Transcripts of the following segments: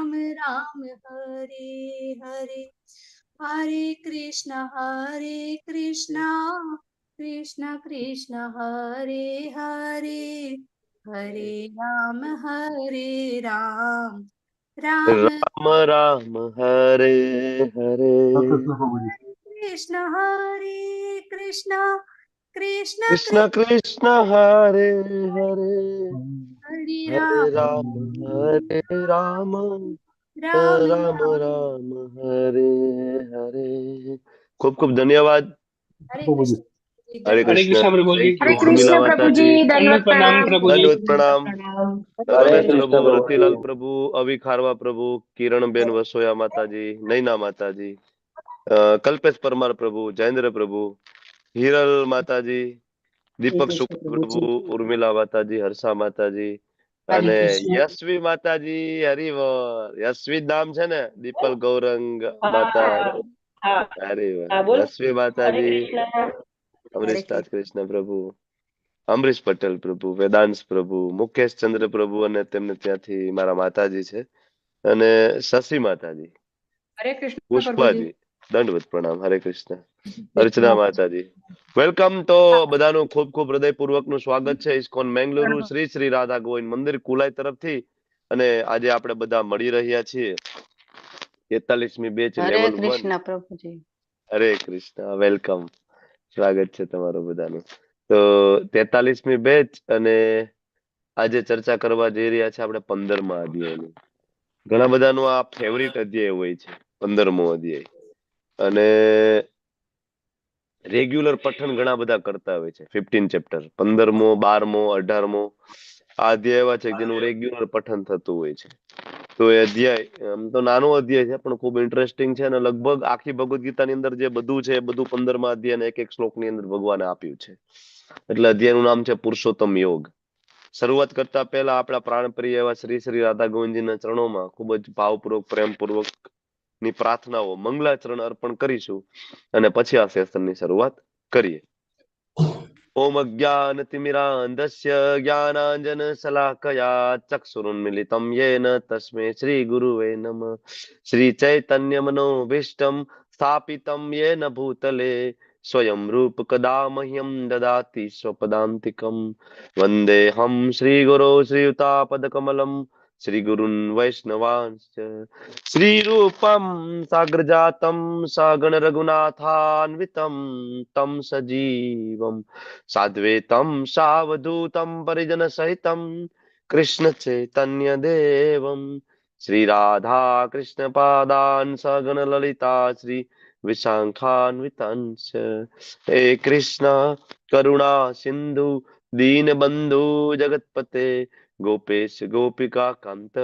राम राम हरे हरे, हरे कृष्ण कृष्ण कृष्ण हरे हरे, हरे राम राम राम राम हरे हरे, कृष्ण कृष्ण कृष्ण कृष्ण कृष्ण हरे हरे, हरे हरे राम हरे राम, राम राम राम हरे हरे. खूब खूब धन्यवाद. हरे कृष्ण जी, हरे धन्यवाद। हरे कृष्ण. कृष्ण प्रभु जी। थैंक हरे यू कृष्ण उर्मिला प्रभु माता जी, जी. दंडवत दंडवत प्रणाम प्रणाम। प्रभु जी। दंडवत प्रणाम. हरे रमेश कृष्ण प्रभु, प्रभु जी। रतिलाल प्रभु, अभी खारवा प्रभु, किरण बेन वसोया माता जी, नैना माता जी, कल्पेश परमार प्रभु, जयेंद्र प्रभु, હિરલ માતાજી, દીપક સુપર પ્રભુ, ઉર્મિલા માતાજી, હર્ષા માતાજી અને યશવી માતાજી. હરિવર યશવી નામ છે ને, દીપલ ગૌરંગ માતા. હરિવર યશવી માતાજી, અમરીશ રાજકૃષ્ણ પ્રભુ, અમરીશ પટેલ પ્રભુ, વેદાંશ પ્રભુ, મુકેશ ચંદ્ર પ્રભુ અને તેમને ત્યાંથી મારા માતાજી છે અને શશી માતાજી, હરે કૃષ્ણ પ્રભુજી. પુષ્પાજી. દંડવત પ્રણામ. હરે કૃષ્ણ. અર્ચના માતાજી. વેલકમ. તો બધાનું ખૂબ ખૂબ હૃદયપૂર્વકનું સ્વાગત છે ઇસ્કોન મેંગલુરુ શ્રી શ્રી રાધા ગોવિંદ મંદિર કુલાઈ તરફથી. અને આજે આપણે બધા મળી રહ્યા છીએ 43મી બેચ લેવલ 1. પ્રભુજી. હરે કૃષ્ણ. વેલકમ. સ્વાગત છે તમારું બધાનું. તો 43મી બેચ અને આજે ચર્ચા કરવા જઈ રહ્યા છે આપણે 15મા અધ્યાયની. ઘણા બધાનું આ ફેવરિટ અધ્યાય હોય છે 15મો અધ્યાય. અને રેગ્યુલર પઠન ઘણા બધા કરતા હોય છે. 15 ચેપ્ટર 15મો 12મો 18મો આ અધ્યાય એવા છે જેનું રેગ્યુલર પઠન થતું હોય છે. તો એ અધ્યાય આમ તો નાનો અધ્યાય છે પણ ખૂબ ઇન્ટરેસ્ટિંગ છે અને લગભગ આખી ભગવદ ગીતાની અંદર જે બધું છે એ બધું 15મા અધ્યાયના એક એક શ્લોકની અંદર ભગવાને આપ્યું છે. એટલે અધ્યાયનું નામ છે પુરુષોત્તમ યોગ. શરૂઆત કરતા પહેલા આપણા પ્રાણપ્રિય એવા શ્રી શ્રી રાધા ગોવિંદજીના ચરણોમાં ખૂબ જ ભાવપૂર્વક પ્રેમપૂર્વક ની પ્રાર્થનાઓ મંગલાચરણ અર્પણ કરીશું અને પછી આ સેશનની શરૂઆત કરીએ. ઓમ અજ્ઞાનતિમિરાંધસ્ય જ્ઞાનાંજન શલાકયા ચક્ષુરુન્મિલિતમ યેન તસ્मै શ્રી ગુરુવે નમઃ. શ્રી ચૈતન્ય મનોભીષ્ટમ સ્થાપિતમ યેન ભૂતલે સ્વયં રૂપ કદા મહ્યમ દદાતિ સ્વપદાંતિકમ. વંદેહમ શ્રી ગુરો શ્રીયુતાપદકમલમ શ્રી ગુરુન વૈષ્ણવાંશ્ચ. શ્રી રૂપમ સાગ્ર જાતમ સગણ રઘુનાથાન્વિતમ તમ સજીવમ સાદ્વૈતમ સાવધૂતમ પરિજન સહિતમ કૃષ્ણ ચૈતન્ય દેવમ શ્રી રાધા કૃષ્ણ પાદાન સગણ લલિતા શ્રી વિશાખાન્વિતાંશ. હે કૃષ્ણ કરુણા સિંધુ दीनबंधु जगतपते गोपेश गोपिका कांत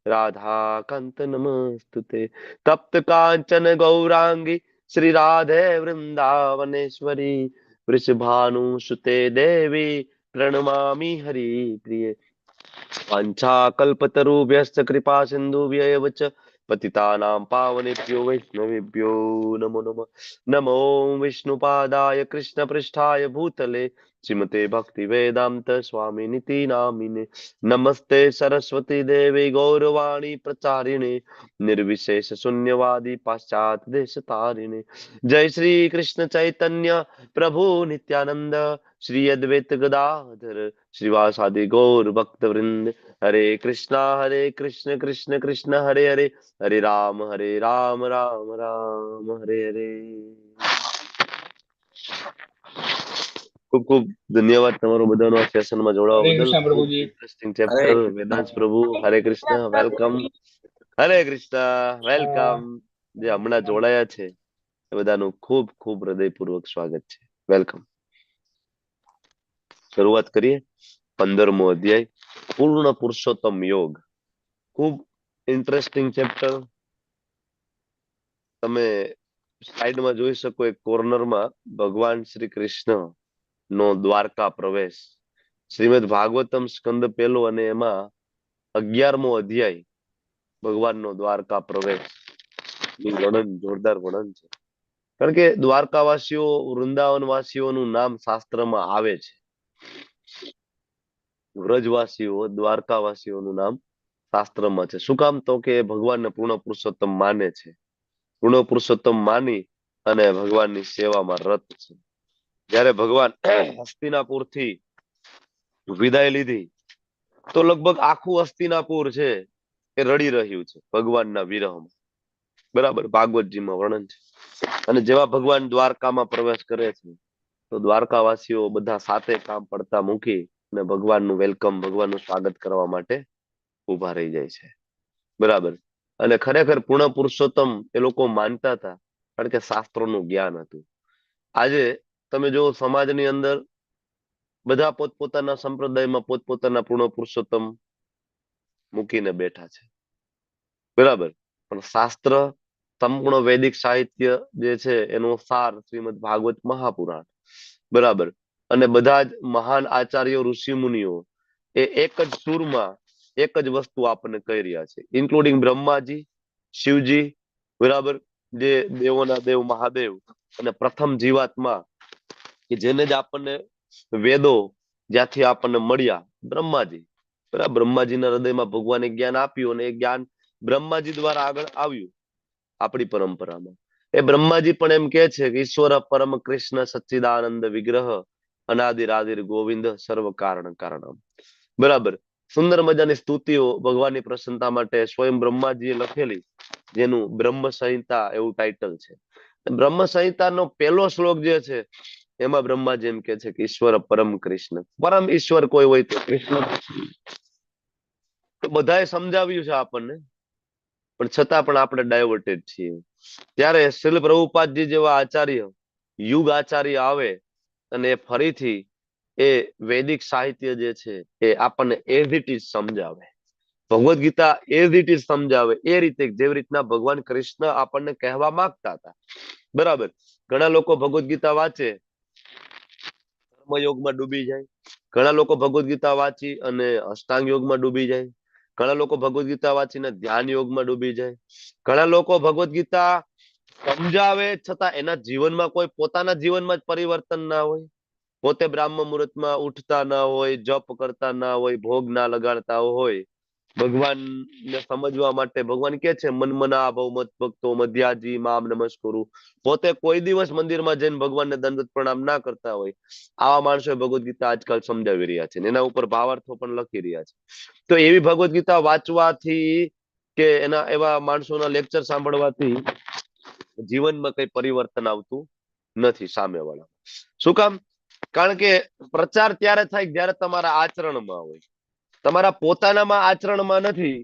राधा कांत नमस्तुते. तप्त कांचन गौरांगी श्री राधे वृंदावनेश्वरी वृषभानुसुते देवी प्रणमामि हरि प्रिये. वाञ्छाकल्पतरुभ्यश्च कृपा सिन्धुभ्यैव च पतितानां पावनेभ्यो वैष्णवेभ्यो नमो नमः. नमो विष्णुपादाय कृष्णपृष्ठाय भूतले श्रीमते भक्ति वेदांत स्वामिनिति नामिने. नमस्ते सरस्वती देवी गौरवाणी प्रचारिणे निर्विशेष शून्यवादी पाश्चात देश तारिणे. जय श्री कृष्ण चैतन्य प्रभु नित्यानंद श्री अद्वैत गदाधर श्रीवासादि गौर भक्त वृंद. हरे कृष्ण कृष्ण कृष्ण हरे हरे, हरे राम राम राम हरे हरे. ખૂબ ખૂબ ધન્યવાદ તમારો બધાનો આ સેશનમાં જોડાવા હરે બદલ. કૃષ્ણ ખૂબ પ્રભુજી. Interesting chapter. વેદાંત પ્રભુ હરે કૃષ્ણ. વેલકમ. હરે કૃષ્ણ. વેલકમ. જે હમણાં જોડાયા છે એ બધાનું ખૂબ ખૂબ હૃદયપૂર્વક સ્વાગત છે. વેલકમ. શરૂઆત કરીએ 15મો અધ્યાય પૂર્ણ પુરુષોત્તમ યોગ. ખૂબ ઇન્ટરેસ્ટિંગ ચેપ્ટર. તમે સાઈડમાં જોઈ શકો એક કોર્નરમાં ભગવાન શ્રી કૃષ્ણ નો દ્વારકા પ્રવેશ. શ્રીમદ ભાગવતમ સ્કંદ 1 અને એમાં 11મો અધ્યાય ભગવાનનો દ્વારકા પ્રવેશ. વર્ણન જોરદાર વર્ણન છે. કારણ કે દ્વારકાવાસીઓ વૃંદાવન વાસીઓનું નામ શાસ્ત્રમાં આવે છે. વ્રજવાસીઓ દ્વારકાવાસીઓનું નામ શાસ્ત્રમાં છે. શું કામ? તો કે ભગવાનને પૂર્ણ પુરુષોત્તમ માને છે. પૂર્ણ પુરુષોત્તમ માની અને ભગવાનની સેવામાં રત છે. જયારે ભગવાન હસ્તિનાપુરથી વિદાય લીધી તો લગભગ આખું હસ્તિનાપુર છે એ રડી રહ્યું છે ભગવાનના વિરહમાં. બરાબર, ભાગવતજીમાં વર્ણન છે. અને જેવા ભગવાન દ્વારકામાં પ્રવેશ કરે છે તો દ્વારકાવાસીઓ બધા સાથે કામ પડતા મૂકી અને ભગવાનનું વેલકમ, ભગવાનનું સ્વાગત કરવા માટે ઉભા રહી જાય છે. બરાબર. અને ખરેખર પૂર્ણ પુરુષોત્તમ એ લોકો માનતા હતા, કારણ કે શાસ્ત્રોનું જ્ઞાન હતું. આજે તમે જો સમાજની અંદર બધા પોતપોતાના સંપ્રદાયમાં પોતપોતાના પૂર્ણ પુરુષોત્તમ મૂકીને બેઠા છે. બરાબર. પણ શાસ્ત્ર, સંપૂર્ણ વૈદિક સાહિત્ય જે છે એનો સાર શ્રીમદ ભાગવત મહાપુરાણ. બરાબર. અને બધા જ મહાન આચાર્યો, ઋષિ મુનિઓ એ એક જ સૂરમાં એક જ વસ્તુ આપણને કહી રહ્યા છે, ઇન્ક્લુડિંગ બ્રહ્માજી, શિવજી, બરાબર, જે દેવોના દેવ મહાદેવ, અને પ્રથમ જીવાત્મા કે જેને જ આપણને વેદો જ્યાંથી આપણને મળ્યા, બ્રહ્માજી. બરાબર. બ્રહ્માજીના હૃદયમાં ભગવાને જ્ઞાન આપ્યું અને એ જ્ઞાન બ્રહ્માજી દ્વારા આગળ આવ્યું આપણી પરંપરામાં. એ બ્રહ્માજી પણ એમ કે છે કે ઈશ્વર પરમ કૃષ્ણ સચ્ચિદાનંદ વિગ્રહ અનાદિરાદિર ગોવિંદ સર્વ કારણ કારણમ. બરાબર. સુંદર મજાની સ્તુતિઓ ભગવાનની પ્રસન્નતા માટે સ્વયં બ્રહ્માજીએ લખેલી, જેનું બ્રહ્મ સંહિતા એવું ટાઇટલ છે. બ્રહ્મ સંહિતાનો પહેલો શ્લોક જે છે એમાં બ્રહ્માજી એમ કે છે કે ઈશ્વર પરમ કૃષ્ણ, પરમ ઈશ્વર કોઈ હોય તો કૃષ્ણ. તો બધાએ સમજાવ્યું છે આપણને, પણ છતાં પણ આપણે ડાયવર્ટેડ છીએ. ત્યારે શ્રીલ પ્રભુપાદજી જેવા આચાર્ય, યુગ આચાર્ય આવે અને ફરીથી એ વૈદિક સાહિત્ય જે છે એ આપણને એઝ ઇટ ઇઝ સમજાવે. Bhagavad Gita as it is સમજાવે એ રીતે, જેવી રીતના ભગવાન કૃષ્ણ આપણને કહેવા માંગતા હતા. બરાબર. ઘણા લોકો ભગવદ્ ગીતા વાંચે, કર્મયોગમાં ડૂબી જાય. ઘણા લોકો ભગવદ્ ગીતા વાંચી અને અષ્ટાંગ યોગમાં ડૂબી જાય. ઘણા લોકો ભગવદ્ ગીતા વાંચીને ધ્યાન યોગમાં ડૂબી જાય. ઘણા લોકો ભગવદ્ ગીતા સમજાવે છતાં એના જીવનમાં કોઈ પોતાના જીવનમાં જ પરિવર્તન ના હોય. પોતે બ્રાહ્મ મુહૂર્તમાં ઉઠતા ના હોય, જપ કરતા ના હોય, ભોગ ના લગાડતા હોય. ભગવાનને સમજવા માટે ભગવાન કે છે મનમના ભવ મત ભક્તો મધ્યાજી મામ નમસ્કુરુ. પોતે કોઈ દિવસ મંદિરમાં જઈને ભગવાનને દંડવત પ્રણામ ના કરતા હોય, આવા માણસો ભગવદ્ ગીતા આજકાલ સમજાવી રહ્યા છે, એના ઉપર ભાવાર્થો પણ લખી રહ્યા છે. તો એવી ભગવદ્ ગીતા વાંચવાથી કે એના એવા માણસોના લેક્ચર સાંભળવાથી જીવનમાં કઈ પરિવર્તન આવતું નથી સામેવાળા. શું કામ? કારણ કે પ્રચાર ત્યારે થાય જ્યારે તમારા આચરણમાં હોય. તમારા પોતાનામાં આચરણમાં નથી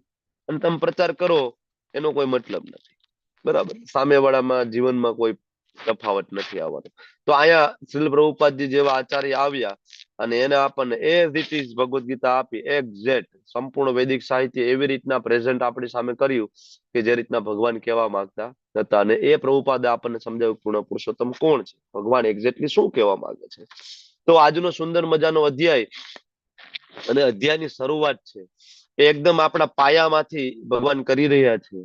અને તમે પ્રચાર કરો એનો કોઈ મતલબ નથી. બરાબર. સામેવાળામાં જીવનમાં કોઈ તફાવત નથી આવવાનો. તો અહીંયા શ્રીલ પ્રભુપાદજી જેવા આચાર્ય આવ્યા અને એને આપણને as it is Bhagavad Gita આપી, એક્ઝેક્ટ સંપૂર્ણ વૈદિક સાહિત્ય એવી રીતના પ્રેઝન્ટ આપણી સામે કર્યું કે જે રીતના ભગવાન કહેવા માંગતા હતા. અને એ પ્રભુપાદે આપણને સમજાવ્યું પૂર્ણ પુરુષોત્તમ કોણ છે, ભગવાન એક્ઝેક્ટલી શું કહેવા માંગે છે. તો આજનો સુંદર મજાનો અધ્યાય અને અધ્યાયની શરૂઆત છે એ એકદમ આપણા પાયામાંથી ભગવાન કરી રહ્યા છે.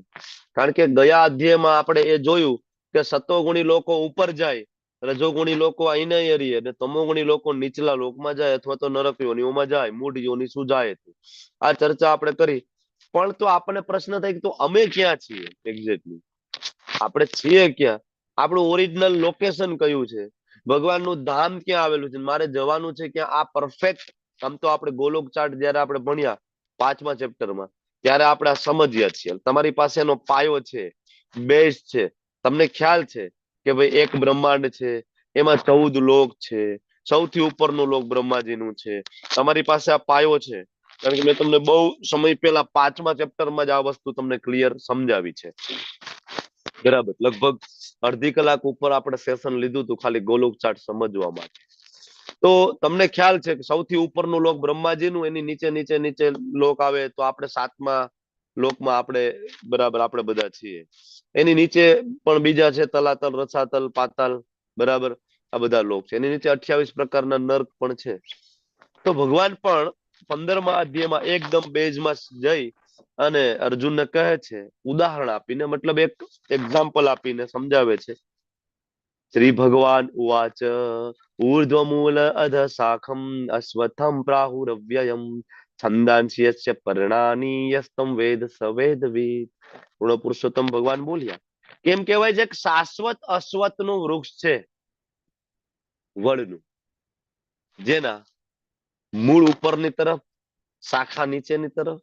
કારણ કે ગયા અધ્યાયમાં આપણે એ જોયું કે સતોગુણી લોકો ઉપર જાય, રજોગુણી લોકો અહીં હરીએ, અને તમોગુણી લોકો નીચલા લોકમાં જાય અથવા તો નરક યોનિઓમાં જાય, મૂઢ યોનિ સુજાય. આ ચર્ચા આપણે કરી. પણ તો આપણને પ્રશ્ન થાય કે તો અમે ક્યાં છીએ એક્ઝેક્ટલી? આપણે છીએ ક્યાં? આપણું ઓરિજિનલ લોકેશન કયું છે? ભગવાનનું ધામ ક્યાં આવેલું છે? મારે જવાનું છે ક્યાં? આ પરફેક્ટ. આમ તો આપણે ગોલોક ચાર્ટ જયારે આપણે ભણ્યા 5મા ચેપ્ટરમાં ત્યારે આપણે આ સમજ્યા છીએ. તમારી પાસે એનો પાયો છે, બેઝ છે. તમને ખ્યાલ છે કે ભાઈ એક બ્રહ્માંડ છે, એમાં 14 લોક છે, સૌથી ઉપરનું લોક બ્રહ્માજીનું છે. તમારી પાસે આ પાયો છે. કારણ કે મેં તમને બહુ સમય પહેલા 5મા ચેપ્ટરમાં જ આ વસ્તુ તમને ક્લિયર સમજાવી છે. બરાબર. લગભગ અડધી કલાક ઉપર આપણે સેશન લીધું હતું ખાલી ગોલોક ચાર્ટ સમજવા માટે. તો તમને ખ્યાલ છે કે સૌથી ઉપરનું લોક બ્રહ્માજીનું, એની નીચે નીચે નીચે લોક આવે તો આપણે 7મા લોકમાં આપણે બરાબર આપણે બધા છીએ. એની નીચે પણ બીજા છે, તલાતલ, રસાતલ, પાતાલ. બરાબર. આ બધા લોક છે. એની નીચે 28 પ્રકારના નર્ક પણ છે. તો ભગવાન પણ 15મા અધ્યાયમાં એકદમ બેઝમાં જઈ અને અર્જુનને કહે છે, ઉદાહરણ આપીને, મતલબ એક એક્ઝામ્પલ આપીને સમજાવે છે. શ્રી ભગવાન ઉવાચ ઊર્ધ્વમૂલ અધ શાખમ અશ્વત્થમ પ્રાહુરવ્યયમ છંદાંસી યસ્ય પર્ણાની યસ્તમ વેદ સવેદવિદ. પૂર્ણ પુરુષોત્તમ ભગવાન બોલ્યા. કેમ કહેવાય છે કે શાશ્વત અશ્વત નું વૃક્ષ છે વડનું, જેના મૂળ ઉપરની તરફ, શાખા નીચેની તરફ,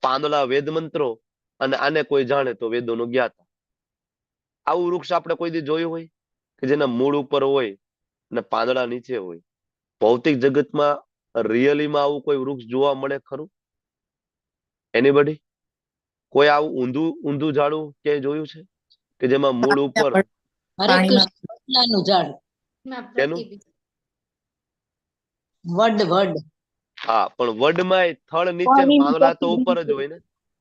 પાંદડા વેદ મંત્રો, અને આને કોઈ જાણે તો વેદોનું જ્ઞાતા. આવું વૃક્ષ આપણે કોઈ દી જોયું હોય કે જેના મૂળ ઉપર હોય અને પાંદડા નીચે હોય? ભૌતિક જગતમાં રિયલીમાં આવું કોઈ વૃક્ષ જોવા મળે ખરું? એનીબડી? કોઈ આવું ઊંધું ઊંધું ઝાડું ક્યાંય જોયું છે કે જેમાં મૂળ ઉપર? હરે પાણીમાં કૃષ્ણ વડલાનું ઝાડ, ના, એનું? પ્રતિબિંબ. વડ હા, પણ વડમાં થળ નીચે ને પાંદડા તો ઉપર જ હોય ને.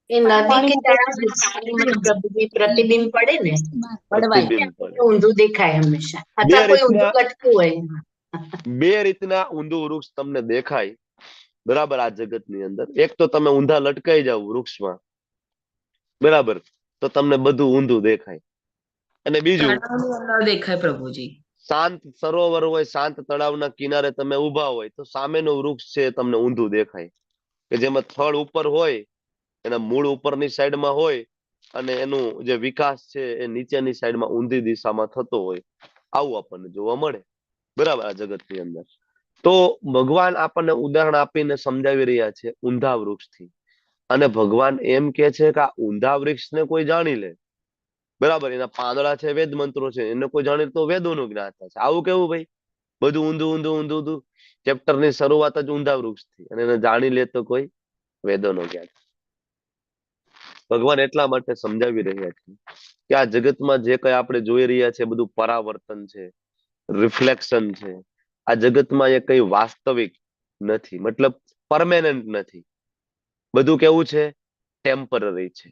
એ નદી કે પાણીમાં તળાવમાં પ્રતિબિંબ પ્રતિબિંબ પડે ને વડવાય. પ્રતિબિંબ પડે. તો ઊંધું દેખાય હંમેશા, બે અથવા કોઈ ઊંધું રીતના લટકું હોય. બે રીતના ઊંધું વૃક્ષ તમને દેખાય, બરાબર, આ જગતની અંદર. એક તો તમે ઊંધા લટકાઈ જાવ વૃક્ષમાં, બરાબર, તો તમને બધું ઊંધું દેખાય. અને બીજું, તળાવની અંદર દેખાય પ્રભુજી. શાંત સરોવર હોય, શાંત તળાવના કિનારે તમે ઊભા હોય તો સામેનું વૃક્ષ છે તમને ઊંધું દેખાય, કે જેમાં થડ ઉપર હોય, એના મૂળ ઉપરની સાઈડમાં હોય, અને એનું જે વિકાસ છે એ નીચેની સાઈડમાં ઊંધી દિશામાં થતો હોય. આવું આપણને જોવા મળે, બરાબર, આ જગતની અંદર. તો ભગવાન આપણને ઉદાહરણ આપીને સમજાવી રહ્યા છે ઊંધા વૃક્ષથી. અને ભગવાન એમ કે છે કે આ ઊંધા વૃક્ષને કોઈ જાણી લે, બરાબર, એના પાંદડા છે વેદ મંત્રો છે, એને કોઈ જાણે તો વેદોનું જ્ઞાન થશે. આવું કેવું ભાઈ? બધું ઊંધું ઊંધું ઊંધું ઊંધું. ચેપ્ટરની શરૂઆત જ ઊંધા વૃક્ષથી, અને એને જાણી લે તો કોઈ વેદોનો જ્ઞાન. ભગવાન એટલા માટે સમજાવી રહ્યા છે કે આ જગતમાં જે કઈ આપણે જોઈ રહ્યા છે બધું પરાવર્તન છે, રિફ્લેક્શન છે. આ જગતમાં એ કઈ વાસ્તવિક નથી, મતલબ પરમેનન્ટ નથી. બધું કેવું છે? ટેમ્પરરી છે.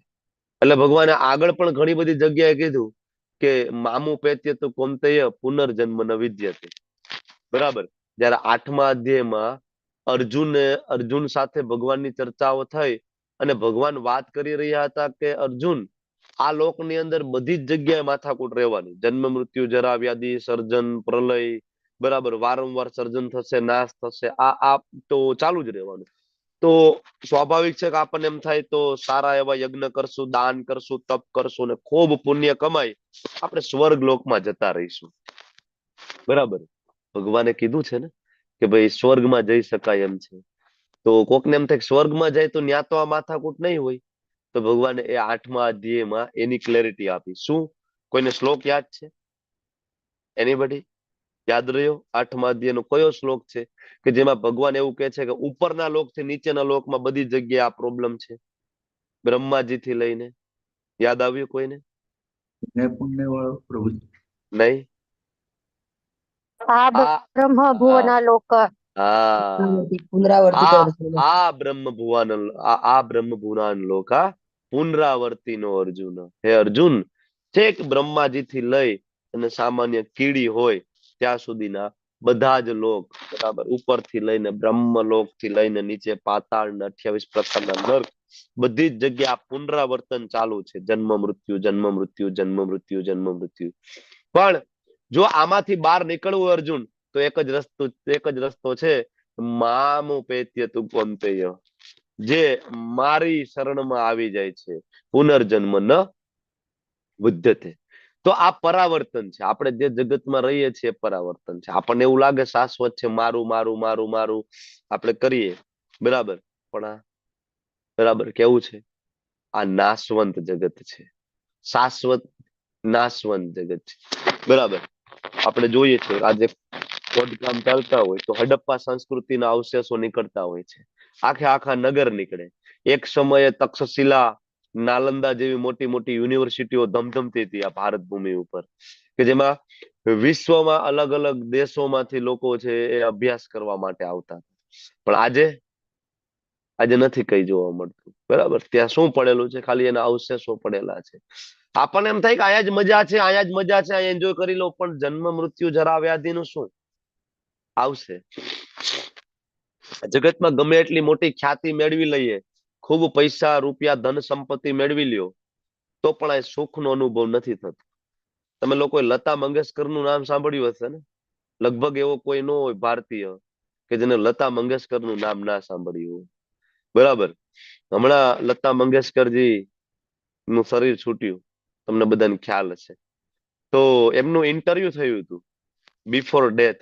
એટલે ભગવાને આગળ પણ ઘણી બધી જગ્યાએ કીધું કે મામુ પેત્ય તો કોંતેય પુનર્જન્મ ન વિદ્યતે. બરાબર. જયારે 8મા અધ્યાયમાં અર્જુન સાથે ભગવાનની ચર્ચાઓ થઈ, અને ભગવાન વાત કરી રહ્યા હતા કે અર્જુન, આ લોકની અંદર બધી જ જગ્યાએ માથાકૂટ રહેવાની, જન્મ મૃત્યુ જરા વ્યાધિ સર્જન પ્રલય, બરાબર, વારંવાર સર્જન થશે, નાશ થશે, આ તો ચાલુ જ રહેવાનું. તો સ્વાભાવિક છે કે આપણને એમ થાય તો સારા એવા યજ્ઞ કરશું, દાન કરશું, તપ કરશું, ને ખૂબ પુણ્ય કમાઈ આપણે સ્વર્ગ લોકમાં જતા રહીશું, બરાબર. ભગવાને કીધું છે ને કે ભાઈ સ્વર્ગમાં જઈ શકાય એમ છે. તો કોકને એમ થાય સ્વર્ગમાં જાય તો ન્યા તો આ માથાકૂટ નહીં હોય. તો ભગવાને એ 8મા અધ્યાયમાં એની ક્લેરિટી આપી. શું? કોઈને શ્લોક યાદ છે? એનીબડી? યાદ રહ્યો 8મા અધ્યાયનો કયો શ્લોક છે કે જેમાં ભગવાન એવું કહે છે કે ઉપરના લોકથી નીચેના લોકમાં બધી જગ્યાએ આ પ્રોબ્લેમ છે, બ્રહ્માજી થી લઈને? યાદ આવ્યું કોઈને? પુણ્ય વાળો પ્રભુ. નહીં? આ આ બ્રહ્મ ભુવના લોક. હા, પુનરાવર્તિત આ અર્જુન. આ બ્રહ્મ ભુવન, આ બ્રહ્મ ભુવન લોકા પુનરાવર્તી નો અર્જુન. હે અર્જુન, છેક બ્રહ્માજી થી લઈ અને સામાન્ય કીડી હોય ત્યાં સુધીના બધા જ લોક, બરાબર, ઉપરથી લઈને બ્રહ્મલોક થી લઈને નીચે પાતાળ ને 28 પ્રકારના નર્ક, બધી જ જગ્યા પુનરાવર્તન ચાલુ છે. જન્મ મૃત્યુ, જન્મ મૃત્યુ, જન્મ મૃત્યુ, જન્મ મૃત્યુ. પણ જો આમાંથી બહાર નીકળવું અર્જુન, તો એક જ રસ્તો છે, મામુ પેત્ય તું કોંતેય, જે મારી શરણમાં આવી જાય છે, પુનર્જન્મ ન વિદ્યતે. તો આ પરાવર્તન છે. આપણે જે જગતમાં રહીએ છીએ પરાવર્તન છે. આપણને એવું લાગે શાશ્વત છે, મારું મારું મારું મારું આપણે કરીએ, બરાબર, પણ આ, બરાબર, કેવું છે? આ નાશવંત જગત છે, શાશ્વત નાશવંત જગત છે, બરાબર. આપણે જોઈએ છે આજે ખોદકામ ચાલતા હોય તો હડપ્પા સંસ્કૃતિના અવશેષો નીકળતા હોય છે, આખે આખા નગર નીકળે. એક સમયે તક્ષશિલા, નાલંદા જેવી મોટી મોટી યુનિવર્સિટીઓ ધમધમતી હતી આ ભારત ભૂમિ ઉપર, કે જેમાં વિશ્વમાં અલગ અલગ દેશોમાંથી લોકો છે એ અભ્યાસ કરવા માટે આવતા. પણ આજે નથી કઈ જોવા મળતું, બરાબર. ત્યાં શું પડેલું છે? ખાલી એના અવશેષો પડેલા છે. આપણને એમ થાય કે અહીંયા જ મજા છે, અહીંયા જ મજા છે, અહીંયા એન્જોય કરી લો. પણ જન્મ મૃત્યુ જરા વ્યાધિનું શું આવશે? જગતમાં ગમે એટલી મોટી ખ્યાતિ મેળવી લઈએ, ખૂબ પૈસા રૂપિયા ધન સંપત્તિ મેળવી લ્યો, તો પણ આ સુખનો અનુભવ નથી થતો. તમે લોકોએ લતા મંગેશકરનું નામ સાંભળ્યું હશે ને? લગભગ એવો કોઈ ન હોય ભારતીય કે જેને લતા મંગેશકરનું નામ ના સાંભળ્યું હોય. બરાબર. હમણાં લતા મંગેશકરજી નું શરીર છૂટ્યું, તમને બધાને ખ્યાલ હશે. તો એમનું ઇન્ટરવ્યુ થયું હતું બિફોર ડેથ,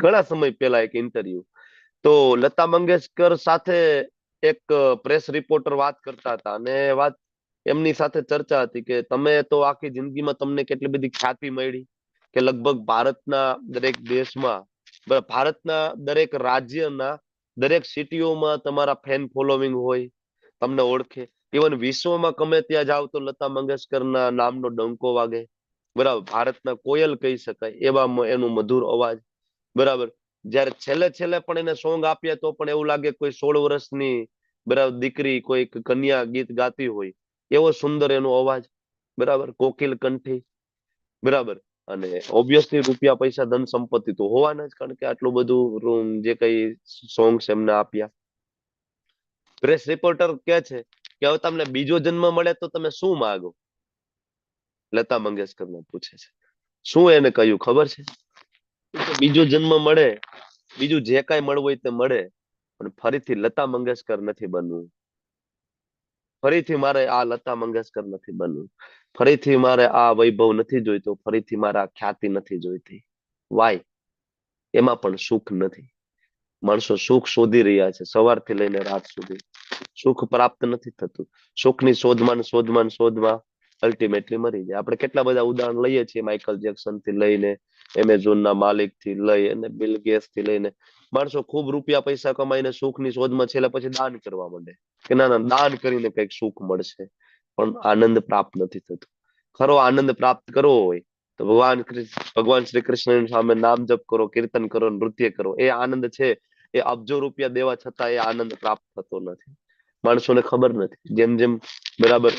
ઘણા સમય પહેલા એક ઇન્ટરવ્યુ. તો લતા મંગેશકર સાથે એક પ્રેસ રિપોર્ટર વાત કરતા હતા અને વાત એમની સાથે ચર્ચા હતી કે તમે તો આખી જિંદગીમાં તમને કેટલી બધી ખ્યાતિ મળી કે લગભગ ભારતના દરેક દેશમાં, ભારતના દરેક રાજ્યના દરેક સિટીઓમાં તમારા ફેન ફોલોવિંગ હોય, તમને ઓળખે. ઇવન વિશ્વમાં ગમે ત્યાં જાવ તો લતા મંગેશકરના નામનો ડંકો વાગે. બરાબર, ભારતના કોયલ કહી શકાય એવા એનું મધુર અવાજ. બરાબર, જયારે છેલ્લે છેલ્લે પણ એને સોંગ આપ્યા તો પણ એવું લાગે કોઈ 16 વર્ષની બરાબર દીકરી કોઈ કન્યા ગીત ગાતી હોય, એવો સુંદર એનો અવાજ. બરાબર, કોકિલ કંઠી. બરાબર, અને ઓબ્વિયસલી રૂપિયા પૈસા ધન સંપત્તિ તો હોવાના જ, કારણ કે આટલું બધું જે કઈ સોંગ્સ એમને આપ્યા. પ્રેસ રિપોર્ટર કે છે કે હવે તમને બીજો જન્મ મળે તો તમે શું માંગો? લતા મંગેશકર ને પૂછે છે. શું એને કહ્યું ખબર છે? બીજો જન્મ મળે, બીજું જે કાંઈ મળવું હોય તે મળે, પણ ફરીથી લતા મંગેશકર નથી બનવું. ફરીથી મારે આ લતા મંગેશકર નથી બનવું. ફરીથી મારે આ વૈભવ નથી જોઈતો. ફરીથી મારે આ ખ્યાતિ નથી જોઈતી. વાય? એમાં પણ સુખ નથી. માણસો સુખ શોધી રહ્યા છે સવારથી લઈને રાત સુધી. સુખ પ્રાપ્ત નથી થતું. સુખની શોધમાં અલ્ટિમેટલી મરી જાય. આપણે કેટલા બધા ઉદાહરણ લઈએ છીએ, માઇકલ જેક્સન થી લઈને એમેઝોનના માલિક થી લઈ અને બિલ ગેટ્સ થી લઈને. માણસો ખૂબ રૂપિયા પૈસા કમાઈને સુખની શોધમાં છેલ્લે પછી દાન કરવા માંડે કે ના ના, દાન કરીને કંઈક સુખ મળશે, પણ આનંદ પ્રાપ્ત નથી થતો. ખરો આનંદ પ્રાપ્ત કરવો હોય તો ભગવાન શ્રી કૃષ્ણ સામે નામ જપ કરો, કીર્તન કરો, નૃત્ય કરો. એ આનંદ છે, એ અબજો રૂપિયા દેવા છતાં એ આનંદ પ્રાપ્ત થતો નથી. માણસોને ખબર નથી. જેમ જેમ બરાબર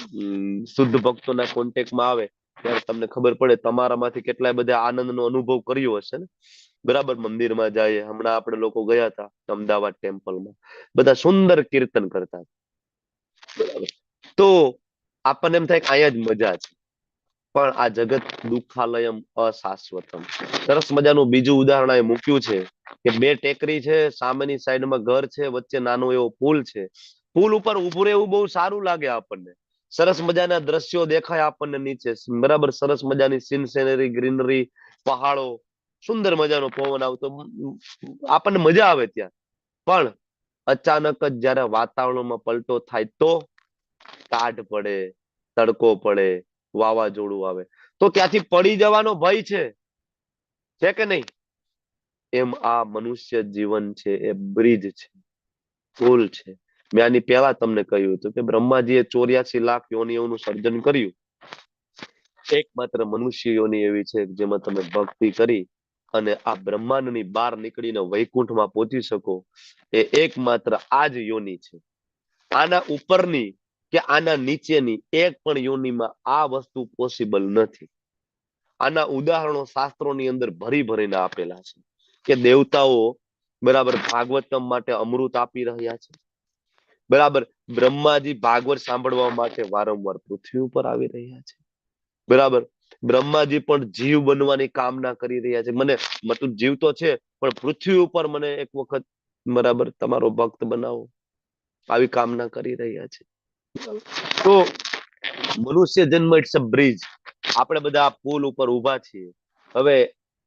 શુદ્ધ ભક્તોના કોન્ટેક્ટમાં આવે ત્યારે તમને ખબર પડે. તમારામાંથી કેટલાય બધા આનંદનો અનુભવ કર્યો હશે ને. બરાબર, મંદિરમાં જાય, હમણાં આપણે લોકો ગયા હતા અમદાવાદ ટેમ્પલમાં, બધા સુંદર કીર્તન કરતા. બરાબર, તો આપણને એમ થાય કે અહીંયા જ મજા છે, પણ આ જગત દુઃખાલયમ અશાશ્વતમ. સરસ મજાનું બીજું ઉદાહરણ અહીં મૂક્યું છે કે બે ટેકરી છે, સામેની સાઈડમાં ઘર છે, વચ્ચે નાનો એવો પુલ છે. પુલ ઉપર ઉભું રહેવું બહુ સારું લાગે આપણને. સરસ મજાના દ્રશ્યો દેખાય આપણને નીચે. બરાબર, સરસ મજાની સીન સિનરી, ગ્રીનરી, પહાડો, સુંદર મજાનો પવન આવતો, આપણને મજા આવે ત્યાં. પણ અચાનક જ જયારે વાતાવરણમાં પલટો થાય તો ટાઢ પડે, તડકો પડે, વાવાઝોડું આવે તો ત્યાંથી પડી જવાનો ભય છે કે નહીં? એમ આ મનુષ્ય જીવન છે એ બ્રિજ છે, પુલ છે. મેં આની પહેલા તમને કહ્યું હતું કે બ્રહ્માજીએ 84 લાખ યોનિઓનું સર્જન કર્યું. એકમાત્ર મનુષ્ય યોનિ એવી છે જેમાં તમે ભક્તિ કરી અને આ બ્રહ્માંડની બહાર નીકળીને વૈકુંઠમાં પહોંચી શકો. એ એકમાત્ર આ જ યોનિ છે. આના ઉપરની કે આના નીચેની એક પણ યોનિમાં આ વસ્તુ પોસિબલ નથી. આના ઉદાહરણો શાસ્ત્રોની અંદર ભરી ભરીને આપેલા છે કે દેવતાઓ બરાબર ભાગવતમ માટે અમૃત આપી રહ્યા છે. બરાબર, બ્રહ્માજી ભાગવત સાંભળવા માટે વારંવાર પૃથ્વી ઉપર આવી રહ્યા છે. બરાબર, બ્રહ્માજી પણ જીવ બનવાની કામના કરી રહ્યા છે. મને મતલબ જીવ તો છે, પણ પૃથ્વી ઉપર મને એક વખત બરાબર તમારો ભક્ત બનાવો, આવી કામના કરી રહ્યા છે. તો મનુષ્ય જન્મ ઇટ્સ અ બ્રિજ. આપણે બધા પુલ ઉપર ઉભા છીએ. હવે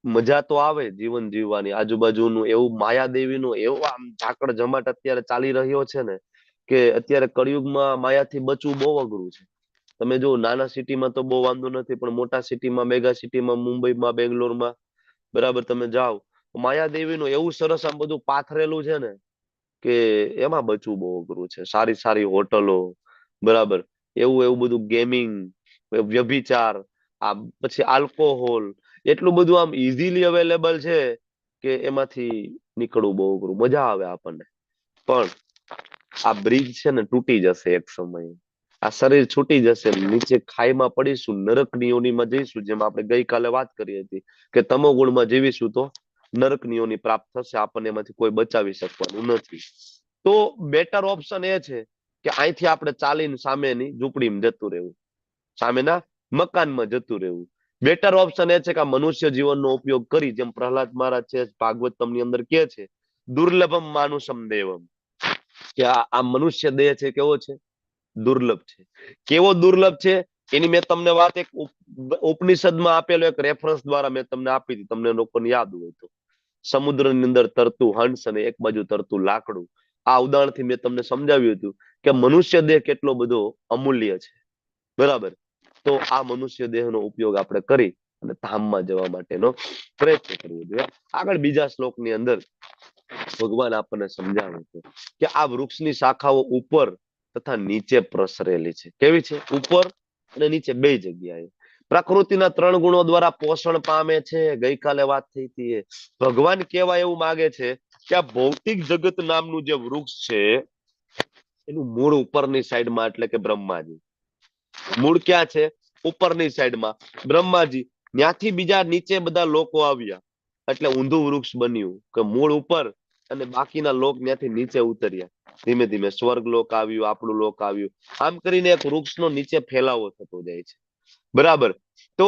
મજા તો આવે જીવન જીવવાની, આજુબાજુનું એવું માયાદેવીનું એવું આમ ઝાકળ જમાટ અત્યારે ચાલી રહ્યો છે ને કે અત્યારે કળિયુગમાં માયાથી બચવું બહુ અઘરું છે. તમે જો નાના સિટીમાં તો બહુ વાંધો નથી, પણ મોટા સિટીમાં, મેગા સિટીમાં, મુંબઈમાં, બેંગ્લોરમાં બરાબર તમે જાઓ, માયાદેવીનું એવું સરસ આમ બધું પાથરેલું છે ને કે એમાં બચવું બહુ અઘરું છે. સારી સારી હોટલો, બરાબર, એવું એવું બધું ગેમિંગ, વ્યભિચાર, આ પછી આલ્કોહોલ, એટલું બધું આમ ઇઝીલી અવેલેબલ છે કે એમાંથી નીકળવું બહુ અઘરું. મજા આવે આપણને, પણ આ બ્રિજ છે ને તૂટી જશે એક સમયે. આ શરીર છૂટી જશે, નીચે ખાઈમાં પડીશું, નરકની યોનિમાં જઈશું. જેમ આપણે ગઈકાલે વાત કરી હતી કે તમો ગુણમાં જીવીશું તો નરકની યોનિ પ્રાપ્ત થશે, આપણને એમાંથી કોઈ બચાવી શકવાનું નથી. તો બેટર ઓપ્શન એ છે કે અહીંથી આપણે ચાલીને સામેની ઝૂંપડીમાં જતું રહેવું, સામેના મકાનમાં જતું રહેવું. બેટર ઓપ્શન એ છે કે આ મનુષ્ય જીવનનો ઉપયોગ કરી, જેમ પ્રહલાદ મહારાજ છે ભાગવતમ ની અંદર કે છે, દુર્લભમ માનુષમ દેવમ, કે આ મનુષ્ય દેહ છે કેવો છે? દુર્લભ છે. કેવો દુર્લભ છે એની મેં તમને વાત એક ઉપનિષદમાં આપેલો એક રેફરન્સ દ્વારા મેં તમને આપી હતી, તમને લોકોને યાદ હોય તો. સમુદ્રની અંદર તરતું હંસ અને એક બાજુ તરતું લાકડું. આ ઉદાહરણથી મેં તમને સમજાવ્યું હતું કે મનુષ્ય દેહ કેટલો બધો અમૂલ્ય છે. બરાબર. તો આ મનુષ્ય દેહનો ઉપયોગ આપણે કરી અને ધામમાં જવા માટેનો પ્રયત્ન કરવો જોઈએ. આગળ બીજા શ્લોકની અંદર ભગવાન આપણને સમજાવે છે કે આ વૃક્ષની શાખાઓ ઉપર તથા નીચે પ્રસરેલી છે. કેવી છે? ઉપર અને નીચે બે જગ્યાએ. પ્રકૃતિના 3 ગુણો દ્વારા પોષણ પામે છે. ગઈકાલે વાત થઈ હતી. ભગવાન કેવા એવું માગે છે કે આ ભૌતિક જગત નામનું જે વૃક્ષ છે એનું મૂળ ઉપરની સાઈડમાં, એટલે કે બ્રહ્માજી. મૂળ ક્યાં છે? ઉપરની સાઈડમાં બ્રહ્માજી. ત્યાંથી બીજા નીચે બધા લોકો આવ્યા એટલે ઊંધું વૃક્ષ બન્યું કે મૂળ ઉપર અને બાકીના લોક ત્યાંથી નીચે ઉતર્યા. ધીમે ધીમે સ્વર્ગ લોક આવ્યું, આપણું લોક આવ્યું. આમ કરીને એક વૃક્ષનો નીચે ફેલાવો થતો જાય છે. બરાબર. તો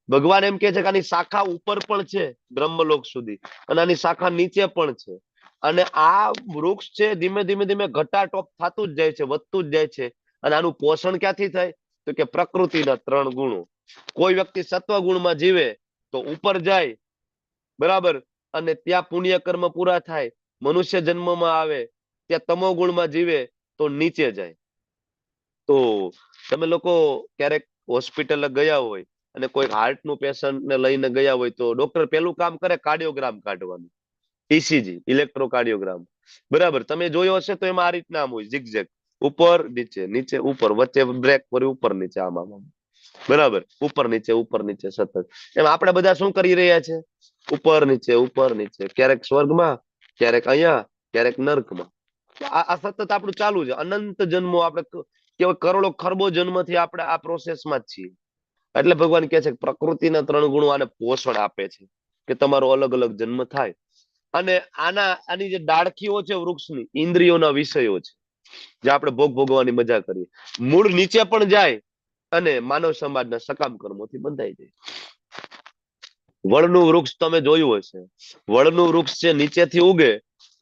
ભગવાન એમ કે છે કે આની શાખા ઉપર પણ છે બ્રહ્મલોક સુધી, અને આની શાખા નીચે પણ છે. અને આ વૃક્ષ છે ધીમે ધીમે ધીમે ઘટાટોપ થતું જ જાય છે, વધતું જ જાય છે. અને આનું પોષણ ક્યાંથી થાય? તો કે પ્રકૃતિના 3 ગુણો. કોઈ વ્યક્તિ સત્વ ગુણમાં જીવે તો ઉપર જાય. બરાબર. અને ત્યાં પુણ્ય કર્મ પૂરા થાય. મનુષ્ય જન્મમાં આવે ત્યાં તમો ગુણમાં જીવે તો નીચે જાય. તો તમે લોકો ક્યારેક હોસ્પિટલે ગયા હોય અને કોઈ હાર્ટનું પેશન્ટને લઈને ગયા હોય તો ડોક્ટર પેલું કામ કરે કાર્ડિયોગ્રામ કાઢવાનું, ECG, ઇલેક્ટ્રોકાર્ડિયોગ્રામ. બરાબર. તમે જોયો હશે તો એમાં આ રીતના આમ હોય, ઝિગઝેગ, ઉપર નીચે, નીચે ઉપર, વચ્ચે બ્રેક કરી ઉપર નીચે, આમ. બરાબર. ઉપર નીચે સતત. એમ આપણે બધા શું કરી રહ્યા છે? ઉપર નીચે, ક્યારેક સ્વર્ગમાં, ક્યારેક અહીંયા, ક્યારેક નર્કમાં. આ સતત આપણું ચાલુ છે. અનંત જન્મો, આપણે કેવાય કરોડો ખરબો જન્મથી આપણે આ પ્રોસેસમાં જ છીએ. એટલે ભગવાન કહે છે કે પ્રકૃતિના 3 ગુણો આને પોષણ આપે છે કે તમારો અલગ અલગ જન્મ થાય. અને આની જે ડાળખીઓ છે વૃક્ષની, ઇન્દ્રિયોના વિષયો છે, જે આપણે ભોગવવાની મજા કરીએ. મૂળ નીચે પણ જાય અને માનવ સમાજના સકામ કર્મોથી બંધાઈ જાય. વડનું વૃક્ષ તમે જોયું હશે. વડનું વૃક્ષ છે નીચેથી ઉગે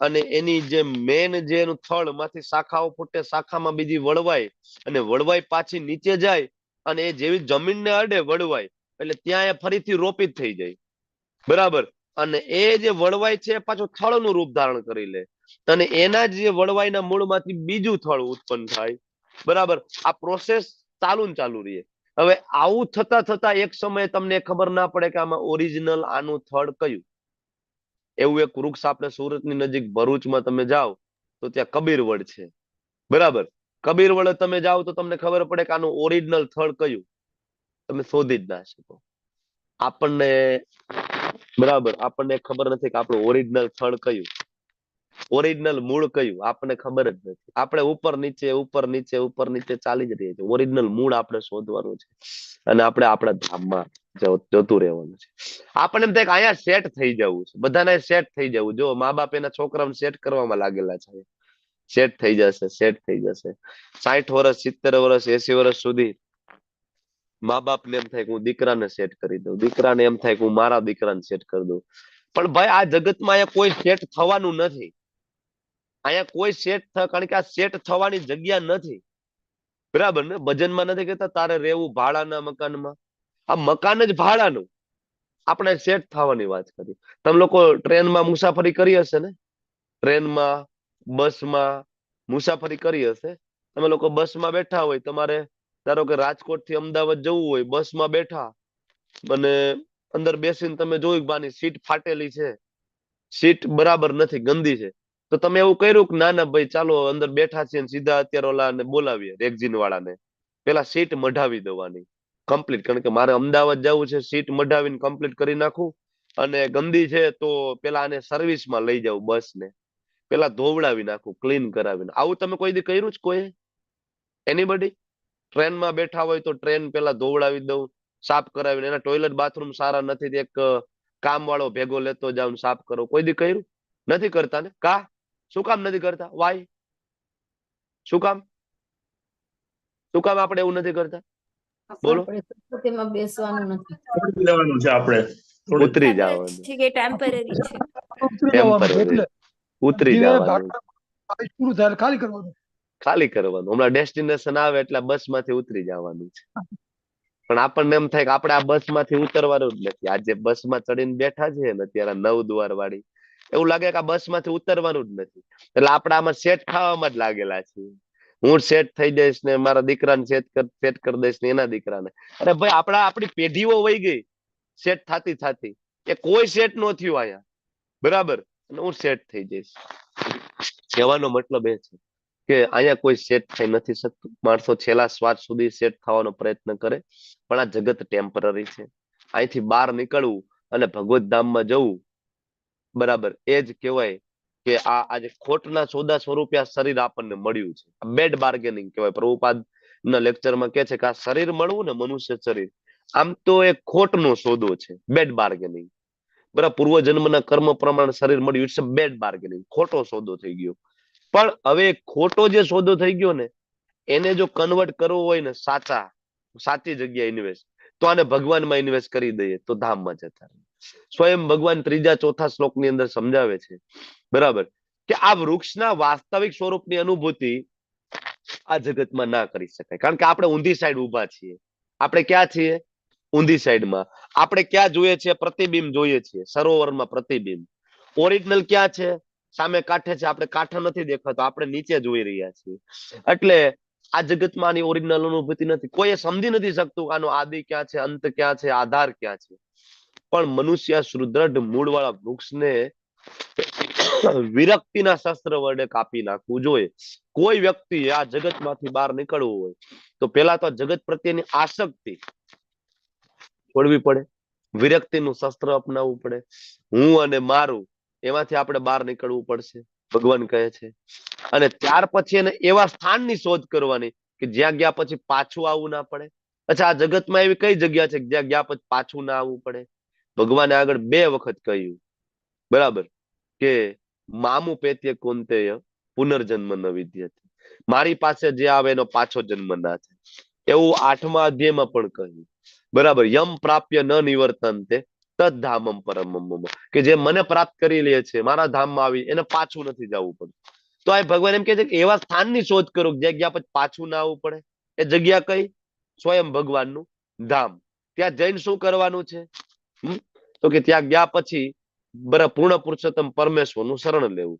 અને એની જે મેન જે એનું થડ માંથી શાખાઓ ફૂટે, શાખામાં બીજી વળવાય અને વળવાય પાછી નીચે જાય અને એ જેવી જમીનને અડે વળવાય એટલે ત્યાં એ ફરીથી રોપિત થઈ જાય. બરાબર. અને એ જે વળવાય છે પાછું થળનું રૂપ ધારણ કરી લે અને એના જે વળવાયના મૂળમાંથી બીજું થળ ઉત્પન્ન થાય. બરાબર. આ પ્રોસેસ ચાલુ રહે. હવે આવું થતા થતા એક સમયે તમને ખબર ના પડે કે આમાં ઓરિજિનલ આનું થડ કયું. એવું એક વૃક્ષ આપણે સુરતની નજીક ભરૂચમાં તમે જાઓ તો ત્યાં કબીરવડ છે. બરાબર. કબીરવડ તમે જાઓ તો તમને ખબર પડે કે આનું ઓરિજિનલ થડ કયું, તમે શોધી જ ના શકો. આપણને ખબર નથી કે આપણું ઓરિજિનલ થડ કયું, ઓરિજિનલ મૂળ કયું, આપણને ખબર જ નથી. આપણે ઉપર નીચે ચાલી જ રહીએ છીએ. ઓરિજિનલ મૂળ આપણે શોધવાનું છે અને આપણે આપણા ધામમાં જતું રહેવાનું છે. આપણને એમ થાય કે અહીંયા સેટ થઈ જવું છે, બધાને સેટ થઈ જવું. જો મા બાપ એના છોકરાઓને સેટ કરવામાં લાગેલા છે. સેટ થઈ જશે. 60 વર્ષ, 70 વર્ષ, 80 વર્ષ સુધી મા બાપને એમ થાય કે હું દીકરાને સેટ કરી દઉં, દીકરાને એમ થાય કે હું મારા દીકરાને સેટ કરી દઉં. પણ ભાઈ આ જગતમાં અહીંયા કોઈ સેટ થવાનું નથી. અહીંયા કોઈ સેટ કારણ કે આ સેટ થવાની જગ્યા નથી. બરાબર ને? ભજનમાં નથી કહેતા તારે રહેવું ભાડાના મકાનમાં. આ મકાન જ ભાડાનું. આપણે સેટ થવાની વાત કરી. તમે લોકો ટ્રેનમાં મુસાફરી કરી હશે ને? ટ્રેનમાં, બસમાં મુસાફરી કરી હશે. તમે લોકો બસમાં બેઠા હોય, તમારે ધારો કે રાજકોટ થી અમદાવાદ જવું હોય, બસમાં બેઠા અને અંદર બેસીને તમે જોયું કે આની સીટ ફાટેલી છે, સીટ બરાબર નથી, ગંદી છે. તો તમે એવું કર્યું કે ના ભાઈ ચાલો અંદર બેઠા છીએ સીધા અત્યારે ઓલાને બોલાવીએ, રેક્ઝિન વાળાને, પેલા સીટ મઢાવી દેવાની કમ્પ્લીટ. કારણ કે મારે અમદાવાદ જવું છે, સીટ મઢાવીને કમ્પ્લીટ કરી નાખું. અને ગંદી છે તો પેલા આને સર્વિસમાં લઈ જાવ, બસને પેલા ધોવડાવી નાખું, ક્લીન કરાવીને. આવું તમે કોઈ દી કર્યું છે કોઈ? એનીબડી? ટ્રેનમાં બેઠા હોય તો ટ્રેન પેલા ધોવડાવી દઉં, સાફ કરાવીને. એના ટોયલેટ બાથરૂમ સારા નથી, એક કામ વાળો ભેગો લેતો જાવ, સાફ કરો. કોઈ દી કર્યું? નથી કરતા ને? કા? શું કામ નથી કરતા? વાય? શું કામ આપણે એવું નથી કરતા? બોલો. તેમાં બેસવાનું નથી. લેવાનું છે આપણે, ઉતરી જવાનું. ટેમ્પરરી છે. ટેમ્પરરી ઉતરી જવાનું. પૂરું થાય એટલે ખાલી કરવાનું. ખાલી કરવાનું. હમણાં ડેસ્ટિનેશન આવે એટલે બસ માંથી ઉતરી જવાનું છે. પણ આપણને એમ થાય કે આપણે આ બસ માંથી ઉતરવાનું જ નથી. આજે બસ માં ચડીને બેઠા છે ને ત્યારે 9 દ્વાર વાળી, એવું લાગે કે આ બસ માંથી ઉતરવાનું જ નથી. એટલે આપણે આમાં સેટ થવામાં જ લાગેલા છીએ. હું સેટ થઈ જઈશ ને મારા દીકરાને સેટ કરી દઈશ ને એના દીકરાને. અરે ભાઈ આપણી પેઢીઓ વહી ગઈ સેટ થતી એ કોઈ સેટ ન થયું અહીંયા, બરાબર, અને હું સેટ થઈ જઈશ. કહેવાનો મતલબ એ છે કે અહીંયા કોઈ સેટ થઈ નથી શકતું. માણસો છેલ્લા શ્વાસ સુધી સેટ થવાનો પ્રયત્ન કરે, પણ આ જગત ટેમ્પરરી છે. અહીંથી બહાર નીકળવું અને ભગવત ધામમાં જવું, બરાબર, એ જ કહેવાય કે આજે ખોટના સોદા સ્વરૂપે આ શરીર આપણને મળ્યું છે. બેડ બાર્ગેનિંગ કહેવાય. પ્રભુપાદ ના લેક્ચરમાં કહે છે કે આ શરીર મળવું ને, મનુષ્ય શરીર, આમ તો એ ખોટનો સોદો છે, બેડ બાર્ગેનિંગ. બરાબર, પૂર્વ જન્મના કર્મ પ્રમાણે શરીર મળ્યું, ઇટ્સ અ બેડ બાર્ગેનિંગ, ખોટો સોદો થઈ ગયો. પણ હવે ખોટો જે સોદો થઈ ગયો ને, એને જો કન્વર્ટ કરવો હોય ને સાચી જગ્યાએ ઇન્વેસ્ટ, તો આને ભગવાનમાં ઇન્વેસ્ટ કરી દઈએ તો ધામમાં જતા રહે. સ્વયં ભગવાન 3-4 શ્લોકની અંદર સમજાવે છે, બરાબર, કે આ વૃક્ષના વાસ્તવિક સ્વરૂપની અનુભૂતિ આ જગતમાં ના કરી શકાય. કારણ કે આપણે ઊંધી સાઈડ ઉભા છીએ. આપણે ક્યાં છીએ? ઊંધી સાઈડમાં. આપણે ક્યાં જોઈએ છીએ? પ્રતિબિંબ જોઈએ છીએ, સરોવરમાં પ્રતિબિંબ. ઓરિજિનલ ક્યાં છે? સામે કાંઠે છે. આપણે કાંઠો નથી દેખાતો, આપણે નીચે જોઈ રહ્યા છીએ. એટલે આ જગતમાં આની ઓરિજિનલ અનુભૂતિ નથી. કોઈ સમજી નથી શકતું આનો આદિ ક્યાં છે, અંત ક્યાં છે, આધાર ક્યાં છે. પણ મનુષ્ય સુદૃઢ મૂળ વાળા વૃક્ષને વિરક્તિના શસ્ત્ર વડે કાપી નાખવું જોઈએ. કોઈ વ્યક્તિ આ જગતમાંથી બહાર નીકળવું હોય તો પેલા તો જગત પ્રત્યેની આસક્તિ છોડવી પડે, વિરક્તિનું શસ્ત્ર અપનાવવું પડે. હું અને મારું, એમાંથી આપણે બહાર નીકળવું પડશે, ભગવાન કહે છે. અને ત્યાર પછી એને એવા સ્થાનની શોધ કરવાની કે જ્યાં ગયા પછી પાછું આવવું ના પડે. અચ્છા, આ જગતમાં એવી કઈ જગ્યા છે જ્યાં ગયા પછી પાછું ના આવવું પડે? ભગવાને આગળ 2 વખત કહ્યું, બરાબર, કે મામુ પેત્ય કુંતેય પુનર્જન્મ ન વિદ્યતે. મારી પાસે જે આવે એનો પાછો જન્મ ના થાય. એવું 8મા અધ્યાયમાં પણ કહ્યું, બરાબર, યમ પ્રાપ્ય ન નિવર્તન્તે તદ્ધામમ પરમમ મમ. કે જે મને પ્રાપ્ત કરી લે છે, મારા ધામમાં આવી, એને પાછું નથી જવું પડતું. તો આ ભગવાન એમ કહે છે કે એવા સ્થાનની શોધ કરો જ્યાં ગયા પછી પાછું ના આવવું પડે. એ જગ્યા કઈ? સ્વયં ભગવાનનું ધામ. ત્યાં જઈને શું કરવાનું છે? તો કે ત્યાં ગયા પછી બરાબર પૂર્ણ પુરુષોત્તમ પરમેશ્વરનું શરણ લેવું.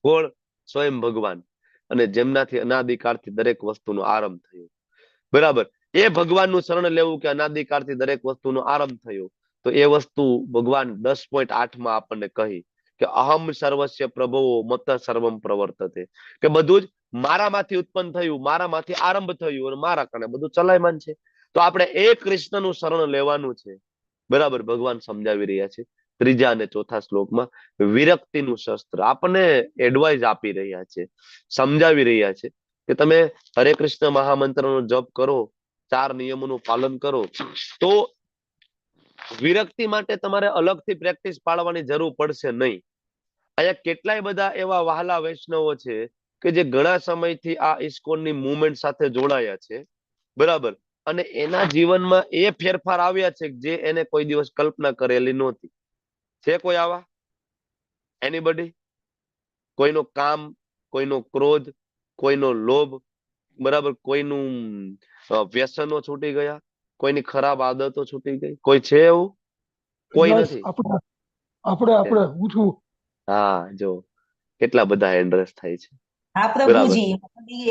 કોણ? સ્વયં ભગવાન. અને જેમનાથી અનાદિકાળથી દરેક વસ્તુનો આરંભ થયો, બરાબર, એ ભગવાનનું શરણ લેવું કે અનાદિકાળથી દરેક વસ્તુનો આરંભ થયો. તો એ વસ્તુ ભગવાન 10.8માં આપણને કહી કે અહમ સર્વસ્ય પ્રભો મત સર્વમ પ્રવર્તતે. કે બધું જ મારામાંથી ઉત્પન્ન થયું, મારામાંથી આરંભ થયું અને મારા કારણે બધું ચલાયમાન છે. તો આપણે એ કૃષ્ણનું શરણ લેવાનું છે, બરાબર, ભગવાન સમજાવી રહ્યા છે 3 અને 4 શ્લોકમાં. વિરક્તિનું શસ્ત્ર આપણને એડવાઇસ આપી રહ્યા છે, સમજાવી રહ્યા છે કે તમે હરે કૃષ્ણ મહામંત્રનો જપ કરો, 4 નિયમોનું પાલન કરો, તો વિરક્તિ માટે તમારે અલગથી પ્રેક્ટિસ પાડવાની જરૂર પડશે નહીં. અહીંયા કેટલાય બધા એવા વહાલા વૈષ્ણવો છે કે જે ઘણા સમયથી આ ઇસ્કોનની મુવમેન્ટ સાથે જોડાયા છે, બરાબર, અને એના જીવનમાં એ ફેરફાર આવ્યા છે જે એને કોઈ દિવસ કલ્પના કરેલી નહોતી. છે કોઈ આવા? એનીબડી? કોઈનો કામ, કોઈનો ક્રોધ, કોઈનો લોભ, બરાબર, કોઈનું વ્યસનો છૂટી ગયા, કોઈની ખરાબ આદતો છૂટી ગઈ? કોઈ છે એવું? કોઈ બસ નથી. આપણે હું છું. હા, જો કેટલા બધા હેન્ડ્રેસ થાય છે. હા બરાબર પ્રભુજી,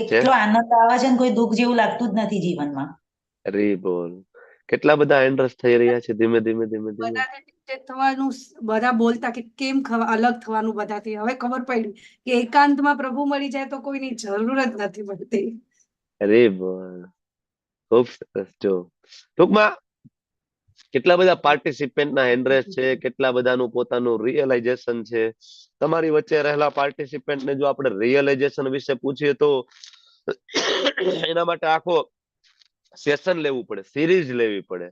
છે. એટલો આનંદ આવે છે ને કોઈ દુઃખ જેવું લાગતું જ નથી જીવનમાં. અરે બોલ, કેટલા બધા હેન્ડ્રેસ થઈ રહ્યા છે ધીમે ધીમે ધીમે ધીમે. બધાથી detach થવાનું બધા બોલતા કે કેમ અલગ થવાનું બધાથી. હવે ખબર પડી કે એકાંતમાં પ્રભુ મળી જાય તો કોઈની જરૂર જ નથી પડતી. અરે બોલ, ખૂબ સરસ. જો ટૂંકમાં કેટલા બધા પાર્ટિસિપેન્ટના હેન્ડ્રેસ છે, કેટલા બધાનું પોતાનું રિયલાઇઝેશન છે. તમારી વચ્ચે રહેલા પાર્ટિસિપેન્ટને જો આપણે રિયલાઇઝેશન વિશે પૂછીએ તો એના માટે આખો સેશન લેવું પડે, સિરીઝ લેવી પડે,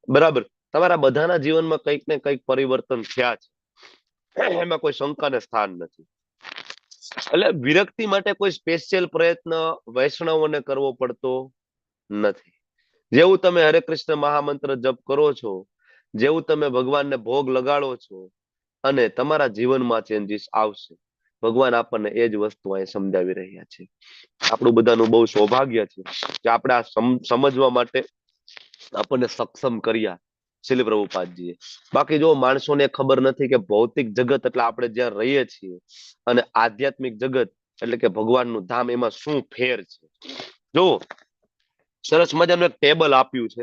બરાબર. તમારા બધાના જીવનમાં કંઈક ને કંઈક પરિવર્તન થયા છે, એમાં કોઈ શંકાને સ્થાન નથી. એટલે વિરક્તિ માટે કોઈ સ્પેશિયલ પ્રયત્ન વૈષ્ણવોને કરવો પડતો નથી. જેવું તમે હરે કૃષ્ણ મહામંત્ર જપ કરો છો, જેવું તમે ભગવાનને ભોગ લગાડો છો, અને તમારા જીવનમાં ચેન્જીસ આવશે. ભગવાન આપણને એ જ વસ્તુ અહીં સમજાવી રહ્યા છે. આપણું બધાનું બહુ સૌભાગ્ય છે કે આપણે આ સમજવા માટે આપણને સક્ષમ કર્યા શીલ પ્રભુપાદજીએ. બાકી જો માણસોને ખબર નથી કે ભૌતિક જગત એટલે આપણે જ્યાં રહીએ છીએ અને આધ્યાત્મિક જગત એટલે કે ભગવાનનું ધામ, એમાં શું ફેર છે. જો સરસ મજાનું એક ટેબલ આપ્યું છે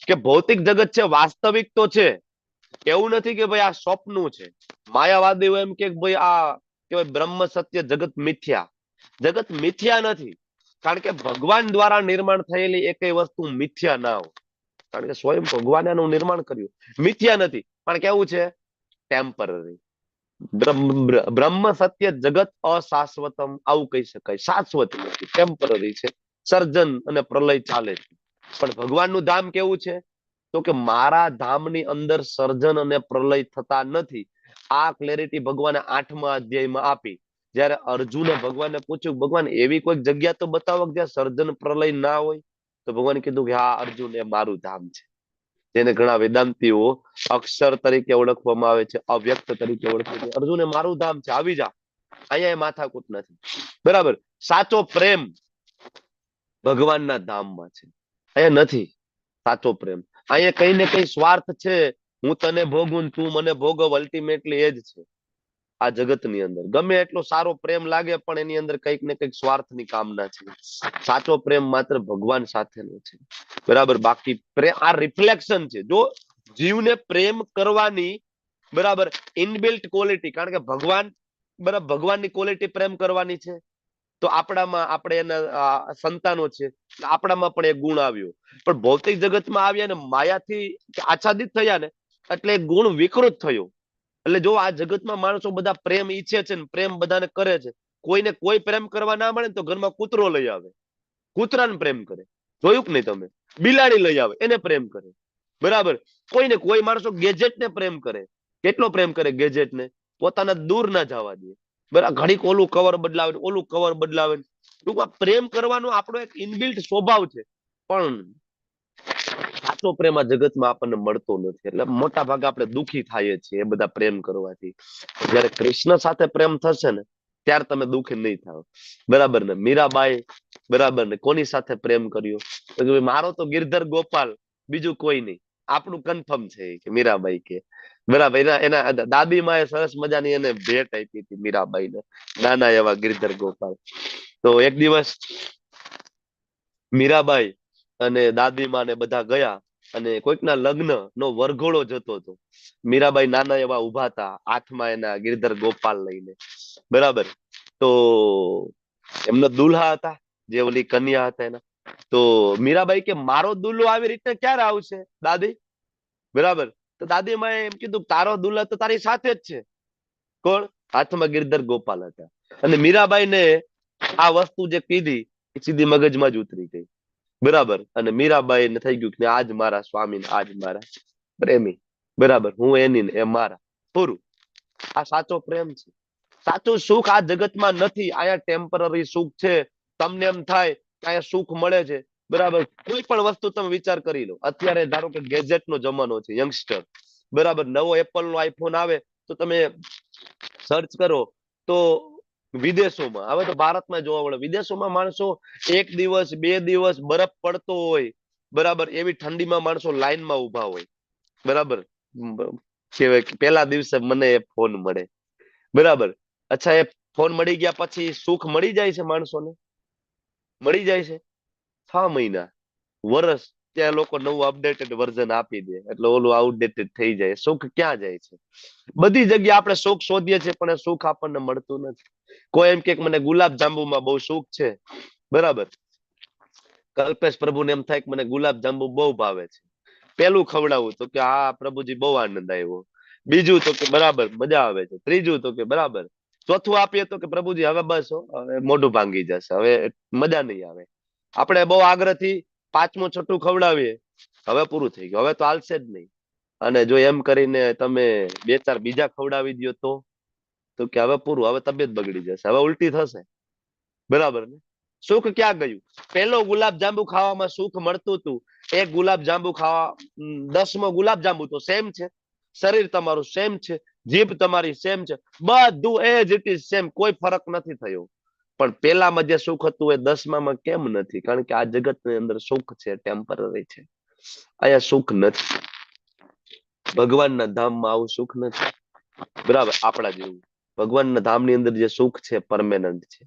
કે ભૌતિક જગત છે, વાસ્તવિક તો છે, એવું નથી કે ભાઈ આ સ્વપ્નું છે. માયાવાદીઓ એમ કે ભાઈ આ કહેવાય બ્રહ્મ સત્ય, જગત મિથ્યા. જગત મિથ્યા નથી, કારણ કે ભગવાન દ્વારા નિર્માણ થયેલી એકેય વસ્તુ મિથ્યા ના હોય, કારણ કે સ્વયં ભગવાને એનું નિર્માણ કર્યું. મિથ્યા નથી, પણ કેવું છે? ટેમ્પરરી. બ્રહ્મ સત્ય જગત અશાશ્વતમ, આવું કહી શકાય. શાશ્વત નથી, ટેમ્પરરી છે. સર્જન અને પ્રલય ચાલે છે. પણ ભગવાનનું ધામ કેવું છે? તો કે મારા ધામની અંદર સર્જન અને પ્રલય થતા નથી. આ ક્લેરિટી ભગવાને 8મા અધ્યાયમાં આપી. જયારે અર્જુને ભગવાનને પૂછ્યું, ભગવાન એવી કોઈ જગ્યા તો બતાવો જ્યાં સર્જન પ્રલય ના હોય. તો ભગવાને કીધું કે હા અર્જુન, એ મારું ધામ છે, જેને ઘણા વેદાંતિઓ અક્ષર તરીકે ઓળખવામાં આવે છે, અવ્યક્ત તરીકે ઓળખે છે. અર્જુન, એ મારું ધામ છે, આવી જા, અહીંયા એ માથાકૂટ નથી. બરાબર. સાચો પ્રેમ ભગવાનના ધામમાં છે, અહીંયા નથી સાચો પ્રેમ. અહીંયા કઈ ને કઈ સ્વાર્થ છે. હું તને ભોગું, તું મને ભોગવ, અલ્ટિમેટલી એ જ છે આ જગતની અંદર. ગમે એટલો સારો પ્રેમ લાગે, પણ એની અંદર કંઈક ને કંઈક સ્વાર્થની કામના છે. સાચો પ્રેમ માત્ર ભગવાન સાથેનો છે. બરાબર. બાકી પ્રેમ આ રિફ્લેક્શન છે. જો જીવને પ્રેમ કરવાની બરાબર ઇનબિલ્ટ ક્વોલિટી, કારણ કે ભગવાન બરાબર ભગવાનની ક્વોલિટી પ્રેમ કરવાની છે, તો આપણામાં આપણે એના સંતાનો છે, આપણામાં પણ એ ગુણ આવ્યો. પણ ભૌતિક જગતમાં આવ્યા ને માયાથી આચ્છાદિત થયા ને, એટલે એ ગુણ વિકૃત થયો. એટલે જો આ જગતમાં માણસો બધા પ્રેમ ઈચ્છે છે ને પ્રેમ બધાને કરે છે, કોઈને કોઈ પ્રેમ કરવા ના મળે ને તો ઘરમાં કૂતરો લઈ આવે, કૂતરાને પ્રેમ કરે. જોયું કે નહીં તમે? બિલાડી લઈ આવે, એને પ્રેમ કરે. બરાબર. કોઈને કોઈ માણસો ગેજેટને પ્રેમ કરે. કેટલો પ્રેમ કરે ગેજેટને? પોતાના દૂર ના જવા દે. બરાબર. ઘડીક ઓલું કવર બદલાવે, ઓલું કવર બદલાવે. ટૂંકમાં પ્રેમ કરવાનો આપણો એક ઇનબિલ્ટ સ્વભાવ છે, પણ સાચો પ્રેમ આ જગતમાં આપણને મળતો નથી. એટલે મોટા ભાગે આપણે દુઃખી થઈએ છીએ એ બધા પ્રેમ કરવાથી. જયારે કૃષ્ણ સાથે પ્રેમ થશે ને, ત્યારે તમે દુઃખી નહીં થાવ. બરાબર ને? મીરાબાઈ બરાબર ને કોની સાથે પ્રેમ કર્યો? તો કે મારો તો ગિરધર ગોપાલ, બીજું કોઈ નહીં. આપણું કન્ફર્મ છે કે મીરાબાઈ કે બરાબર. એના દાદીમાં એ સરસ મજાની એને ભેટ આપી હતી મીરાબાઈને, નાના એવા ગિરધર ગોપાલ. તો એક દિવસ મીરાબાઈ અને દાદીમાં ને બધા ગયા અને કોઈકના લગ્ન નો વરઘોડો જતો હતો. મીરાબાઈ નાના એવા ઉભા હતા, હાથમાં એના ગિરધર ગોપાલ લઈને. બરાબર. તો એમના દુલ્હા હતા, જે ઓલી કન્યા હતા એના. તો મીરાબાઈ કે મારો દુલ્હો આવી રીતે ક્યારે આવશે દાદી? બરાબર. તો દાદીમાં એમ કીધું, તારો દુલ્હા તો તારી સાથે જ છે. કોણ? હાથમાં ગિરધર ગોપાલ હતા. અને મીરાબાઈ ને આ વસ્તુ જે કીધી એ સીધી મગજમાં જ ઉતરી ગઈ. બરાબર. અને મીરાબાઈ ને થઈ ગયું કે આજ મારા સ્વામી, આજ મારા પ્રેમી. બરાબર. હું એની ને એ મારા. પૂરું. આ સાચો પ્રેમ છે. સાચું સુખ આ જગતમાં નથી. અહીંયા ટેમ્પરરી સુખ છે. તમને એમ થાય કે અહીંયા સુખ મળે છે. બરાબર. કોઈ પણ વસ્તુ તમે વિચાર કરી લો. અત્યારે ધારો કે ગેજેટ નો જમાનો છે, યંગસ્ટર. બરાબર. નવો એપલ નો આઈફોન આવે તો તમે સર્ચ કરો તો વિદેશોમાં, હવે તો ભારતમાં જોવા મળે, વિદેશોમાં માણસો 1 દિવસ 2 દિવસ બરફ પડતો હોય, બરાબર, એવી ઠંડીમાં માણસો લાઈનમાં ઉભા હોય. બરાબર. કેવાય કે પહેલા દિવસે મને એ ફોન મળે. બરાબર. અચ્છા, એ ફોન મળી ગયા પછી સુખ મળી જાય છે માણસોને? મળી જાય છે? 6 મહિના, વર્ષ ત્યાં લોકો નવું અપડેટેડ વર્ઝન આપી દે એટલે ઓલું આઉટડેટેડ થઈ જાય. સુખ ક્યાં જાય છે? બધી જગ્યાએ આપણે સુખ શોધીએ છીએ, પણ એ સુખ આપણને મળતું નથી. કોઈ એમ કે મને ગુલાબ જાંબુમાં બહુ સુખ છે. બરાબર. કલ્પેશ પ્રભુને એમ થાય કે મને ગુલાબ જાંબુ બહુ ભાવે છે. પેલું ખવડાવું તો કે હા પ્રભુજી બહુ આનંદ આવ્યો. બીજું તો કે બરાબર મજા આવે છે. ત્રીજું તો કે બરાબર. ચોથું આપીએ તો કે પ્રભુજી હવે બસ હવે મોઢું ભાંગી જશે, હવે મજા નહીં આવે. આપણે બહુ આગ્રહથી 5મું 6ઠું ખવડાવીએ, હવે પૂરું થઈ ગયું, હવે તો હાલશે જ નહીં. અને જો એમ કરીને તમે 2-4 બીજા ખવડાવી દો તો કે હવે પૂરું, હવે તબિયત બગડી જશે, હવે ઉલટી થશે. બરાબર ને? સુખ ક્યાં ગયું? પેલો ગુલાબ જાંબુ ખાવામાં સુખ મળતું હતું. એક ગુલાબ જાંબુ ખાવા 10મો ગુલાબ જાંબુ તો સેમ છે. શરીર તમારું સેમ છે, જીભ તમારી સેમ છે, બધું એજ ઇટ ઇઝ સેમ, કોઈ ફરક નથી થયો. પણ પેલામાં જે સુખ હતું એ 10મામાં કેમ નથી? કારણ કે આ જગતની અંદર સુખ છે, ટેમ્પરરી છે. અહીંયા સુખ નથી. ભગવાનના ધામમાં આવું સુખ નથી. બરાબર, આપણા જેવું. ભગવાનના ધામની અંદર જે સુખ છે પરમેનન્ટ છે.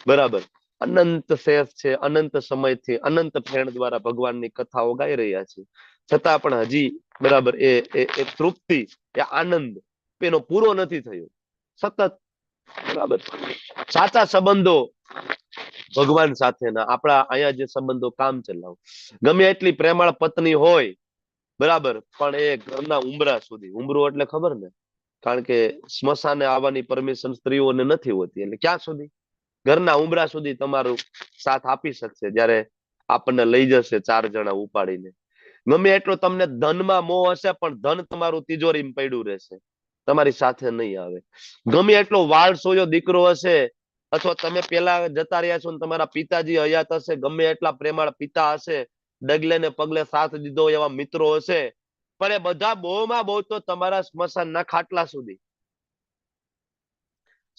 બરાબર, અનંત શેષ છે, અનંત સમયથી અનંત ફેણ દ્વારા ભગવાનની કથાઓ ગાઈ રહ્યા છે, છતાં પણ હજી બરાબર એ તૃપ્તિ, એ આનંદ એનો પૂરો નથી થયો. સતત બરાબર સાચા સંબંધો ભગવાન સાથેના, આપણા અહીંયા જે સંબંધો કામ ચલાવ, ગમે એટલી પ્રેમાળ પત્ની હોય બરાબર, પણ એ ઘરના ઉંબરા સુધી, ઉંબરું એટલે ખબર ને, કારણ કે સ્મશાને આવવાની પરમિશન સ્ત્રીઓને નથી હોતી, એટલે ક્યાં સુધી? ઘરના ઉંબરા સુધી તમારું સાથ આપી શકશે જ્યારે આપણને લઈ જશે 4 જણા ઉપાડીને. ગમે એટલો તમને ધનમાં મોહ હશે, પણ ધન તમારું તિજોરીમાં પડ્યું રહેશે, તમારી સાથે નહીં આવે. ગમે એટલો વાળસોયો દીકરો હશે, અથવા તમે પેલા જતા રહ્યા છો ને તમારા પિતાજી હયાત હશે, ગમે એટલા પ્રેમાળ પિતા હશે, ડગલે ને પગલે સાથ દીધો એવા મિત્રો હશે, પણ એ બધા બહુમાં બહુ તો તમારા સ્મશાનના ખાટલા સુધી,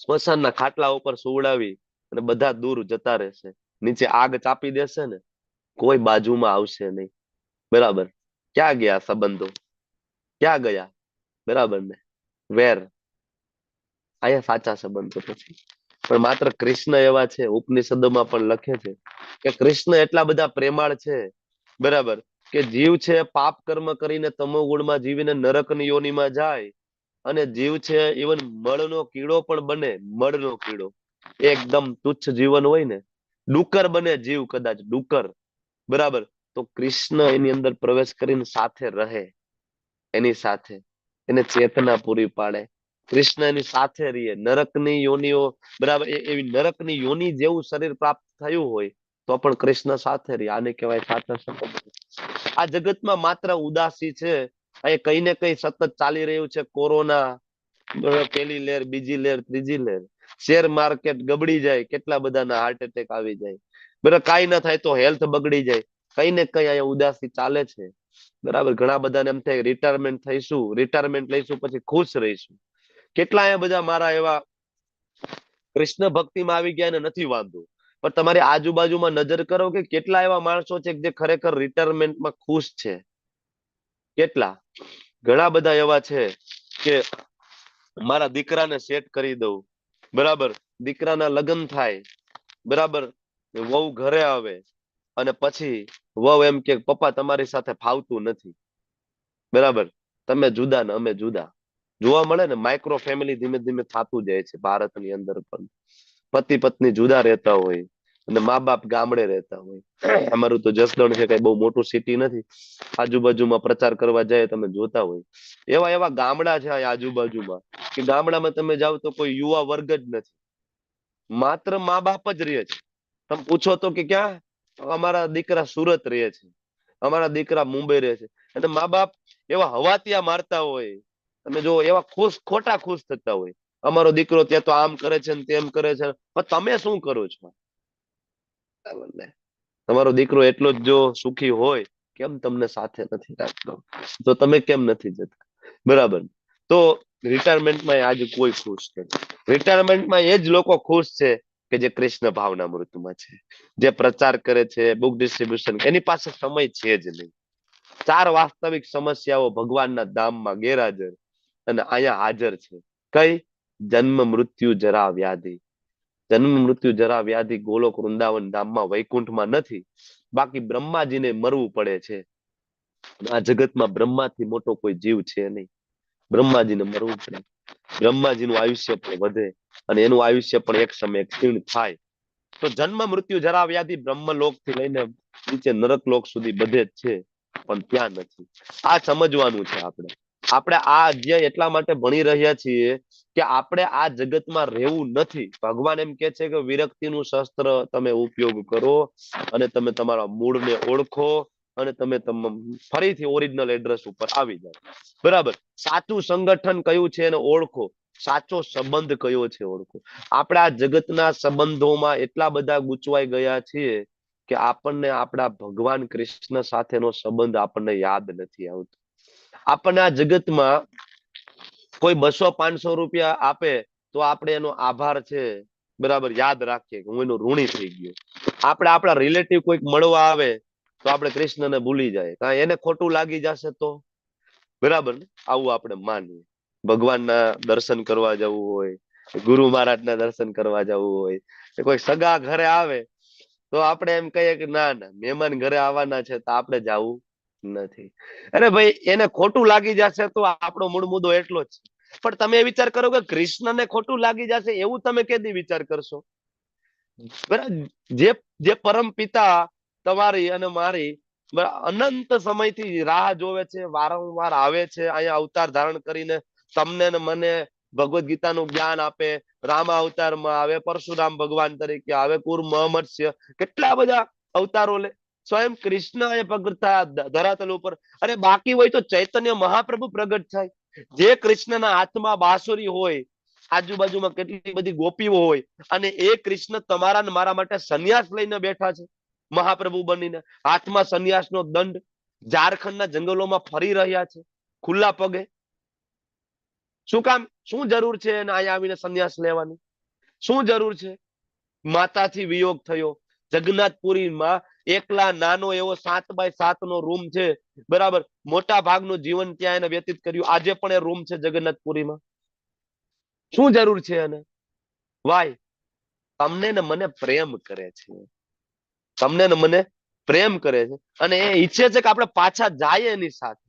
સ્મશાનના ખાટલા ઉપર સુવડાવી અને બધા દૂર જતા રહેશે. નીચે આગ ચાપી દેશે ને, કોઈ બાજુમાં આવશે નહીં. બરાબર, ક્યાં ગયા સંબંધો? ક્યાં ગયા? બરાબર ને, વેર. અહીંયા સાચા સંબંધો પછી. પણ માત્ર કૃષ્ણ એવા છે, ઉપનિષદોમાં પણ લખે છે કે કૃષ્ણ એટલા બધા પ્રેમાળ છે, બરાબર, કે જીવ છે પાપ કર્મ કરીને તમો ગુણમાં જીવીને નરકની યોનિમાં જાય, અને જીવ છે ઇવન મળનો કીડો પણ બને, મળનો કીડો, એકદમ તુચ્છ જીવન હોય ને, ડુક્કર બને જીવ, કદાચ ડુક્કર, બરાબર, તો કૃષ્ણ એની અંદર પ્રવેશ કરીને સાથે રહે, એની સાથે એને ચેતના પૂરી પાડે. કૃષ્ણ એની સાથે રહીએ. નરકની યોનિઓ બરાબર, એવી નરકની યોનિ જેવું શરીર પ્રાપ્ત થયું હોય તો પણ કૃષ્ણ સાથે રહે. આને કહેવાય સાચા સંબંધ. આ જગતમાં માત્ર ઉદાસી છે. અહીં કઈ ને કઈ સતત ચાલી રહ્યું છે. કોરોના, પેલી લહેર, બીજી લહેર, ત્રીજી લહેર, શેર માર્કેટ ગબડી જાય, કેટલા બધાના હાર્ટ એટેક આવી જાય, બરાબર, કાંઈ ના થાય તો હેલ્થ બગડી જાય, કઈ ને કઈ અહીંયા ઉદાસી ચાલે છે. બરાબર, ઘણા બધાને એમ થાય રિટાયરમેન્ટ થઈશું, રિટાયરમેન્ટ લઈશું પછી ખુશ રહીશું. કેટલા અહીંયા બધા મારા એવા કૃષ્ણ ભક્તિમાં આવી ગયા ને નથી વાંધો, પણ તમારી આજુબાજુમાં નજર કરો કે કેટલા એવા માણસો છે જે ખરેખર રિટાયરમેન્ટમાં ખુશ છે. કેટલા? ઘણા બધા એવા છે કે મારા દીકરાને સેટ કરી દઉં, બરાબર, દીકરાના લગ્ન થાય, બરાબર, વહુ ઘરે આવે અને પછી વહુ એમ કે પપ્પા તમારી સાથે ફાવતું નથી, બરાબર, તમે જુદા ને અમે જુદા. જોવા મળે ને, માઇક્રો ફેમિલી ધીમે ધીમે થતું જાય છે ભારતની અંદર પણ. પતિ પત્ની જુદા રહેતા હોય અને મા બાપ ગામડે રહેતા હોય. અમારું તો જસદણ છે, કઈ બહુ મોટું સિટી નથી, આજુબાજુમાં પ્રચાર કરવા જાય તમે જોતા હોય એવા એવા ગામડા છે આજુબાજુમાં, કે ગામડામાં તમે જાઓ તો કોઈ યુવા વર્ગ જ નથી, માત્ર મા બાપ જ રહે છે. તમે પૂછો તો કે ક્યાં? અમારા દીકરા સુરત રહે છે, અમારા દીકરા મુંબઈ રહે છે, અને મા બાપ એવા હવાતિયા મારતા હોય, તમે જો એવા ખુશ, ખોટા ખુશ થતા હોય, અમારો દીકરો ત્યાં તો આમ કરે છે ને તેમ કરે છે, પણ તમે શું કરો છો? બરાબર ને? તમારો દીકરો એટલો જ જો સુખી હોય, કેમ તમને સાથે નથી રાખતો? તો તમે કેમ નથી જતા? બરાબર, તો રિટાયરમેન્ટમાં આજે કોઈ ખુશ નથી. રિટાયરમેન્ટમાં એ જ લોકો ખુશ છે કે જે કૃષ્ણ ભાવના મૃતમાં છે, જે પ્રચાર કરે છે, બુક ડિસ્ટ્રીબ્યુશન, એની પાસે સમય છે જ નહીં. 4 વાસ્તવિક સમસ્યાઓ ભગવાનના ધામમાં ગેરહાજર અને અહીંયા હાજર છે. કઈ? જન્મ મૃત્યુ જરા વ્યાધિ. જન્મ મૃત્યુ જરા વ્યાધિ ગોલોક વૃંદાવન ધામમાં વૈકુંઠમાં નથી, બાકી બ્રહ્માજીને મરવું પડે છે. આ જગતમાં બ્રહ્માથી મોટો કોઈ જીવ છે નહીં. બ્રહ્માજીને મરવું પડે, બ્રહ્માજીનું આયુષ્ય પણ વધે અને એનું આયુષ્ય પણ એક સમયે ક્ષીણ થાય. તો જન્મ મૃત્યુ જરા વ્યાધિ બ્રહ્મલોક થી લઈને નીચે નરક લોક સુધી બધે જ છે, પણ ત્યાં નથી. આ સમજવાનું છે આપણે. આપણે આ અધ્યાય એટલા માટે ભણી રહ્યા છીએ કે આપણે આ જગતમાં રહેવું નથી. ભગવાન એમ કે છે કે વિરક્તિનું શસ્ત્ર તમે ઉપયોગ કરો અને તમે તમારા મૂળને ઓળખો અને તમે ફરીથી ઓરિજિનલ એડ્રેસ ઉપર આવી જાઓ. બરાબર, સાચું સંગઠન કયું છે એને ઓળખો, સાચો સંબંધ કયો છે ઓળખો. આપણે આ જગતના સંબંધોમાં એટલા બધા ગૂંચવાઈ ગયા છીએ કે આપણને આપણા ભગવાન કૃષ્ણ સાથેનો સંબંધ આપણને યાદ નથી આવતો. આપણને આ જગતમાં કોઈ 200-500 રૂપિયા આપે તો આપણે એનો આભાર છે બરાબર યાદ રાખીએ કે હું એનો ઋણી થઈ ગયો. આપણે આપણા રિલેટિવ કોઈક મળવા આવે તો આપણે કૃષ્ણને ભૂલી જાય, કારણ એને ખોટું લાગી જશે તો બરાબર ને? આવું આપણે માનીએ. ભગવાનના દર્શન કરવા જવું હોય, ગુરુ મહારાજના દર્શન કરવા જવું હોય, કોઈ સગા ઘરે આવે તો આપણે એમ કહીએ કે ના ના મહેમાન ઘરે આવવાના છે તો આપણે જવું નથી. અરે ભાઈ એને ખોટું લાગી જશે તો આપણો મૂળ મુદ્દો એટલો જ છે. પણ તમે વિચાર કરો કે કૃષ્ણને ખોટું લાગી જશે એવું તમે કેદી વિચાર કરશો? બરાબર, જે પરમ પિતા તમારી અને મારી અનંત સમયથી રાહ જોવે છે, વારંવાર આવે છે અહીંયા અવતાર ધારણ કરીને તમને ને મને ભગવદ ગીતાનું જ્ઞાન આપે, રામા અવતારમાં આવે, પરશુરામ ભગવાન તરીકે આવે, કુર મત્સ્ય, કેટલા બધા અવતારો લે. સ્વયં કૃષ્ણ એ પ્રગટ થયા ધરાતલ ઉપર. અરે બાકી હોય તો ચૈતન્ય મહાપ્રભુ પ્રગટ થાય. જે કૃષ્ણના હાથમાં બાંસુરી હોય, આજુબાજુમાં કેટલી બધી ગોપીઓ હોય, અને એ કૃષ્ણ તમારા ને મારા માટે સંન્યાસ લઈને બેઠા છે મહાપ્રભુ બનીને, હાથમાં સંન્યાસનો દંડ, ઝારખંડના જંગલોમાં ફરી રહ્યા છે ખુલ્લા પગે. શું કામ? શું જરૂર છે એને અહીંયા આવીને સંન્યાસ લેવાની? શું જરૂર છે? માતાથી વિયોગ થયો. જગન્નાથપુરીમાં એકલા નાનો એવો 7x7 નો રૂમ છે બરાબર, મોટા ભાગનું જીવન ત્યાં એને વ્યતીત કર્યું. આજે પણ એ રૂમ છે જગન્નાથપુરીમાં. શું જરૂર છે એને? વાય? તમને ને મને પ્રેમ કરે છે, તમને ને મને પ્રેમ કરે છે, અને એ ઈચ્છે છે કે આપણે પાછા જાય એની સાથે.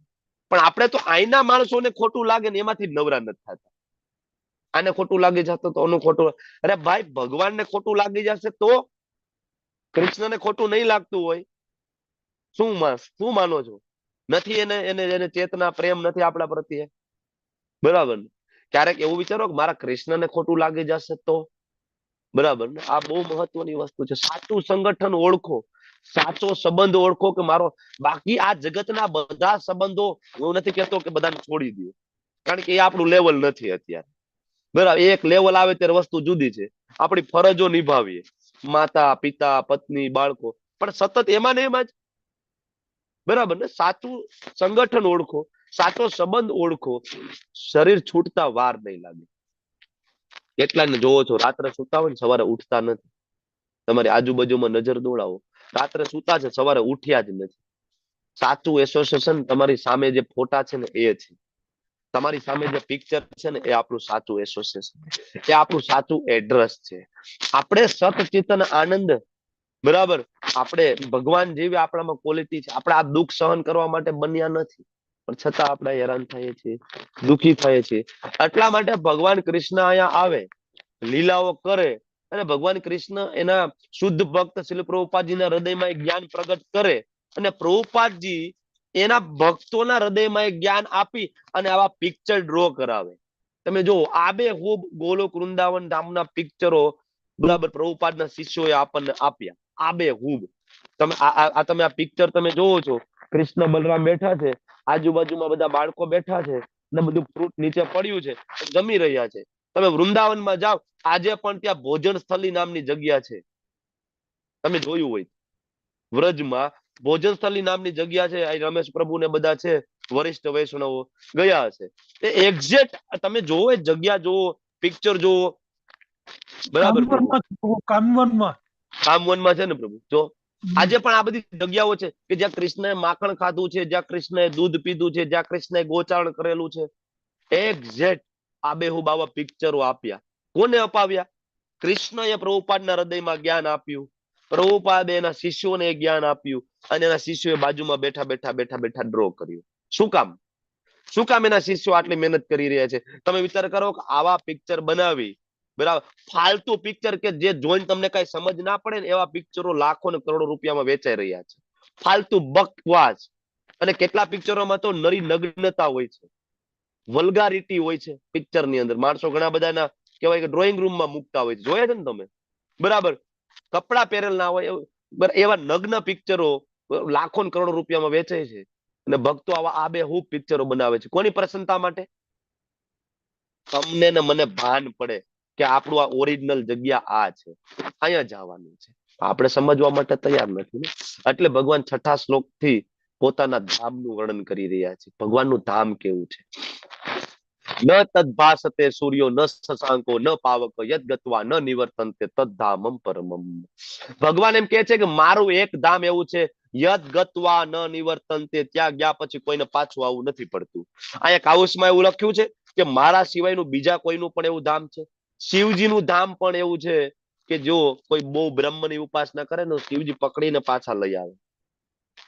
પણ આપણે તો આઈના માણસોને ખોટું લાગે ને એમાંથી નવરા નથી થતા. આને ખોટું લાગી જશે તો ઓનું ખોટું. અરે ભાઈ ભગવાનને ખોટું લાગી જશે તો? કૃષ્ણને ખોટું નહીં લાગતું હોય શું માનો છો? નથી એને એને એને ચેતના પ્રેમ નથી આપણા પ્રત્યે બરાબર ને? ક્યારેક એવું વિચારો કે મારા કૃષ્ણને ખોટું લાગી જશે તો? બરાબર ને? આ બહુ મહત્વની વસ્તુ છે. સાચું સંગઠન ઓળખો, સાચો સંબંધ ઓળખો કે મારો. બાકી આ જગતના બધા સંબંધો હું નથી કહેતો કે બધાને છોડી દો, કારણ કે એ આપણું લેવલ નથી અત્યારે બરાબર. એક લેવલ આવે ત્યારે વસ્તુ જુદી છે. આપણી ફરજો નિભાવીએ, માતા પિતા પત્ની બાળકો, પણ સતત એમાં ને એમાં જ બરાબર ને? સાચું સંગઠન ઓળખો, સાચો સંબંધ ઓળખો, શરીર છૂટતા વાર નહીં લાગે. કેટલાને જોવો છો રાત્રે સુતા હોય ને સવારે ઉઠતા નથી. તમારી આજુબાજુમાં નજર દોડાવો, રાત્રે સુતા છે સવારે ઉઠ્યા જ નથી. સાચું એસોસિએશન તમારી સામે જે ફોટા છે ને એ છે, તમારી સામે જે પિક્ચર છે ને એ આપણું સાચું એસોસિએશન, એ આપણું સાચું એડ્રેસ છે. આપણે સતચેતન આનંદ બરાબર, આપણે ભગવાન જેવી આપણામાં ક્વોલિટી છે. આપણે આ દુઃખ સહન કરવા માટે બન્યા નથી, પણ છતાં આપણે હેરાન થઈએ છીએ, દુઃખી થઈએ છીએ. એટલા માટે ભગવાન કૃષ્ણ અહીંયા આવે, લીલાઓ કરે, અને ભગવાન કૃષ્ણ એના શુદ્ધ ભક્ત શ્રીલ પ્રભુપાદજીના હૃદયમાં એક જ્ઞાન પ્રગટ કરે, અને પ્રભુપાદજી એના ભક્તોના હૃદયમાં એક જ્ઞાન આપી અને આવા પિક્ચર ડ્રો કરાવે. તમે જો આબેહૂબ ગોલોક વૃંદાવન ધામના પિક્ચરો બરાબર પ્રભુપાદના શિષ્યોએ આપણને આપ્યા, આબેહૂબ. તમે આ પિક્ચર તમે જોવો છો, કૃષ્ણ બલરામ બેઠા છે, આજુબાજુમાં બધા બાળકો બેઠા છે, ને બધું ફ્રૂટ નીચે પડ્યું છે, જમી રહ્યા છે. તમે વૃંદાવનમાં જાઓ, આજે પણ ત્યાં ભોજન સ્થળી નામની જગ્યા છે, તમે જોયું હોય વ્રજમાં ભોજન સ્થળી નામની જગ્યા છે. આ રમેશ પ્રભુ ને બધા છે વરિષ્ઠ વૈષ્ણવો ગયા હશે, એ એક્ઝેક્ટ તમે જોવો, એ જગ્યા જોવો, પિક્ચર જોવો બરાબર. કામવનમાં છે ને પ્રભુ જો. આજે પણ આ બધી જગ્યાઓ છે કે જ્યાં કૃષ્ણએ માખણ ખાધું છે, જ્યાં કૃષ્ણએ દૂધ પીધું છે, જ્યાં કૃષ્ણએ ગોચારણ કરેલું છે. એક્ઝેક્ટ આબેહૂબ આવા પિક્ચરો આપ્યા. કોને અપાવ્યા? કૃષ્ણએ પ્રભુપાદના હૃદયમાં જ્ઞાન આપ્યું, પ્રભુપાદે એના શિષ્યોને જ્ઞાન આપ્યું, અને એના શિષ્યોએ બાજુમાં બેઠા બેઠા ડ્રો કર્યું. શું કામ? શું કામ એના શિષ્યો આટલી મહેનત કરી રહ્યા છે? તમે વિચાર કરો કે આવા પિક્ચર બનાવી બરાબર, ફાલતુ પિક્ચર કે જે જોઈને તમને કઈ સમજ ના પડે ને એવા પિક્ચરો લાખો ને કરોડો રૂપિયામાં વેચાઈ રહ્યા છે. ફાલતુ બકવાસ. અને કેટલા પિક્ચરોમાં તો નરી નગ્નતા હોય છે, વલ્ગારિટી હોય છે પિક્ચર ની અંદર. માણસો ઘણા બધા કહેવાય કે ડ્રોઈંગ રૂમમાં મૂકતા હોય છે, જોયા છે ને તમે બરાબર? કપડા પહેરેલ ના હોય એવા નગ્ન પિક્ચરો લાખો ને કરોડો રૂપિયામાં વેચાય છે, અને ભક્તો આવા આબેહૂબ પિક્ચરો બનાવે છે. કોની પ્રસન્નતા માટે? તમને ને મને ભાન પડે કે આપણું આ ઓરિજિનલ જગ્યા આ છે, અહીંયા જવાનું છે. આપણે સમજવા માટે તૈયાર નથી ને. એટલે ભગવાન 6થા શ્લોક થી પોતાના ધામનું વર્ણન કરી રહ્યા છે. ભગવાનનું ધામ કેવું છે? ન તદ્ભાસતે સૂર્યો ન શશાંકો ન પાવક યદ ગત્વા ન નિવર્તન્તે તદ્ધામમ પરમમ. ભગવાન એમ કહે છે કે મારું એક ધામ એવું છે, યદ ગત્વા ન નિવર્તન્તે, ત્યાં ગયા પછી કોઈને પાછું આવવું નથી પડતું. અહીંયા કાઉસમાં એવું લખ્યું છે કે મારા સિવાયનું બીજા કોઈનું પણ એવું ધામ છે. શિવજીનું ધામ પણ એવું છે કે જો કોઈ બહુ બ્રહ્મની ઉપાસના કરે ને, શિવજી પકડીને પાછા લઈ આવે.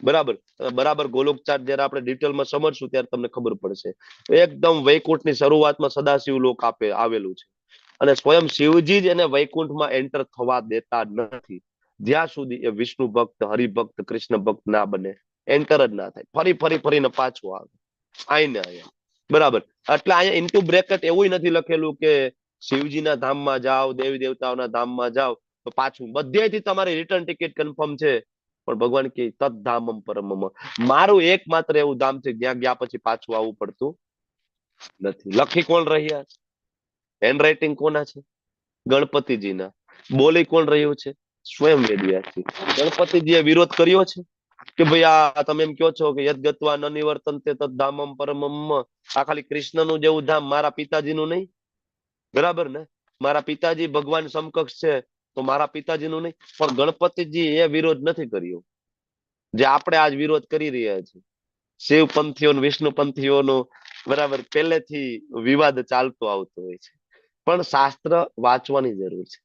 બરાબર ગોલોકચાર જયારે આપણે ડિટેલમાં સમજશું ત્યારે તમને ખબર પડશે. એકદમ વૈકુંઠની શરૂઆતમાં સદાશિવ લોક આવેલું છે, અને સ્વયં શિવજી જ એને વૈકુંઠમાં એન્ટર થવા દેતા નથી જ્યાં સુધી એ વિષ્ણુ ભક્ત, હરિભક્ત, કૃષ્ણ ભક્ત ના બને, એન્ટર જ ના થાય. ફરીને પાછું આવે આઈને અહીંયા. બરાબર, એટલે અહીંયા ઇન્ટુ બ્રેકેટ એવું નથી લખેલું કે શિવજીના ધામમાં જાઓ, દેવી દેવતાઓના ધામમાં જાઓ તો પાછું બધેથી તમારી રિટર્ન ટિકિટ કન્ફર્મ છે. પણ ભગવાન કે તદ્ધામમ પરમમ, મારું એકમાત્ર એવું ધામ છે જ્યાં ગયા પછી પાછું આવવું પડતું નથી. લખી કોણ રહ્યા છે? હેન્ડરાઇટિંગ કોના છે? ગણપતિજીના. બોલી કોણ રહ્યું છે? સ્વયં વેદવ્યાસજી. ગણપતિજીએ વિરોધ કર્યો છે કે ભાઈ આ તમે એમ કહો છો કે યદ ગત્વા ન નિવર્તન્તે તદ્ધામમ પરમમ, આ ખાલી કૃષ્ણનું જેવું ધામ, મારા પિતાજીનું નહીં? બરાબર ને, મારા પિતાજી ભગવાન સમકક્ષ છે તો મારા પિતાજીનું નહીં? પણ ગણપતિજી એ વિરોધ નથી કર્યો જે આપણે આજ વિરોધ કરી રહ્યા છીએ. શિવ પંથીઓ, વિષ્ણુ પંથીઓનો બરાબર પહેલેથી વિવાદ ચાલતો આવતો હોય છે. પણ શાસ્ત્ર વાંચવાની જરૂર છે.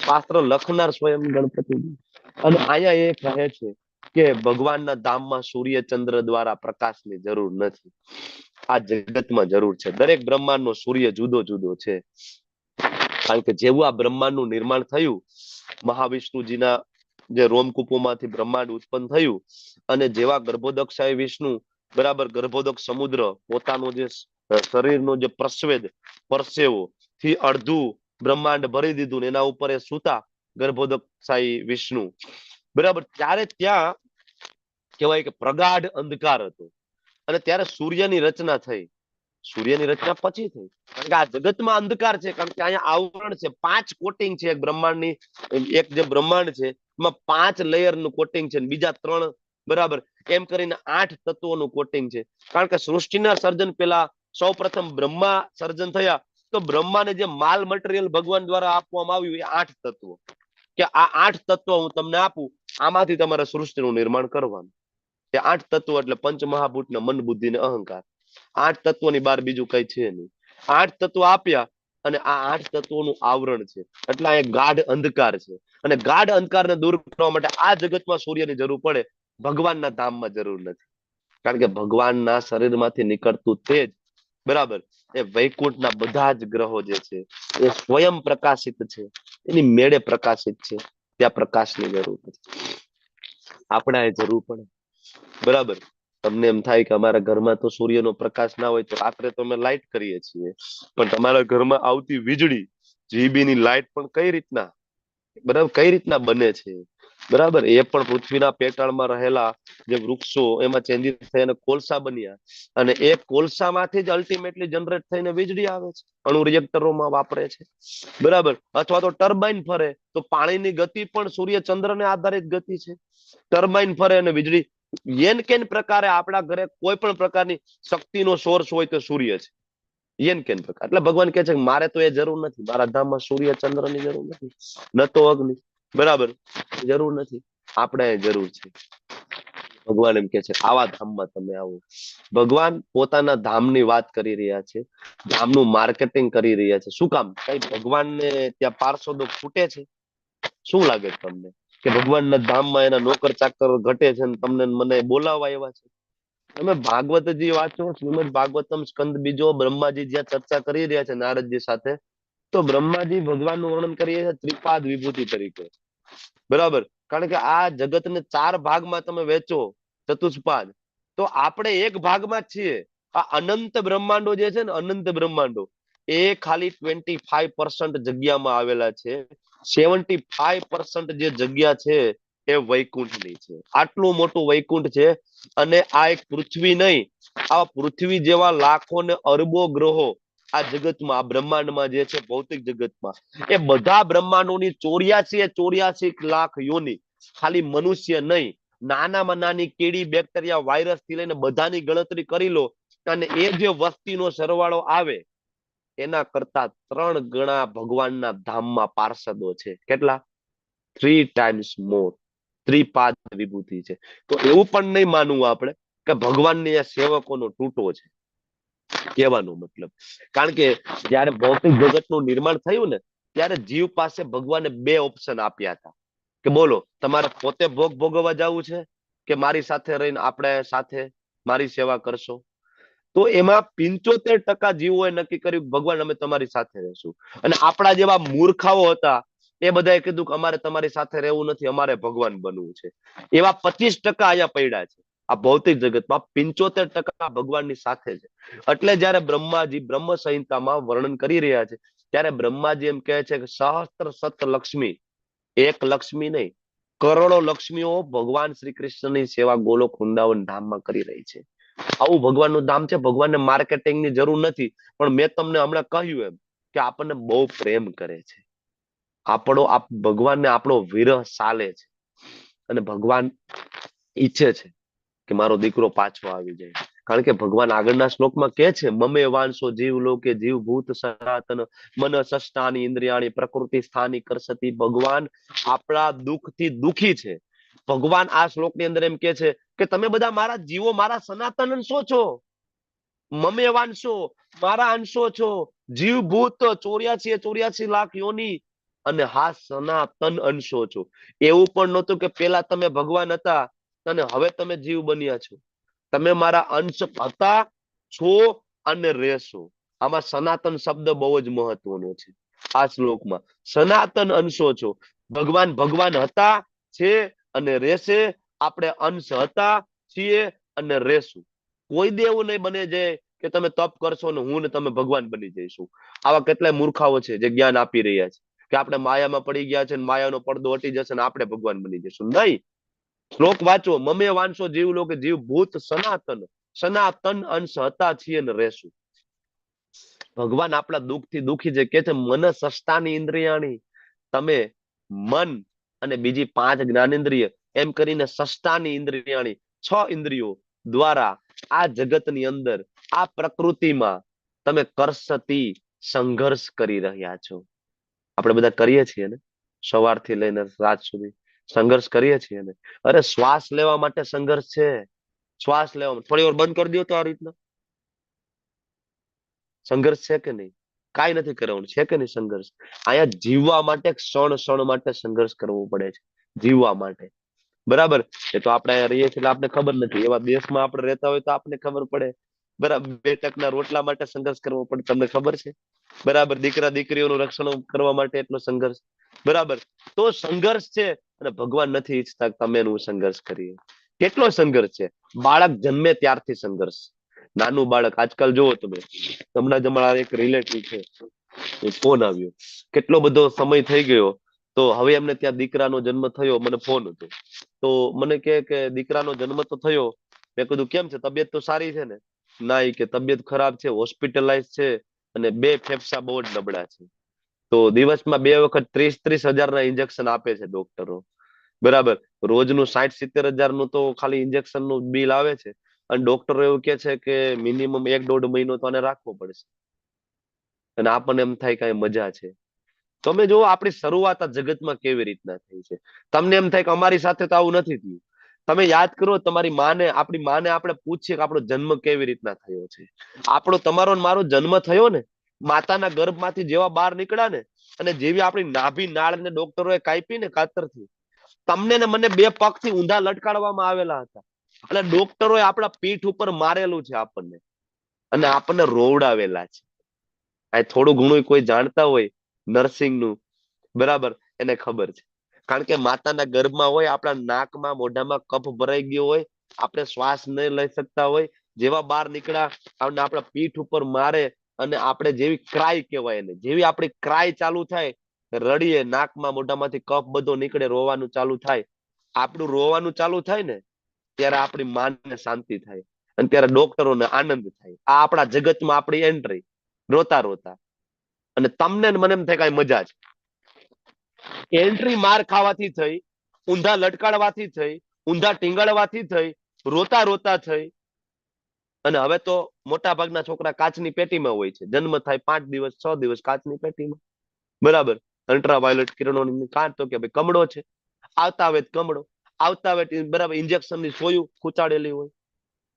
શાસ્ત્ર લખનાર સ્વયં ગણપતિજી. અને અહીંયા એ કહે છે કે ભગવાનના ધામમાં સૂર્ય ચંદ્ર દ્વારા પ્રકાશની જરૂર નથી. આ જગતમાં જરૂર છે. દરેક બ્રહ્માંડનો સૂર્ય જુદો જુદો છે. કારણ કે જેવું આ બ્રહ્માંડનું નિર્માણ થયું, મહાવિષ્ણુજીના જે રોમકૂપોમાંથી બ્રહ્માંડ ઉત્પન્ન થયું, અને જેવા ગર્ભોદક્ષાય વિષ્ણુ બરાબર ગર્ભોદક સમુદ્ર પોતાનું જે શરીરનો જે પરસેવો થી અડધું બ્રહ્માંડ ભરી દીધું, એના ઉપર એ સૂતા ગર્ભોદક્ષાયી વિષ્ણુ. બરાબર, ત્યારે ત્યાં કહેવાય કે પ્રગાઢ અંધકાર હતો, અને ત્યારે સૂર્યની રચના થઈ. સૂર્યની રચના પછી થઈ, કારણ કે આ જગતમાં અંધકાર છે, કારણ કે અહીંયા આવરણ છે, 5 કોટિંગ છે એક બ્રહ્માંડની. એક જે બ્રહ્માંડ છે એમાં 5 લેયરનું કોટિંગ છે, બીજા 3 બરાબર એમ કરીને 8 તત્વોનું કોટિંગ છે. કારણ કે સૃષ્ટિના સર્જન પહેલા સૌ પ્રથમ બ્રહ્મા સર્જન થયા, તો બ્રહ્માને જે માલ મટીરિયલ ભગવાન દ્વારા આપવામાં આવ્યું એ 8 તત્વો, કે આ 8 તત્વો હું તમને આપું, આમાંથી તમારે સૃષ્ટિનું નિર્માણ કરવાનું. એ 8 તત્વો એટલે પંચમહાભૂતના મન, બુદ્ધિ ને અહંકાર. 8 તત્વોની બહાર બીજું કઈ છે નહીં. 8 તત્વો આપ્યા, અને આ 8 તત્વોનું આવરણ છે. એટલે આ એક ગાઢ અંધકાર છે, અને ગાઢ અંધકારને દૂર કરવા માટે આ જગતમાં સૂર્યની જરૂર પડે, ભગવાનના ધામમાં જરૂર નથી. કારણ કે ભગવાનના શરીરમાંથી નીકળતું તેજ બરાબર એ વૈકુંઠના બધા જ ગ્રહો જે છે એ સ્વયં પ્રકાશિત છે, એની મેળે પ્રકાશિત છે. ત્યાં પ્રકાશની જરૂર નથી, આપણે આ જરૂર પડે. બરાબર, તમને એમ થાય કે અમારા ઘરમાં તો સૂર્યનો પ્રકાશ ના હોય તો રાત્રે તો અમે લાઈટ કરીએ છીએ, પણ તમારા ઘરમાં આવતી વીજળી, જીબીની લાઈટ પણ કઈ રીતના બરાબર કઈ રીતના બને છે? બરાબર, એ પણ પૃથ્વીના પેટાળમાં રહેલા જે વૃક્ષો એમાં ચેન્જીસ થઈને કોલસા બન્યા, અને એ કોલસામાંથી જ અલ્ટિમેટલી જનરેટ થઈને વીજળી આવે છે, અણુ રિએક્ટરોમાં વાપરે છે. બરાબર, અથવા તો ટર્બાઇન ફરે તો પાણીની ગતિ પણ સૂર્ય ચંદ્રને આધારિત ગતિ છે. ટર્બાઇન ફરે અને વીજળી યેન કેન પ્રકારે આપણા ઘરે કોઈ પણ પ્રકારની શક્તિનો સોર્સ હોય તો સૂર્ય છે, યેન કેન પ્રકાર. એટલે ભગવાન કહે છે કે મારે તો એ જરૂર નથી, મારા ધામમાં સૂર્ય ચંદ્રની જરૂર નથી, ન તો અગ્નિ. બરાબર, જરૂર નથી, આપણે જરૂર છે. ભગવાન એમ કે છે આવા ધામમાં તમે આવો. ભગવાન પોતાના ધામની વાત કરી રહ્યા છે, ધામનું માર્કેટિંગ કરી રહ્યા છે. શું કામ? કઈ ભગવાનને ત્યાં પાર્ષદો ખૂટે છે? શું લાગે તમને કે ભગવાનના ધામમાં એના નોકર ચાકર ઘટે છે ને તમને મને બોલાવવા આવ્યા છે? તમે ભાગવતજી વાંચો, શ્રીમદ ભાગવતમ સ્કંદ બીજો, બ્રહ્માજી જ્યાં ચર્ચા કરી રહ્યા છે નારદજી સાથે, તો બ્રહ્માજી ભગવાનનું વર્ણન કરી રહ્યા છે ત્રિપાદ વિભૂતિ તરીકે. બરાબર, કારણ કે આ જગતને 4 ભાગમાં તમે વેચો, ચતુષ્પાદ, તો આપણે એક ભાગમાં જ છીએ. આ અનંત બ્રહ્માંડો જે છે ને, અનંત બ્રહ્માંડો એ ખાલી 25% જગ્યામાં આવેલા છે. 75% જે જગ્યા છે એ વૈકુંઠની છે. આટલું મોટું વૈકુંઠ છે, અને આ એક પૃથ્વી નહીં, આ પૃથ્વી જેવા લાખો ને અરબો ગ્રહો આ જગતમાં, આ બ્રહ્માંડમાં જે છે ભૌતિક જગતમાં, એ બધા બ્રહ્માંડોની 84 લાખ યોની, ખાલી મનુષ્ય નહીં, નાનામાં નાની કીડી, બેક્ટેરિયા, વાયરસ થી લઈને બધાની ગણતરી કરી લો અને એ જે વસ્તીનો સરવાળો આવે એના કરતા 3 ગણા ભગવાનના ધામમાં પાર્ષદો છે. કેટલા? 3 times more. ત્રિપાદ વિભૂતિ છે. તો એવું પણ નહીં માનવું આપણે કે ભગવાનની આ સેવકોનો તૂટો છે, કહેવાનો મતલબ. કારણ કે જયારે ભૌતિક જગતનું નિર્માણ થયું ને ત્યારે જીવ પાસે ભગવાને 2 ઓપ્શન આપ્યા હતા કે બોલો તમારે પોતે ભોગ ભોગવવા જવું છે કે મારી સાથે રહીને આપણે સાથે મારી સેવા કરશો. તો એમાં 75% જીવોએ નક્કી કર્યું ભગવાન અમે તમારી સાથે રહેશું. અને આપણા જેવા મૂર્ખાઓ હતા એ બધાએ કીધું કે અમારે તમારી સાથે રહેવું નથી, અમારે ભગવાન બનવું છે. એવા 25% અહીંયા પડ્યા છે આ ભૌતિક જગતમાં. 75% ભગવાનની સાથે છે. એટલે જયારે બ્રહ્માજી બ્રહ્મ સંહિતામાં વર્ણન કરી રહ્યા છે ત્યારે બ્રહ્માજી એમ કહે છે કે સહસ્ત્ર સત લક્ષ્મી, એક લક્ષ્મી નહીં, કરોડો લક્ષ્મીઓ ભગવાન શ્રી કૃષ્ણની સેવા ગોલોક વૃંદાવન ધામમાં કરી રહી છે. આવું ભગવાનનું ધામ છે. ભગવાનને માર્કેટિંગની જરૂર નથી. પણ મેં તમને હમણાં કહ્યું એમ કે આપણને બહુ પ્રેમ કરે છે. ભગવાનને આપણો વિરહ સાલે છે. અને ભગવાન ઈચ્છે છે કે મારો દીકરો પાછો આવી જાય. કારણ કે ભગવાન આગળના શ્લોકમાં કહે છે મમે વાંશો જીવ લોકે જીવ ભૂત સનાતન મન સષ્ટાની ઇન્દ્રિયાણી પ્રકૃતિ સ્થાની કરસતી. ભગવાન આપણા દુઃખથી દુઃખી છે. ભગવાન આ શ્લોકની અંદર એમ કે છે કે તમે બધા મારા જીવો, મારા સનાતન અંશો છો. મમે વાંશો, મારા અંશો છો. જીવ ભૂત 84 લાખ યોની અને હા સનાતન અંશો છો. એવું પણ નહોતું કે પેલા તમે ભગવાન હતા અને હવે તમે જીવ બન્યા છો. તમે મારા અંશ હતા, છો અને રહેશો. આમાં સનાતન શબ્દ બહુ જ મહત્વનો છે. આ શ્લોકમાં સનાતન અંશો છો. ભગવાન ભગવાન હતા, છે અને રહેશે. આપણે અંશ હતા, છીએ અને રહેશું. કોઈ દે એવું નહીં બને જાય કે તમે તપ કરશો ને હું ને તમે ભગવાન બની જઈશું. આવા કેટલાય મૂર્ખાઓ છે જે જ્ઞાન આપી રહ્યા છે કે આપણે માયામાં પડી ગયા છે, માયાનો પડદો હટી જશે ને આપણે ભગવાન બની જઈશું. નહીં. શ્લોક વાંચો. મમે વાંશો જીવ લોકે જીવ ભૂત સનાતન, સનાતન અંશ હતા, છીએ ને રહેશું. ભગવાન આપણા દુઃખથી દુઃખી છે. કે છે મન સષ્ટાની ઇન્દ્રિયાણી. તમે મન અને બીજી 5 જ્ઞાનેન્દ્રિય એમ કરીને સષ્ટાની ઇન્દ્રિયાણી 6 ઇન્દ્રિયો દ્વારા આ જગતની અંદર આ પ્રકૃતિમાં તમે કરસતી સંઘર્ષ કરી રહ્યા છો. આપણે બધા કરીએ છીએ ને, સવારથી લઈને રાત સુધી સંઘર્ષ કરીએ છીએ ને. અરે શ્વાસ લેવા માટે સંઘર્ષ છે. શ્વાસ લેવા થોડી વાર બંધ કરી દો તો આ રીતના સંઘર્ષ છે કે નહીં? કાંઈ નથી કરવાનું, છે કે નહીં સંઘર્ષ? અહીંયા જીવવા માટે ક્ષણ માટે સંઘર્ષ કરવો પડે છે. જીવવા માટે. બરાબર. એ તો આપણે અહીંયા રહીએ છીએ એટલે આપણે ખબર નથી. એવા દેશમાં આપણે રહેતા હોય તો આપણને ખબર પડે. બરાબર. 2 ટકના રોટલા માટે સંઘર્ષ કરવો પડે, તમને ખબર છે? બરાબર. દીકરા દીકરીઓનું રક્ષણ કરવા માટે એટલો સંઘર્ષ. બરાબર. તો સંઘર્ષ છે અને ભગવાન નથી ઈચ્છતા કે તમે એનું સંઘર્ષ કરીએ. કેટલો સંઘર્ષ છે? બાળક જન્મે ત્યારથી સંઘર્ષ. નાનું બાળક આજકાલ જોવો તમે, હમણાં જ અમારા એક રિલેટિવ છે, ફોન આવ્યો. કેટલો બધો સમય થઈ ગયો તો હવે એમને ત્યાં દીકરાનો જન્મ થયો. મને ફોન હતો તો મને કે દીકરાનો જન્મ તો થયો. મેં કીધું કેમ છે, તબિયત તો સારી છે ને? ના, એ કે તબિયત ખરાબ છે, હોસ્પિટલાઇઝ છે અને 2 ફેફસા બહુ જ નબળા છે. તો દિવસમાં 2 વખત 30 હજારના ઇન્જેક્શન આપે છે ડોક્ટરો. બરાબર. રોજનું 60-70 હજારનું તો ખાલી ઇન્જેક્શન નું બિલ આવે છે. અને ડોક્ટરો એવું કે છે કે મિનિમમ 1-1.5 મહિનો તો આને રાખવો પડશે. અને આપણને એમ થાય કે મજા છે. તમે જો આપણી શરૂઆત આ જગતમાં કેવી રીતના થઈ છે. તમને એમ થાય કે અમારી સાથે તો આવું નથી થયું. તમે યાદ કરો તમારી માને, આપણી માને આપણે પૂછીએ કે આપણો જન્મ કેવી રીતના થયો છે. આપણો તમારો ને મારો જન્મ થયો ને માતાના ગર્ભમાંથી જેવા બહાર નીકળ્યા ને અને જેવી આપણી નાભી નાળને ડોક્ટરોએ કાપી ને કાતરથી, તમને ને મને 2 પગથી ઊંધા લટકાડવામાં આવેલા હતા. અને ડોક્ટરોએ આપણા પીઠ ઉપર મારેલું છે આપણને અને આપણને રોવડાવેલા છે. આ થોડું ઘણું કોઈ જાણતા હોય નર્સિંગ નું, બરાબર, એને ખબર છે. કારણ કે માતાના ગર્ભમાં હોય, આપણા નાકમાં મોઢામાં કફ ભરાઈ ગયો હોય, આપણે શ્વાસ નહીં લઈ શકતા હોય, જેવા બહાર નીકળ્યા આપણા પીઠ ઉપર મારે અને આપણે જેવી ક્રાય કહેવાય એને, જેવી આપણી ક્રાય ચાલુ થાય, રડીએ, નાકમાં મોઢામાંથી કફ બધો નીકળે, રોવાનું ચાલુ થાય, આપણું રોવાનું ચાલુ થાય ને ત્યારે આપણી માનને શાંતિ થાય અને ત્યારે ડોક્ટરોને આનંદ થાય. આ આપણા જગતમાં આપણી એન્ટ્રી, રોતા રોતા. અને તમને મને એમ થાય કઈ મજા છે. એન્ટ્રી માર ખાવાથી થઈ, ઊંધા લટકાડવાથી થઈ, ઊંધા ટીંગાડવાથી થઈ, રોતા રોતા થઈ. અને હવે તો મોટા ભાગના છોકરા કાચની પેટીમાં હોય છે, જન્મ થાય 5 દિવસ 6 દિવસ કાચની પેટીમાં, બરાબર. અલ્ટ્રાવાયોલેટ કિરણોની કાં તો કે ભાઈ કમળો છે, આવતા આવે કમળો, આવતા આવે બરાબર ઇન્જેક્શન ની સોયું ખૂંચાડેલી હોય.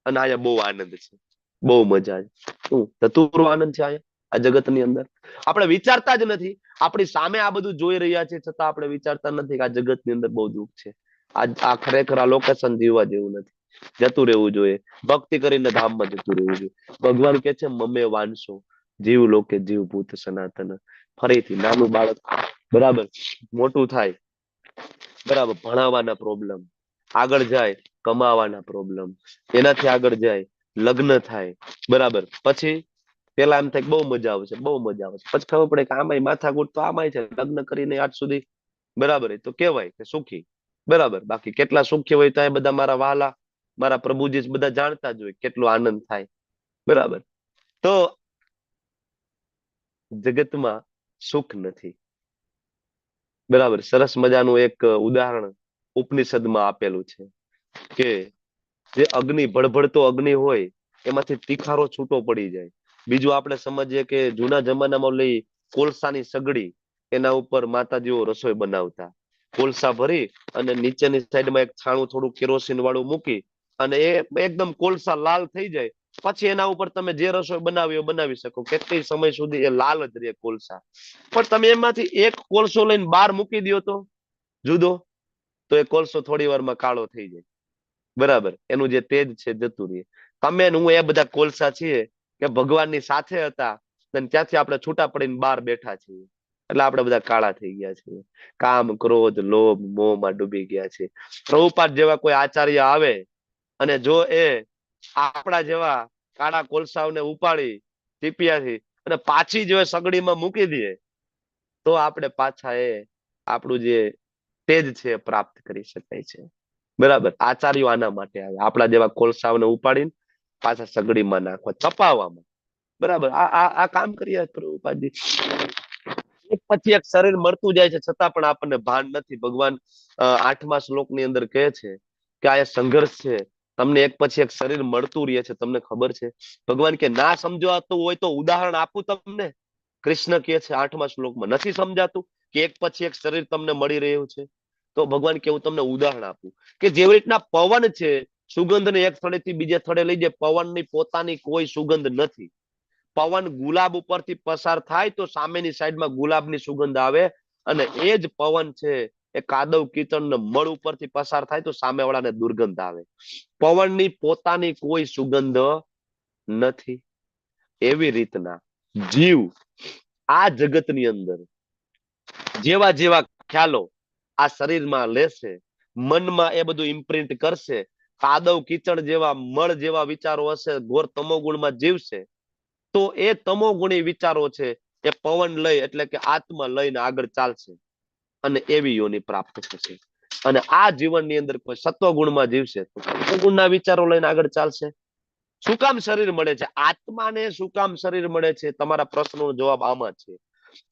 અને અહીંયા બહુ આનંદ છે, બહુ મજા છે. શું ચતુરો આનંદ છે અહીંયા આ જગતની અંદર? આપણે વિચારતા જ નથી, આપણી સામે આ બધું જોઈ રહ્યા છે, છતાં આપણે વિચારતા નથી કે આ જગતની અંદર બહુ દુઃખ છે. આ ખરેખર આ લોકેશન જીવવા જેવું નથી, જતું રહેવું જોઈએ. ભક્તિ કરીને ધામમાં જતું રહેવું જોઈએ. ભગવાન કે છે મમે વાંચો જીવ લોકે જીવ ભૂત સનાતન. ફરીથી નાનું બાળક બરાબર મોટું થાય, બરાબર ભણાવવાના પ્રોબ્લેમ, આગળ જાય કમાવાના પ્રોબ્લેમ, એનાથી આગળ જાય લગ્ન થાય, બરાબર. પછી પેલા એમ થાય કે બહુ મજા આવશે, બહુ મજા આવશે. પછી ખબર પડે કે આમાંય માથાકૂટ તો આમાંય છે. લગ્ન કરીને આજ સુધી બરાબર એ તો કહેવાય કે સુખી, બરાબર. બાકી કેટલા સુખી હોય તો એ બધા મારા વાલા, મારા પ્રભુજી બધા જાણતા જ હોય કેટલો આનંદ થાય, બરાબર. તો જગતમાં સુખ નથી, બરાબર. સરસ મજાનું એક ઉદાહરણ ઉપનિષદમાં આપેલું છે કે જે અગ્નિ ભડભડતો અગ્નિ હોય એમાંથી તીખારો છૂટો પડી જાય. બીજું આપણે સમજીએ કે જૂના જમાનામાં લઈ કોલસાની સગડી, એના ઉપર માતાજીઓ રસોઈ બનાવતા. કોલસા ભરી અને નીચેની સાઈડમાં એક છાણું થોડું કેરોસીન વાળું મૂકી અને એ એકદમ કોલસા લાલ થઈ જાય, પછી એના ઉપર તમે જે રસોઈ બનાવી બનાવી શકો. કેટલી સમય સુધી એ લાલ જ રહે કોલસા. પણ તમે એમાંથી એક કોલસો લઈને બહાર મૂકી દો તો જુદો, તો એ કોલસો થોડી વારમાં કાળો થઈ જાય, બરાબર. એનું જે તેજ છે જતું રહે. તમે હું એ બધા કોલસા છીએ કે ભગવાનની સાથે હતા અને ત્યાંથી આપણે છૂટા પડીને બહાર બેઠા છીએ, એટલે આપણે બધા કાળા થઈ ગયા છીએ. કામ ક્રોધ લોભ મોહમાં ડૂબી ગયા છે. પ્રભુપાદ જેવા કોઈ આચાર્ય આવે અને જો એ આપણા જેવા કાળા કોલસાઓને ઉપાડી ટીપિયાથી અને પાછી જો સગડીમાં મૂકી દે તો આપણે પાછા એ આપણું જે તેજ છે પ્રાપ્ત કરી શકાય છે, બરાબર. આચાર્યો આના માટે આવે, આપણા જેવા કોલસાઓને ઉપાડીને પાછા સગડીમાં નાખવા, તપાવવામાં, બરાબર. આ કામ કરીએ પ્રભુપાદજી. એક પછી એક શરીર મળતું જાય છે, છતાં પણ આપણને ભાન નથી. ભગવાન 8મા શ્લોકની અંદર કહે છે કે આ સંઘર્ષ છે, તમને એક પછી એક શરીર મળતું રહે છે. તમને ખબર છે ભગવાન કે ના સમજાતું હોય તો ઉદાહરણ આપું તમને. કૃષ્ણ કહે છે 8મા શ્લોકમાં, નથી સમજાતું કે એક પછી એક શરીર તમને મળી રહ્યું છે, તો ભગવાન કે હું તમને ઉદાહરણ આપું કે જેવી રીતના પવન છે, સુગંધને એક સ્થળેથી બીજે સ્થળે લઈ જાય, પવનની પોતાની કોઈ સુગંધ નથી. પવન ગુલાબ ઉપરથી પસાર થાય તો સામેની સાઈડમાં ગુલાબની સુગંધ આવે, અને એ જ પવન છે એ કાદવ કીચડને મળ ઉપરથી પસાર થાય તો સામેવાળાને દુર્ગંધ આવે. પવનની પોતાની કોઈ સુગંધ નથી. એવી રીતના જીવ આ જગતની અંદર જેવા જેવા ખ્યાલો આ શરીરમાં લેશે, મનમાં એ બધું ઇમ્પ્રિન્ટ કરશે, કાદવ કીચડ જેવા મળ જેવા વિચારો હશે, ઘોર તમોગુણમાં જીવશે, તો એ તમોગુણી વિચારો છે એ પવન લઈ એટલે કે આત્મા લઈને આગળ ચાલશે અને એવી યોની પ્રાપ્ત થશે. અને આ જીવનની અંદર કોઈ સત્વગુણમાં જીવશે તો સત્વગુણના વિચારો લઈને આગળ ચાલશે. શું કામ શરીર મળે છે? આત્માને શું કામ શરીર મળે છે? તમારા પ્રશ્નનો જવાબ આમાં છે.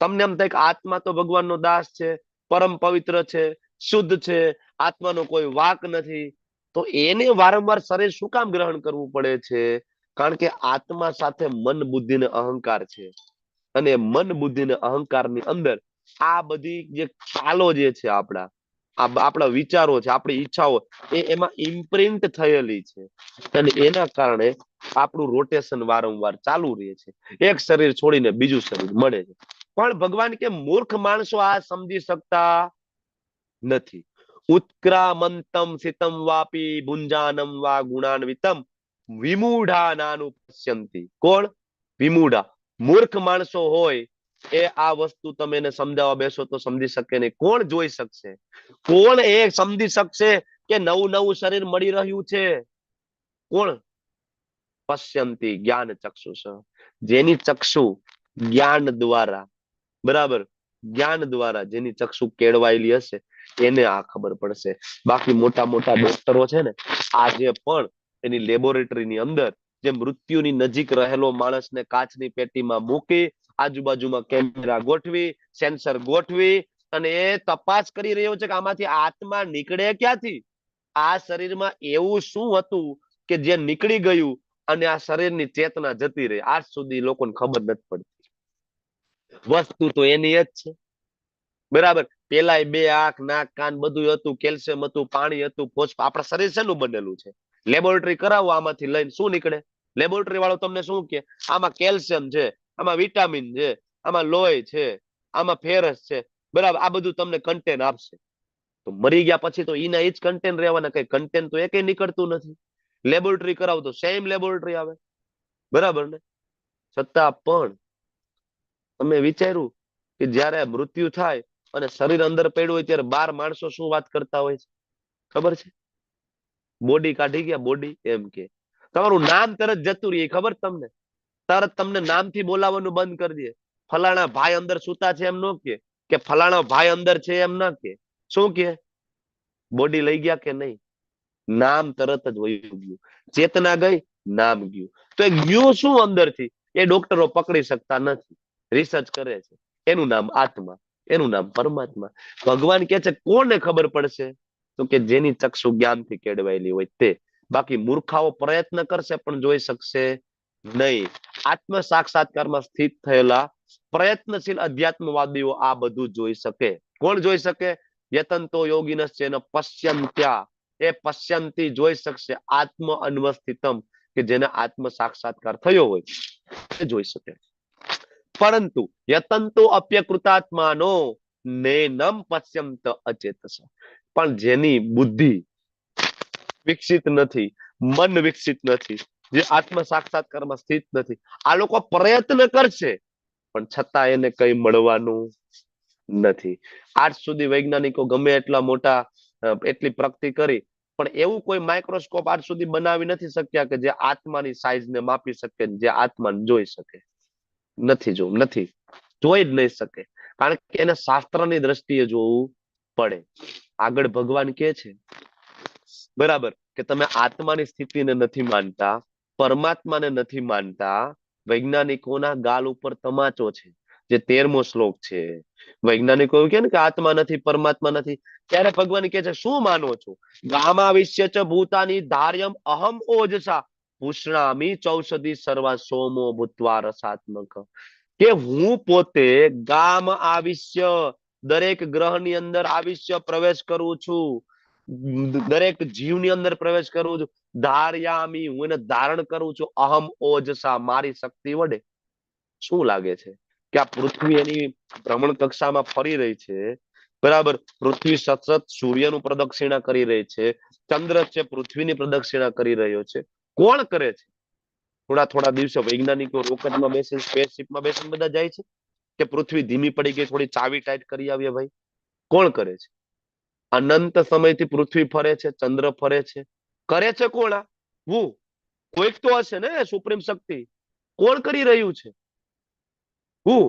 તમને એમ થાય કે આત્મા તો ભગવાનનો દાસ છે, પરમ પવિત્ર છે, શુદ્ધ છે, આત્માનો કોઈ વાક નથી, તો એને વારંવાર શરીર શું કામ ગ્રહણ કરવું પડે છે? કારણ કે આત્મા સાથે મન બુદ્ધિ ને અહંકાર છે, અને મન બુદ્ધિ ને અહંકાર ની અંદર આ બધી જે ખ્યાલો જે છે, આપણા વિચારો છે, આપણી ઈચ્છાઓ એમાં ઇમ્પ્રિન્ટ થયેલી છે, અને એના કારણે આપણું રોટેશન વારંવાર ચાલુ રહે છે. એક શરીર છોડીને બીજું શરીર મળે છે. પણ ભગવાન કે મૂર્ખ માણસો આ સમજી શકતા નથી. ઉત્ક્રામંતમ સિતમ વાપી ભુંજાનમ વા ગુણાન્વિતમ વિમૂઢા નાનું પશ્યંતિ. કોણ? વિમૂઢા. મૂર્ખ માણસો હોય એ આ વસ્તુ તમે એને સમજાવવા બેસો તો સમજી શકે નહીં. કોણ જોઈ શકશે? કોણ એ સમજી શકશે કે નવું નવું શરીર મળી રહ્યું છે? કોણ? પશ્યંતિ જ્ઞાન ચક્ષુષ. જેની ચક્ષુ જ્ઞાન દ્વારા, બરાબર, જ્ઞાન દ્વારા જેની ચક્ષુ કેળવાયેલી હશે એને આ ખબર પડશે. બાકી મોટા મોટા ડોક્ટરો છે ને, આજે પણ એની લેબોરેટરીની અંદર જે મૃત્યુની નજીક રહેલો માણસને કાચની પેટીમાં મૂકી, આજુબાજુમાં કેમેરા ગોઠવી, સેન્સર ગોઠવી, અને એ તપાસ કરી રહ્યો છે કે આમાંથી આત્મા નીકળે ક્યાંથી? આ શરીરમાં એવું શું હતું કે જે નીકળી ગયું અને આ શરીરની ચેતના જતી રહી. આજ સુધી લોકોને ખબર નથી પડતી. વસ્તુ તો એની જ છે, બરાબર. પેલા બે આંખ, નાક, કાન બધું હતું, કેલ્શિયમ હતું, પાણી હતું, આપણા શરીર શેનું બનેલું છે? લેબોરેટરી કરાવો, આમાંથી લઈને શું નીકળે? લેબોરેટરી વાળો તમને શું કે? આમાં કેલ્શિયમ છે, આમાં વિટામિન છે, આમાં લોહી છે, આમાં ફેરસ છે, બરાબર. આ બધું તમને કન્ટેન્ટ આપશે. તો મરી ગયા પછી તો એના એ જ કન્ટેન્ટ રહેવાના, કઈ કન્ટેન્ટ તો એકે નીકળતું નથી. લેબોરેટરી કરાવો તો સેમ લેબોરેટરી આવે, બરાબર ને? છતાં પણ તમે વિચાર્યું કે જયારે મૃત્યુ થાય અને શરીર અંદર પડ્યું હોય ત્યારે 12 માણસો શું વાત કરતા હોય છે ખબર છે? બોડી કાઢી ગયા, બોડી એમ કે તમારું નામ તરત જતું રહે, ખબર તમને? તરત તમને નામથી બોલાવવાનું બંધ કરી દે. ફલાણા ભાઈ અંદર સુતા છે એમ ન કે ફલાણા ભાઈ અંદર છે એમ ના કે. શું કે? બોડી લઈ ગયા કે નહીં? નામ તરત જ વયું ગયું. ચેતના ગઈ, નામ ગયું. તો એ ગયું શું અંદરથી એ ડોક્ટરો પકડી શકતા નથી, રિસર્ચ કરે છે. એનું નામ આત્મા, એનું નામ પરમાત્મા. ભગવાન કે છે કોને ખબર પડશે? તો કે જેની ચક્ષુ જ્ઞાનથી કેળવાયેલી હોય તે. બાકી મૂર્ખાઓ પ્રયત્ન કરશે પણ જોઈ શકશે નહીં. આત્મ સાક્ષાત્કારમાં સ્થિત થયેલા પ્રયત્નશીલ અધ્યાત્મવાદીઓ આ બધું જોઈ શકે. કોણ જોઈ શકે? યતંતો યોગિનશ્ચેન પશ્યન્ત્યા, એ પશ્યંતી જોઈ શકશે. આત્મ અન્વસ્થિતમ, કે જેને આત્મ સાક્ષાત્કાર થયો હોય એ જોઈ શકે. પરંતુ યતંતો અપ્યકૃતાત્માનો નૈનમ પશ્યંત અચેતસ, પણ જેની બુદ્ધિ વિકસિત નથી, મન વિકસિત નથી, જે આત્મ સાક્ષાત્કારમાં સ્થિત નથી, આ લોકો પ્રયત્ન કરશે પણ છતાં એને કઈ મળવાનું નથી. આજ સુધી વૈજ્ઞાનિકો ગમે એટલા મોટા એટલી પ્રગતિ કરી પણ એવું કોઈ માઇક્રોસ્કોપ આજ સુધી બનાવી નથી શક્યા કે જે આત્માની સાઈઝને માપી શકે, જે આત્માને જોઈ શકે. નથી જોઈ જ નહીં શકે, કારણ કે એને શાસ્ત્રની દ્રષ્ટિએ જોવું પડે. આગળ ભગવાન કે છે, બરાબર, કે તમે આત્માની સ્થિતિને નથી માનતા, પરમાત્માને નથી માનતા, વૈજ્ઞાનિકોના ગાલ ઉપર તમાચો છે. જે 13મો શ્લોક છે. વૈજ્ઞાનિકો એવું કે ને કે આત્મા નથી, પરમાત્મા નથી, ત્યારે ભગવાન કે છે શું માનો છો? ગામાવિશ્ય ચ ભૂતાની ધાર્યમ અહમ ઓજસા પુષ્ણામી ચૌષધિ સર્વા સોમો ભૂત્વા રસાત્મક, કે હું પોતે ગામ આવિશ્ય, દરેક ગ્રહની અંદર આવિશ્ય પ્રવેશ કરું છું, દરેક જીવની અંદર પ્રવેશ કરું છું. ધાર્યામી, હું એને ધારણ કરું છું. અહમ ઓજસા, મારી શક્તિ વડે. શું લાગે છે કે આ પૃથ્વી એની ભ્રમણ કક્ષામાં ફરી રહી છે, બરાબર? પૃથ્વી સતત સૂર્યનું પ્રદક્ષિણા કરી રહી છે, ચંદ્ર છે પૃથ્વીની પ્રદક્ષિણા કરી રહ્યો છે. કોણ કરે છે? થોડા દિવસો વૈજ્ઞાનિકો રોકેટમાં બેસીને, સ્પેસશિપમાં બેસીને બધા જાય છે કે પૃથ્વી ધીમી પડી ગઈ, થોડી ચાવી ટાઈટ કરી આવીએ ભાઈ? કોણ કરે છે? અનંત સમયથી પૃથ્વી ફરે છે, ચંદ્ર ફરે છે. કરે છે કોણ? હું. કોઈક તો હશે ને સુપ્રીમ શક્તિ. કોણ કરી રહ્યું છે? હું.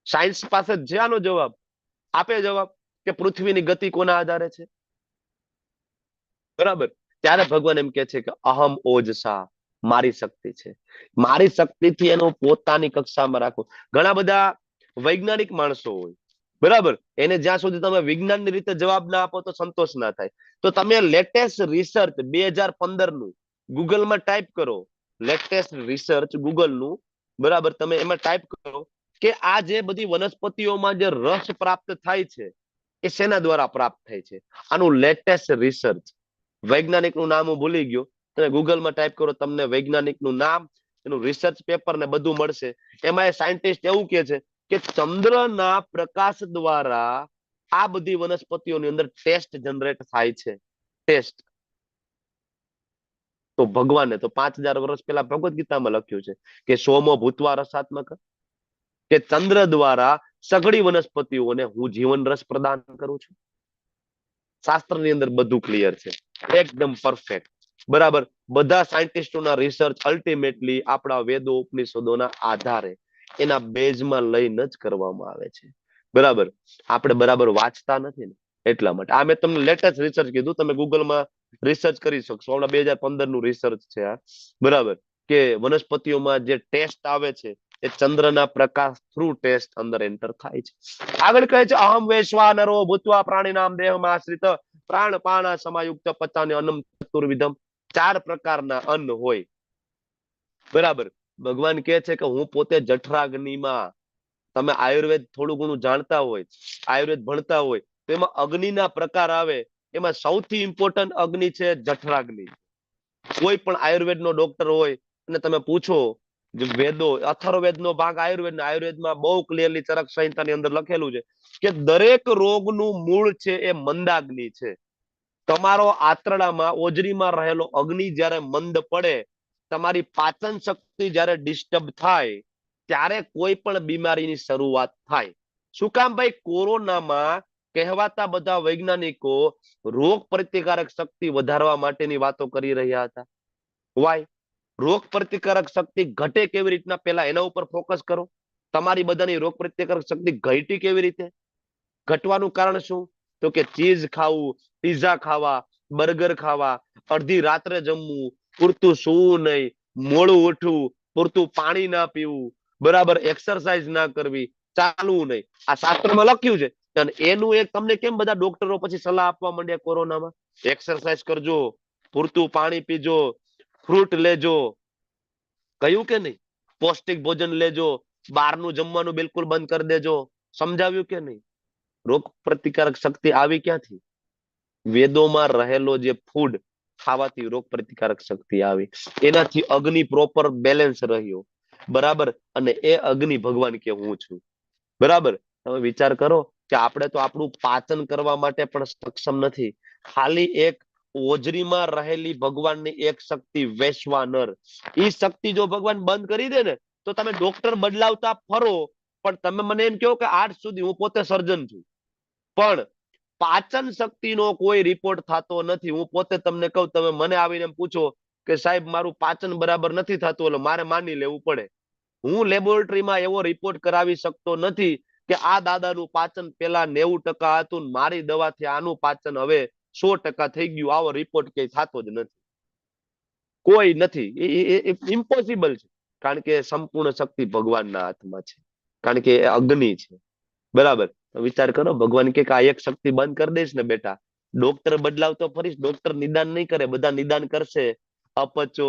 સાયન્સ પાસે જ આનો જવાબ આપે. જવાબ કે પૃથ્વીની ગતિ કોના આધારે છે, બરાબર? ત્યારે ભગવાન એમ કે છે કે અહમ ઓજસા, મારી શક્તિ છે, મારી શક્તિથી એનો પોતાની કક્ષામાં રાખો. ઘણા બધા વૈજ્ઞાનિક માણસો હોય, બરાબર, એને જ્યાં સુધી તમે વિજ્ઞાનની રીતે જવાબ ના આપો તો સંતોષ ના થાય. તો તમે લેટેસ્ટ રિસર્ચ 2015 નું ગૂગલમાં ટાઈપ કરો, લેટેસ્ટ રિસર્ચ ગૂગલનું, બરાબર, તમે એમાં ટાઈપ કરો કે આ જે બધી વનસ્પતિઓમાં જે રસ પ્રાપ્ત થાય છે એ શેના દ્વારા પ્રાપ્ત થાય છે. આનું લેટેસ્ટ રિસર્ચ, વૈજ્ઞાનિકનું નામ હું ભૂલી ગયો, તમે ગૂગલમાં ટાઈપ કરો, તમને વૈજ્ઞાનિકનું નામ, એનું રિસર્ચ પેપર ને બધું મળશે. એમાં એ સાયન્ટિસ્ટ એવું કે છે કે ચંદ્રના પ્રકાશ દ્વારા આ બધી વનસ્પતિઓની અંદર ટેસ્ટ જનરેટ થાય છે. ટેસ્ટ તો ભગવાને તો 5000 વર્ષ પહેલા ભગવદ ગીતામાં લખ્યું છે કે સોમો ભૂત્વા રસાત્મક, કે ચંદ્ર દ્વારા સઘળી વનસ્પતિઓને હું જીવન રસ પ્રદાન કરું છું. શાસ્ત્રની અંદર બધું ક્લિયર છે, એકદમ પરફેક્ટ, બરાબર. બધા સાયન્ટિસ્ટોના રિસર્ચ અલ્ટિમેટલી આપણા વેદો ઉપનિષદોના આધારે એના બેઝમાં લઈને જ કરવામાં આવે છે, બરાબર. આપણે બરાબર વાંચતા નથી ને એટલા માટે. આ મેં તમને લેટેસ્ટ રિસર્ચ કીધું, તમે ગૂગલમાં રિસર્ચ કરી શકશો. હમણાં 2015 નું રિસર્ચ છે આ, બરાબર, કે વનસ્પતિઓમાં જે ટેસ્ટ આવે છે એ ચંદ્રના પ્રકાશ થ્રુ ટેસ્ટ અંદર એન્ટર થાય છે. આગળ કહે છે અહમ વૈશ્વાનરો ભૂત્વા પ્રાણીનામ દેહમાં આશ્રિત પ્રાણપાના સમાયુક્ત પચાને અન્નમ ચતુર્વિધમ, 4 પ્રકારના અન્ન હોય, બરાબર. ભગવાન કહે છે કે હું પોતે જઠરાગ્નિમાં, તમે આયુર્વેદ થોડું ઘણું જાણતા હોય, આયુર્વેદ ભણતા હોય, તો એમાં અગ્નિના પ્રકાર આવે, એમાં સૌથી ઇમ્પોર્ટન્ટ અગ્નિ છે જઠરાગ્નિ. કોઈ પણ આયુર્વેદનો ડોક્ટર હોય અને તમે પૂછો, જે વેદો, અથર્વવેદનો ભાગ આયુર્વેદમાં બહુ ક્લિયરલી ચરક સંહિતાની અંદર લખેલું છે કે દરેક રોગનું મૂળ છે એ મંદાગ્નિ છે. તમારો આંતરડામાં, ઓજરીમાં રહેલો અગ્નિ જ્યારે મંદ પડે, તમારી પાચન શક્તિ જ્યારે ડિસ્ટર્બ થાય, ત્યારે કોઈ પણ બીમારીની શરૂઆત થાય. શું કામ ભાઈ? કોરોનામાં કહેવાતા બધા વૈજ્ઞાનિકો રોગ પ્રતિકારક શક્તિ વધારવા માટેની વાતો કરી રહ્યા હતા. વાય? રોગ પ્રતિકારક શક્તિ ઘટે કેવી રીતના, પહેલા એના ઉપર ફોકસ કરો. તમારી બધાની રોગ પ્રતિકારક શક્તિ ઘટી કેવી રીતે? ઘટવાનું કારણ શું? તો કે ચીઝ ખાવું, પીઝા ખાવા, બર્ગર ખાવા, અડધી રાત્રે જમવું, પૂરતું સૂવું નહીં, મોડું ઉઠવું, પૂરતું પાણી ના પીવું, બરાબર, એક્સરસાઇઝ ના કરવી, ચાલવું નહીં. આ શાસ્ત્રમાં લખ્યું છે. અને એનું એક તમને કેમ બધા ડોક્ટરો પછી સલાહ આપવા માંડ્યા કોરોનામાં? એક્સરસાઇઝ કરજો, પૂરતું પાણી પીજો, ફ્રૂટ લેજો, કહ્યું કે નહીં? પૌષ્ટિક ભોજન લેજો, બહારનું જમવાનું બિલકુલ બંધ કરી દેજો, સમજાવ્યું કે નહીં? રોગ પ્રતિકારક શક્તિ આવી ક્યાંથી? વેદોમાં રહેલો જે ફૂડ ખાવાથી રોગ પ્રતિકારક શક્તિ આવી, એનાથી અગ્નિ પ્રોપર બેલેન્સ રહ્યો, બરાબર. અને એ અગ્નિ ભગવાન કે હું છું, બરાબર. તમે વિચાર કરો કે આપણે તો આપણું પાચન કરવા માટે પણ સક્ષમ નથી. ખાલી એક ઓજરીમાં રહેલી ભગવાનની એક શક્તિ વૈશ્વાનર, એ શક્તિ જો ભગવાન બંધ કરી દે ને, તો તમે ડોક્ટર બદલાવતા ફરો, પણ તમે મને એમ કહો કે આજ સુધી હું પોતે સર્જન છું, પણ પાચન શક્તિનો કોઈ રિપોર્ટ થતો નથી. હું પોતે તમને કહું, તમે મને આવીને પૂછો કે સાહેબ મારું પાચન બરાબર નથી થતું, એટલે મારે માની લેવું પડે. હું લેબોરેટરીમાં એવો રિપોર્ટ કરાવી શકતો નથી કે આ દાદાનું પાચન પેલા 90% હતું, મારી દવાથી આનું પાચન હવે 100% થઈ ગયું. આવો રિપોર્ટ ક્યાંય થતો જ નથી, કોઈ નથી. ઇમ્પોસિબલ છે. કારણ કે સંપૂર્ણ શક્તિ ભગવાનના હાથમાં છે, કારણ કે એ અગ્નિ છે, બરાબર. વિચાર કરો, ભગવાન કે આ એક શક્તિ બંધ કરી દઈશ ને બેટા, ડોક્ટર બદલાવતો ફરીશ, ડોક્ટર નિદાન નહીં કરે, બધા નિદાન કરશે, અપચો,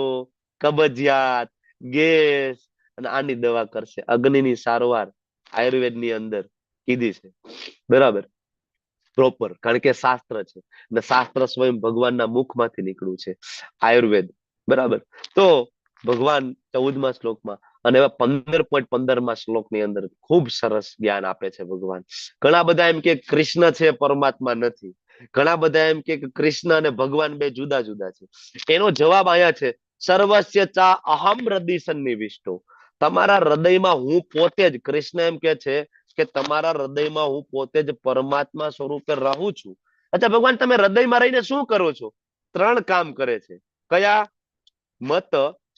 કબજિયાત, ગેસ, અને આની દવા કરશે. અગ્નિની સારવાર આયુર્વેદની અંદર કીધી છે, બરાબર, પ્રોપર. કારણ કે શાસ્ત્ર છે, અને શાસ્ત્ર સ્વયં ભગવાનના મુખમાંથી નીકળ્યું છે, આયુર્વેદ, બરાબર. તો ભગવાન 14મા શ્લોકમાં અને એવા 15.15મા શ્લોકની અંદર ખૂબ સરસ જ્ઞાન આપે છે ભગવાન. ઘણા બધા એમ કે કૃષ્ણ છે, પરમાત્મા નથી. ઘણા બધા એમ કે કૃષ્ણ અને ભગવાન બે જુદા જુદા છે. એનો જવાબ અહીંયા છે, સર્વસ્ય ચા અહમ હૃદય સન્નિવિષ્ટો. તમારા હૃદયમાં હું પોતે જ, કૃષ્ણ એમ કે છે કે તમારા હૃદયમાં હું પોતે જ પરમાત્મા સ્વરૂપે રહું છું. અચ્છા ભગવાન, તમે હૃદયમાં રહીને શું કરો છો? 3 કામ કરે છે. કયા? મત,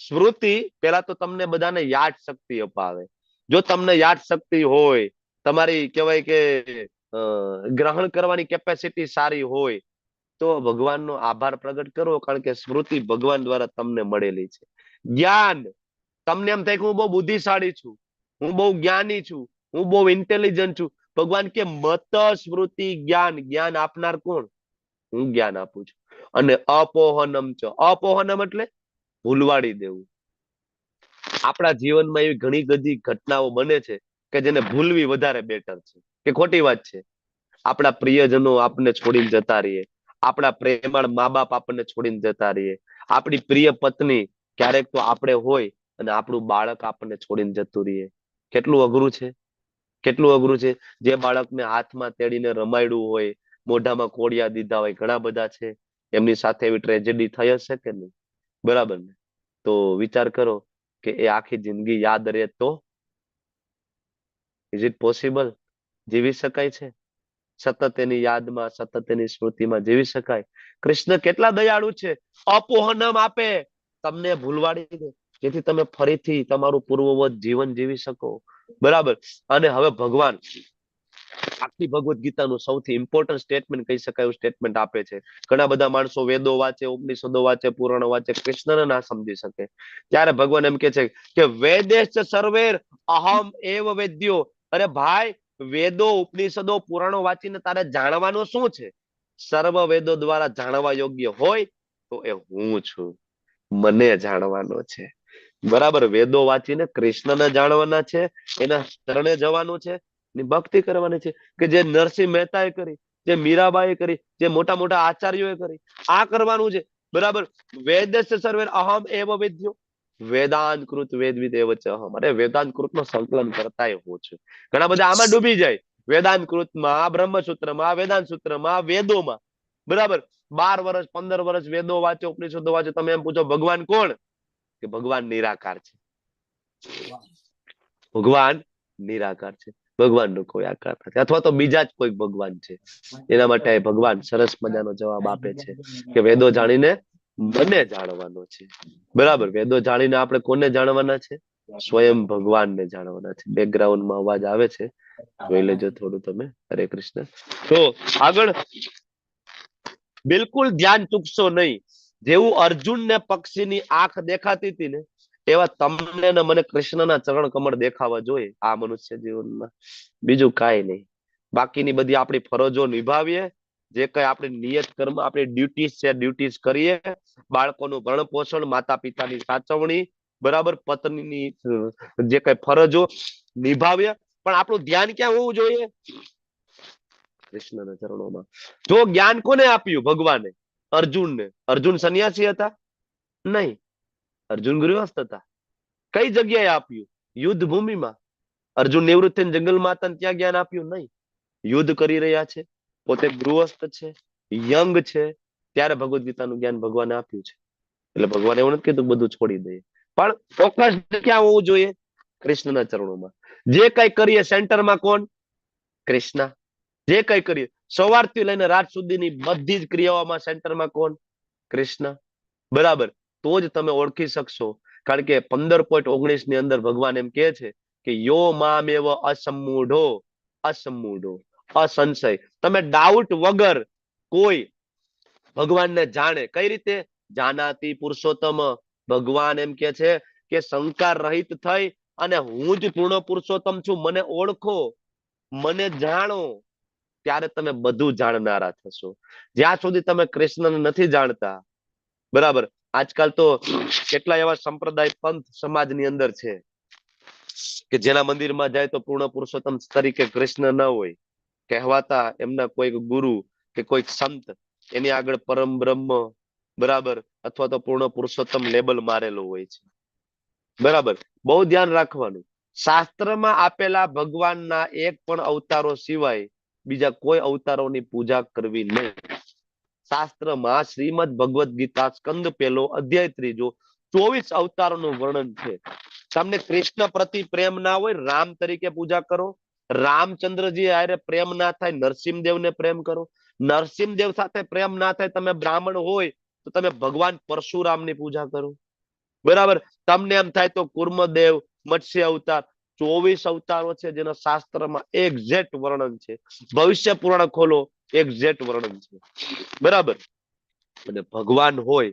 સ્મૃતિ. પેલા તો તમને બધાને યાદ શક્તિ અપાવે. જો તમને યાદ શક્તિ હોય, તમારી કહેવાય કે ગ્રહણ કરવાની કેપેસિટી સારી હોય, તો ભગવાનનો આભાર પ્રગટ કરો, કારણ કે સ્મૃતિ ભગવાન દ્વારા તમને મળેલી છે. જ્ઞાન, તમને એમ થાય કે હું બહુ બુદ્ધિશાળી છું, હું બહુ જ્ઞાની છું, હું બહુ ઇન્ટેલિજન્ટ છું. ભગવાન કે મત, સ્મૃતિ, જ્ઞાન. જ્ઞાન આપનાર કોણ? હું જ્ઞાન આપું છું. અને અપોહનમ છે. અપોહનમ એટલે ભૂલવાડી દેવું. આપણા જીવનમાં એવી ઘણી બધી ઘટનાઓ બને છે કે જેને ભૂલવી વધારે બેટર છે, કે ખોટી વાત છે? આપણા પ્રિયજનો આપણને છોડીને જતા રહીએ, આપણા પ્રેમાળ મા બાપ આપણને છોડીને જતા રહીએ, આપણી પ્રિય પત્ની, ક્યારેક તો આપણે હોય અને આપણું બાળક આપણને છોડીને જતું રહીએ. કેટલું અઘરું છે, કેટલું અઘરું છે. જે બાળકને હાથમાં તેડીને રમાડ્યું હોય, મોઢામાં કોડિયા દીધા હોય, ઘણા બધા છે, એમની સાથે એવી ટ્રેજેડી થઈ હશે કે નહીં? બરાબર ને? તો વિચાર કરો કે એ આખી જિંદગી યાદ રહે તો? Is it possible? જીવી શકાય છે? સતત એની યાદમાં, સતત એની સ્મૃતિમાં જીવી શકાય? કૃષ્ણ કેટલા દયાળુ છે, અપોહનમ આપે, તમને ભૂલવાડી દે, જેથી તમે ફરીથી તમારું પૂર્વવત જીવન જીવી શકો, બરાબર. અને હવે ભગવાન આખી ભગવદ્ ગીતાનું સૌથી ઇમ્પોર્ટન્ટ સ્ટેટમેન્ટ કહી શકાય એવું સ્ટેટમેન્ટ આપે છે. ઘણા બધા માણસો વેદો વાંચે, ઉપનિષદો વાંચે, પુરાણો વાંચે, કૃષ્ણને ના સમજી શકે. ત્યારે ભગવાન એમ કે છે કે વેદેશ સર્વેર અહમ એવ વેદ્યો. અરે ભાઈ, વેદો, ઉપનિષદો, પુરાણો વાંચીને તારે જાણવાનું શું છે? સર્વ વેદો દ્વારા જાણવા યોગ્ય હોય તો એ હું છું, મને જાણવાનો છે. બરાબર, વેદો વાંચીને કૃષ્ણને જાણવાના છે, એના શરણે જવાનું છે, એની ભક્તિ કરવાની છે, કે જે નરસિંહ મહેતાએ કરી, જે મીરાબાઈએ કરી, જે મોટા મોટા આચાર્યોએ કરી, આ કરવાનું છે. બરાબર, વેદસ્ય સર્વે અહમ એવ વેદ્યો વેદાંત કૃત વેદવિદ એવ ચ અહમ. અરે વેદાંત કૃત નું સંકલન કરતા હું છું. ઘણા બધા આમાં ડૂબી જાય, વેદાંત કૃતમાં, બ્રહ્મસૂત્રમાં, વેદાંત સૂત્રમાં, વેદોમાં. બરાબર, 12 વર્ષ 15 વર્ષ વેદો વાંચો, ઉપનિષદો વાંચો, તમે એમ પૂછો ભગવાન કોણ, કે ભગવાન નિરાકાર છે. ભગવાન નિરાકાર છે, ભગવાન નો કોઈ આકાર નથી, અથવા તો બીજા જ કોઈ ભગવાન છે. એના માટે ભગવાન સરસ મજાનો જવાબ આપે છે કે વેદો જાણીને મને જાણવાનો છે. બરાબર, વેદો જાણીને આપણે કોને જાણવાના છે? સ્વયં ભગવાનને જાણવાના છે. બેકગ્રાઉન્ડમાં અવાજ આવે છે, જોઈ લેજો થોડું તમે. હરે કૃષ્ણ. તો આગળ બિલકુલ ધ્યાન ચૂકશો નહીં. જેવું અર્જુનને પક્ષીની આંખ દેખાતી હતી ને, એવા તમને ને મને કૃષ્ણના ચરણ કમળ દેખાવા જોઈએ આ મનુષ્ય જીવનમાં. બીજું કાંઈ નહીં. બાકીની બધી આપણી ફરજો નિભાવીએ, જે કઈ આપણી નિયત કર્મ, આપણી ડ્યુટીઝ છે, ડ્યુટીઝ કરીએ. બાળકોનું ભરણ પોષણ, માતા પિતાની સાચવણી, બરાબર, પત્નીની જે કઈ ફરજો નિભાવીએ. પણ આપણું ધ્યાન ક્યાં હોવું જોઈએ? કૃષ્ણના ચરણોમાં. જો જ્ઞાન કોને આપ્યું? ભગવાને. અર્જુનને. અર્જુન સંન્યાસી હતા? નહીં, અર્જુન ગૃહસ્થ હતા. કઈ જગ્યાએ આપ્યું? યુદ્ધ ભૂમિમાં. અર્જુન નિવૃત્ત થઈને જંગલમાં હતા, ત્યાં જ્ઞાન આપ્યું? નહીં, યુદ્ધ કરી રહ્યા છે, પોતે ગૃહસ્થ છે, યંગ છે, ત્યારે ભગવદ ગીતાનું જ્ઞાન ભગવાને આપ્યું છે. એટલે ભગવાને એવું નથી કીધું બધું છોડી દઈએ, પણ ફોકસ ક્યાં હોવું જોઈએ? કૃષ્ણના ચરણોમાં. જે કઈ કરીએ સેન્ટરમાં કોણ? કૃષ્ણ. જે કઈ કરીએ સવારથી લઈને રાત સુધીની બધી જ ક્રિયાઓમાં સેન્ટરમાં કોણ? કૃષ્ણ. બરાબર, તો જ તમે ઓળખી શકશો. કારણ કે 15.19 ની અંદર ભગવાન એમ કહે છે કે યો મામેવ અસમ્મૂઢો અસમ્મૂઢો અસંશય. તમે ડાઉટ વગર કોઈ ભગવાનને જાણે. કઈ રીતે? જાનાતી પુરુષોત્તમ. ભગવાન એમ કે છે કે શંકા રહિત થઈ અને હું જ પૂર્ણ પુરુષોત્તમ છું, મને ઓળખો, મને જાણો, ત્યારે તમે બધું જાણનારા થશો. જ્યાં સુધી તમે કૃષ્ણને નથી જાણતા, બરાબર, આજકાલ તો કેટલા એવા સંપ્રદાય પંથ સમાજની અંદર છે કે જેના મંદિરમાં જાય તો પૂર્ણ પુરુષોત્તમ તરીકે કૃષ્ણ ન હોય, કહેવાતા એમના કોઈક ગુરુ કે કોઈક સંત એની આગળ પરમ બ્રહ્મ, બરાબર, અથવા તો પૂર્ણ પુરુષોત્તમ લેબલ મારેલું હોય છે. બરાબર, બહુ ધ્યાન રાખવાનું. શાસ્ત્રમાં આપેલા ભગવાનના એક પણ અવતારો સિવાય બીજા કોઈ અવતારોની પૂજા કરવી નહીં. શાસ્ત્રમાં શ્રીમદ ભગવદ ગીતા સ્કંદ 1 અધ્યાય 3 24 અવતારોનું વર્ણન છે. તમને કૃષ્ણ પ્રતિ પ્રેમ ના હોય, રામ તરીકે પૂજા કરો. રામચંદ્રજી હારે પ્રેમ ના થાય, નરસિંહદેવને પ્રેમ કરો. નરસિંહદેવ સાથે પ્રેમ ના થાય, તમે બ્રાહ્મણ હોય તો તમે ભગવાન પરશુરામની પૂજા કરો. બરાબર, તમને એમ થાય તો કુર્મદેવ, મત્સ્ય અવતાર, 24 અવતારો છે જેના શાસ્ત્રમાં એક્ઝેક્ટ વર્ણન છે. ભવિષ્ય પુરાણ ખોલો, એક્ઝેક્ટ વર્ણન છે. બરાબર, અને ભગવાન હોય,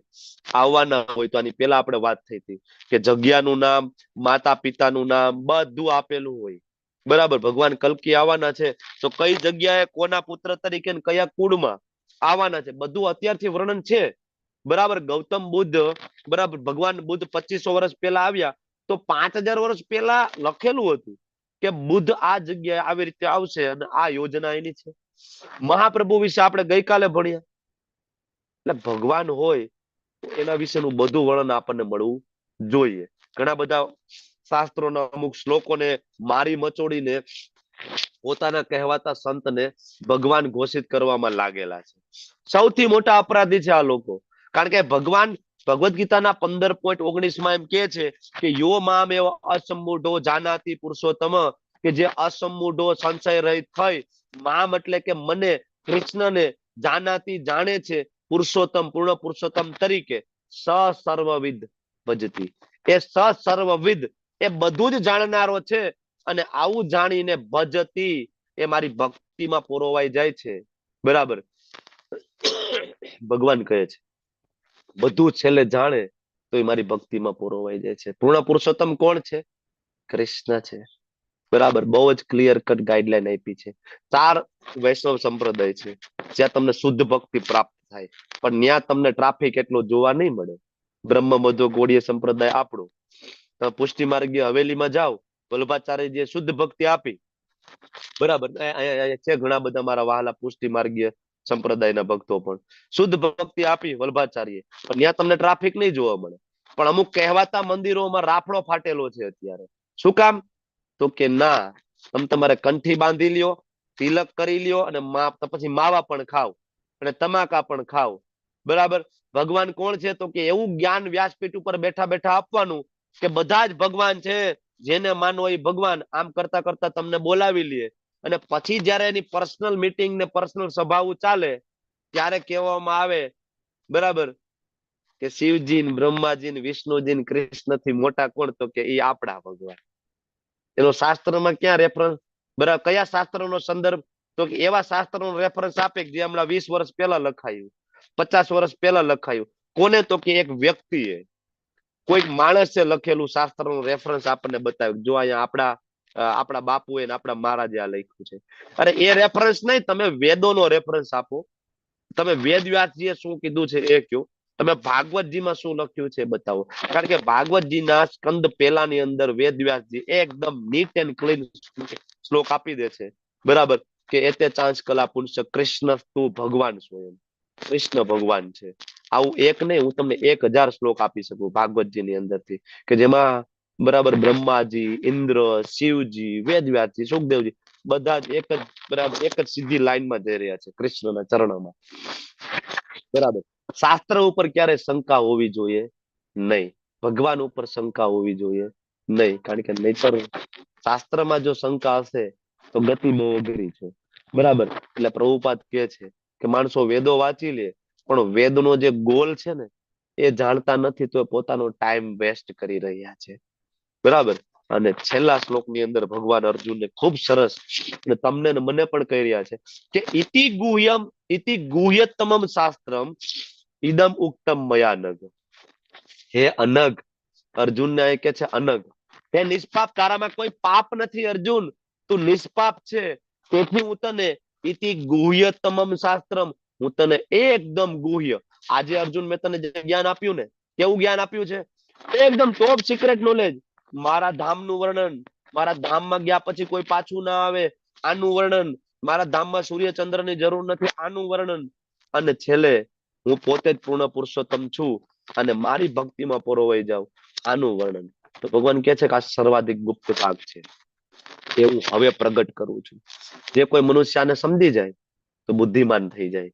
આવવાના હોય તો આની પેલા આપણે વાત થઈ હતી કે જગ્યાનું નામ, માતા પિતાનું નામ બધું આપેલું હોય. બરાબર, ભગવાન કલ્કી આવવાના છે તો કઈ જગ્યાએ, કોના પુત્ર તરીકે, કયા કુળમાં આવવાના છે, બધું અત્યારથી વર્ણન છે. બરાબર, ગૌતમ બુદ્ધ, બરાબર, ભગવાન બુદ્ધ 2500 વર્ષ પહેલા આવ્યા તો 5000 વર્ષ પહેલા લખેલું હતું કે બુદ્ધ આ જગ્યાએ આવી રીતે આવશે અને આ યોજના એની છે. મહાપ્રભુ વિશે આપણે ગઈકાલે ભણ્યા. એટલે ભગવાન હોય એના વિશેનું બધું વર્ણન આપણને મળવું જોઈએ. ઘણા બધા શાસ્ત્રોના અમુક શ્લોકોને મારી મચોડીને પોતાના કહેવાતા સંતને ભગવાન ઘોષિત કરવામાં લાગેલા છે. સૌથી મોટા અપરાધી છે આ લોકો. કારણ કે ભગવાન ભગવદ ગીતાના 15.19 માં એમ કે છે કે યો મામ એવ અસમ્મૂઢો જાનાતિ પુરુષોત્તમ, કે જે અસમ્મૂઢો સંશય રહિત થઈ, મામ એટલે કે મને, કૃષ્ણને, જાનાતિ જાણે છે, પુરુષોત્તમ પૂર્ણ પુરુષોત્તમ તરીકે, સ સર્વવિદ ભજતી. એ સ સર્વવિદ, એ બધું જ જાણનારો છે અને આવું જાણીને ભજતી, એ મારી ભક્તિમાં પોરોવાઈ જાય છે. બરાબર, ભગવાન કહે છે બધું છેલ્લે જાણે તો એ મારી ભક્તિમાં પોરોવાઈ જાય છે. પૂર્ણ પુરુષોત્તમ કોણ છે? કૃષ્ણ છે. બરાબર, બહુ જ ક્લિયર કટ ગાઈડલાઈન આપી છે. 4 વૈષ્ણવ સંપ્રદાય છે જ્યાં તમને શુદ્ધ ભક્તિ પ્રાપ્ત થાય, પણ ત્યાં તમને ટ્રાફિક એટલો જોવા નહીં મળે. બ્રહ્મ મધ્વ ગોળીય સંપ્રદાય આપણો, પુષ્ટિ માર્ગીય હવેલીમાં જાઓ, વલ્ભાચાર્યજીએ શુદ્ધ ભક્તિ આપી, બરાબર. અહીંયા છે ઘણા બધા મારા વહાલા પુષ્ટિ માર્ગીય સંપ્રદાયના ભક્તો પણ શુદ્ધ ભક્તિ આપી વલ્ભાચાર્ય, પણ ત્યાં તમને ટ્રાફિક નહીં જોવા મળે. પણ અમુક કહેવાતા મંદિરોમાં રાફડો ફાટેલો છે અત્યારે. શું કામ? તો કે ના, તમે તમારે કંઠી બાંધી લ્યો, તિલક કરી લ્યો, અને પછી માવા પણ ખાવ અને તમાકા પણ ખાવ, બરાબર. ભગવાન કોણ છે? તો કે એવું જ્ઞાન વ્યાસપીઠ ઉપર બેઠા બેઠા આપવાનું કે બધા જ ભગવાન છે, જેને માનો એ ભગવાન. આમ કરતા કરતા તમને બોલાવી લે, અને પછી જયારે એની પર્સનલ મીટિંગ ને પર્સનલ સભાઓ ચાલે ત્યારે કહેવામાં આવે, બરાબર, કે શિવજી ને બ્રહ્માજી ને વિષ્ણુજી ને કૃષ્ણ થી મોટા કોણ? તો કે એ આપણા ભગવાન. એનો શાસ્ત્રમાં ક્યાં રેફરન્સ? બરાબર, કયા શાસ્ત્રનો સંદર્ભ? તો કે એવા શાસ્ત્રનો રેફરન્સ આપે કે જે હમણાં 20 વર્ષ પહેલા લખાયું, 50 વર્ષ પહેલા લખાયું. કોને? તો કે એક વ્યક્તિએ, કોઈક માણસે લખેલું શાસ્ત્રનું રેફરન્સ આપણને બતાવ્યું. જો અહીંયા આપણા બાપુએ ને આપણા મહારાજે આ લખ્યું છે. અરે એ રેફરન્સ નહીં, તમે વેદોનો રેફરન્સ આપો. તમે વેદવ્યાસજીએ શું કીધું છે એ કહો. તમે ભાગવતજીમાં શું લખ્યું છે બતાવો. કારણ કે ભાગવતજીના સ્કંદ પહેલાની અંદર વેદવ્યાસજી એકદમ નીટ એન્ડ ક્લીન શ્લોક આપી દે છે, બરાબર, કે એતે ચાંચ કલા પુંસ કૃષ્ણ તું ભગવાન સ્વયં. કૃષ્ણ ભગવાન છે. આવું એક નહીં, હું તમને 1000 શ્લોક આપી શકું ભાગવતજીની અંદરથી, કે જેમાં, બરાબર, બ્રહ્માજી, ઇન્દ્ર, શિવજી, વેદવ્યાસજી, સુખદેવજી બધા જ એક જ, બરાબર, એક જ સીધી લાઈનમાં જઈ રહ્યા છે કૃષ્ણના ચરણોમાં, બરાબર. શાસ્ત્ર ઉપર ક્યારે શંકા હોવી જોઈએ નહીં, ભગવાન ઉપર શંકા હોવી જોઈએ નહીં. કારણ કે નહીતર શાસ્ત્રમાં જો શંકા હશે તો ગતિ બહુ અઘરી છે, બરાબર. એટલે પ્રભુપાદ કહે છે કે માણસો વેદો વાંચી લે, પણ વેદનો જે ગોલ છે ને એ જાણતા નથી, તો પોતાનો ટાઈમ વેસ્ટ કરી રહ્યા છે, બરાબર. અને છેલ્લા શ્લોકની અંદર ભગવાન અર્જુનને ખૂબ સરસ, અને તમને ને મને પણ કહી રહ્યા છે કે ઇતિ ગુહ્યતમમ શાસ્ત્રમ ઇદમ ઉક્તમ મયા નગ. હે અનગ, અર્જુનને કે છે અનગ, હે નિષ્પાપ, તારામાં કોઈ પાપ નથી અર્જુન, તું નિષ્પાપ છે. તેથી હું તને ઇતિ ગુહ્યતમમ શાસ્ત્રમ, હું તને એકદમ ગુહ્ય, આજે અર્જુન મેં તને જે જ્ઞાન આપ્યું ને, કેવું જ્ઞાન આપ્યું છે? એકદમ ટોપ સિક્રેટ નોલેજ. મારા ધામનું વર્ણન, મારા ધામમાં ગયા પછી કોઈ પાછું ના આવે, આનું વર્ણન, મારા ધામમાં સૂર્ય ચંદ્રની જરૂર નથી, આનું વર્ણન, અને છેલ્લે હું પોતે જ પૂર્ણ પુરુષોત્તમ છું અને મારી ભક્તિમાં પરોવાઈ જાવ, આનું વર્ણન. તો ભગવાન કહે છે કે આ સર્વાધિક ગુપ્ત ભાગ છે, એ હું હવે પ્રગટ કરું છું. જે કોઈ મનુષ્ય આને સમજી જાય તો બુદ્ધિમાન થઈ જાય,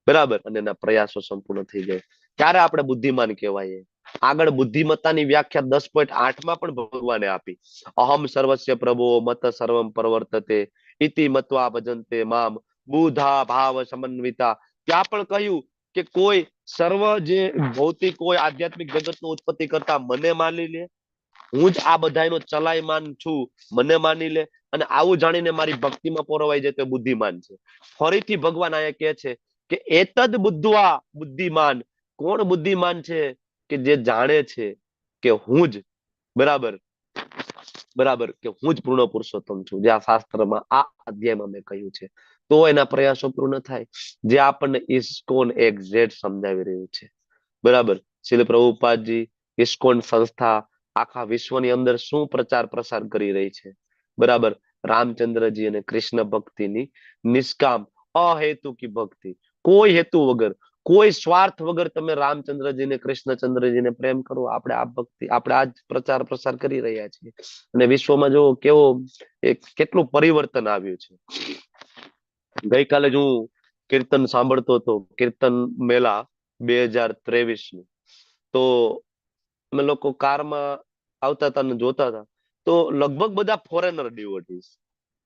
બરાબર, અને એના પ્રયાસો સંપૂર્ણ થઈ જાય. ત્યારે આપણે બુદ્ધિમાન કહેવાય. આગળ બુદ્ધિમત્તાની વ્યાખ્યા 10.8 પણ ભગવાને આપી. અહમ સર્વસ્ય પ્રભો મત સર્વમ પ્રવર્તતે ઇતિ મત્વા ભજન્તે મામ બુધા ભાવ સમન્વિતા. ત્યાં પણ કહ્યું કે કોઈ સર્વ જે ભૌતિક હોય, આધ્યાત્મિક જગતનું ઉત્પત્તિ કરતા મને માની લે, હું જ આ બધાનો ચલાયમાન છું, મને માની લે, અને આવું જાણીને મારી ભક્તિમાં પોરવાઈ જાય તો બુદ્ધિમાન છે. ફરીથી ભગવાન અહીંયા કહે છે કે એતદ બુદ્ધવા બુદ્ધિમાન. કોણ બુદ્ધિમાન છે? કે જે જાણે છે કે હું જ, બરાબર, કે હું જ પૂર્ણ પુરુષોત્તમ છું, જે આ શાસ્ત્રમાં આ અધ્યાયમાં મેં કહ્યું છે. તો એના પ્રયાસો પૂર્ણ થાય, જે આપણને ઇસ્કોન એક્ઝેક્ટ સમજાવી રહ્યું છે, બરાબર. શ્રીલ પ્રભુપાદજી, ઇસ્કોન સંસ્થા આખા વિશ્વની અંદર શું પ્રચાર પ્રસાર કરી રહી છે, બરાબર. રામચંદ્રજી અને કૃષ્ણ ભક્તિની નિષ્કામ અહેતુકી ભક્તિ, કોઈ હેતુ વગર, કોઈ સ્વાર્થ વગર તમે રામચંદ્રજીને, કૃષ્ણચંદ્રજીને પ્રેમ કરો. આપણે આ ભક્તિ, આપણે આ જ પ્રચાર પ્રસાર કરી રહ્યા છીએ. અને વિશ્વમાં જો કેવો કેટલું પરિવર્તન આવ્યું છે. ગઈકાલે જ હું કીર્તન સાંભળતો હતો, કીર્તન મેળા 2023 નું. તો અમે લોકો કારમાં આવતા હતા ને જોતા હતા, તો લગભગ બધા ફોરેનર ડિવોટીઝ,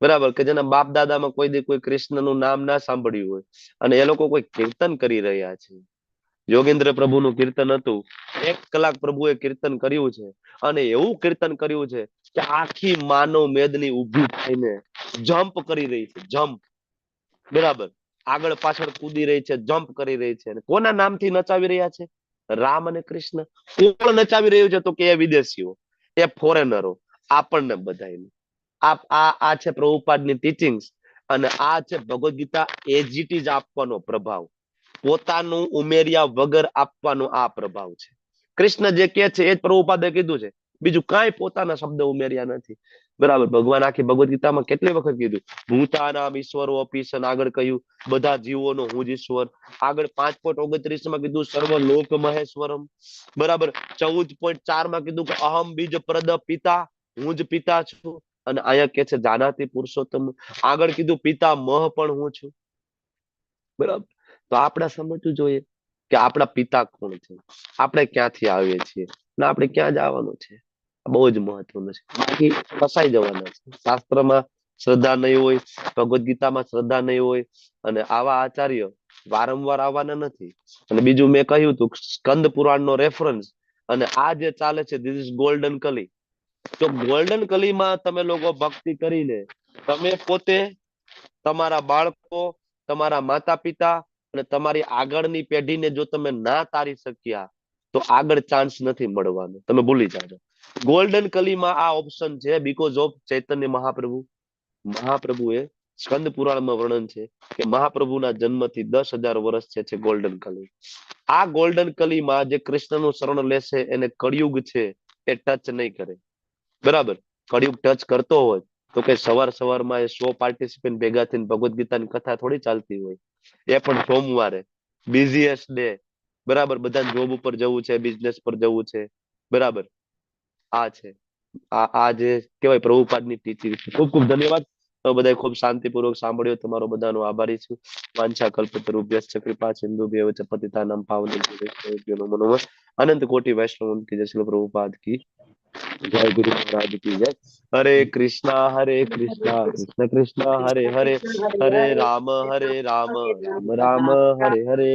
બરાબર, કે જેના બાપ દાદામાં કોઈ દી કોઈ કૃષ્ણનું નામ ના સાંભળ્યું હોય, અને એ લોકો કોઈ કીર્તન કરી રહ્યા છે. યોગેન્દ્ર પ્રભુનું કીર્તન હતું, 1 કલાક પ્રભુએ કીર્તન કર્યું છે, અને એવું કીર્તન કર્યું છે કે આખી માનવ મેદની ઊભી થઈને જમ્પ કરી રહી છે, જમ્પ, બરાબર, આગળ પાછળ કૂદી રહી છે, જમ્પ કરી રહી છે. કોના નામથી નચાવી રહ્યા છે? રામ અને કૃષ્ણ. કોણ નચાવી રહ્યું છે? તો કે એ વિદેશીઓ, એ ફોરેનરો, આપણને બધાને. આ છે પ્રભુપાદની ટીચિંગ્સ, અને આ છે ભગવદ ગીતા એજીટી જ આપવાનો પ્રભાવ, પોતાનું ઉમેર્યા વગર આપવાનો આ પ્રભાવ છે. કૃષ્ણ જે કહે છે એ જ પ્રભુપાદે કીધું છે બીજું કાંઈ પોતાના શબ્દ ઉમેર્યા નથી. બરાબર. ભગવાન આખી ભગવદ ગીતામાં કેટલી વખત કીધું ભૂતાનામ ઈશ્વરો અપી સન, આગળ કહ્યું બધા જીવોનો હું જ ઈશ્વર, આગળ 5.29 માં કીધું સર્વ લોક મહેશ્વરમ, બરાબર. 14.4 માં કીધું કે અહમ બીજ પ્રદ પિતા, હું જ પિતા છું. અને અહીંયા કે છે જાનાતિ પુરુષોત્તમ, આગળ કીધું પિતા મહ પણ હું છું. બરાબર. તો આપણે સમજવું જોઈએ કે આપણા પિતા કોણ છે, આપણે ક્યાંથી આવીએ છીએ ને આપણે ક્યાં જવાનું છે. બહુ જ મહત્વનું છે. બાકી ફસાઈ જવાના છે. શાસ્ત્રમાં શ્રદ્ધા નહીં હોય, ભગવદ ગીતામાં શ્રદ્ધા નહીં હોય, અને આવા આચાર્ય વારંવાર આવવાના નથી. અને બીજું મેં કહ્યું હતું સ્કંદ પુરાણનો રેફરન્સ, અને આ જે ચાલે છે ધીસ ઇઝ ગોલ્ડન કલી. તો ગોલ્ડન કલીમાં તમે લોકો ભક્તિ કરીને તમે પોતે, તમારા બાળકો, તમારા માતા પિતા અને તમારી આગળની પેઢીને જો તમે ના તારી શક્યા તો આગળ ચાન્સ નથી મળવાનો. તમે ભૂલી જાજો. ગોલ્ડન કલીમાં આ ઓપ્શન છે બીકોઝ ઓફ ચૈતન્ય મહાપ્રભુએ સ્કંદ પુરાણમાં વર્ણન છે કે મહાપ્રભુના જન્મથી 10,000 વર્ષ છે ગોલ્ડન કલી. આ ગોલ્ડન કલીમાં જે કૃષ્ણનું શરણ લેશે એને કળિયુગ છે એ ટચ નહીં કરે. બરાબર. કળિયુગ ટચ કરતો હોય તો કે સવારમાં એ 100 પાર્ટિસિપન્ટ ભેગા થઈને ભગવદ ગીતાની કથા થોડી ચાલતી હોય. એ પણ સોમવારે, બિઝીએસ્ટ ડે. બરાબર. બધાને જોબ ઉપર જવું છે, બિઝનેસ પર જવું છે. બરાબર. આ છે આ જે કહેવાય પ્રભુપાદની ટીચિંગ. ખૂબ ખૂબ ધન્યવાદ. તો બધાએ ખૂબ શાંતિપૂર્વક સાંભળ્યો. તમારો બધાનો આભારી છું. વાંછા કલ્પતરુભ્યશ્ચ કૃપા સિંધુભ્યૈવ ચ પતિતાનાં પાવનેભ્યો નમો નમઃ. અનંત કોટિ વૈષ્ણવ કી જય. શ્રી પ્રભુપાદ કી જય. ગુરુ મહારાજ કી જય. હરે કૃષ્ણ કૃષ્ણ કૃષ્ણ હરે હરે, હરે રામ રામ રામ હરે હરે.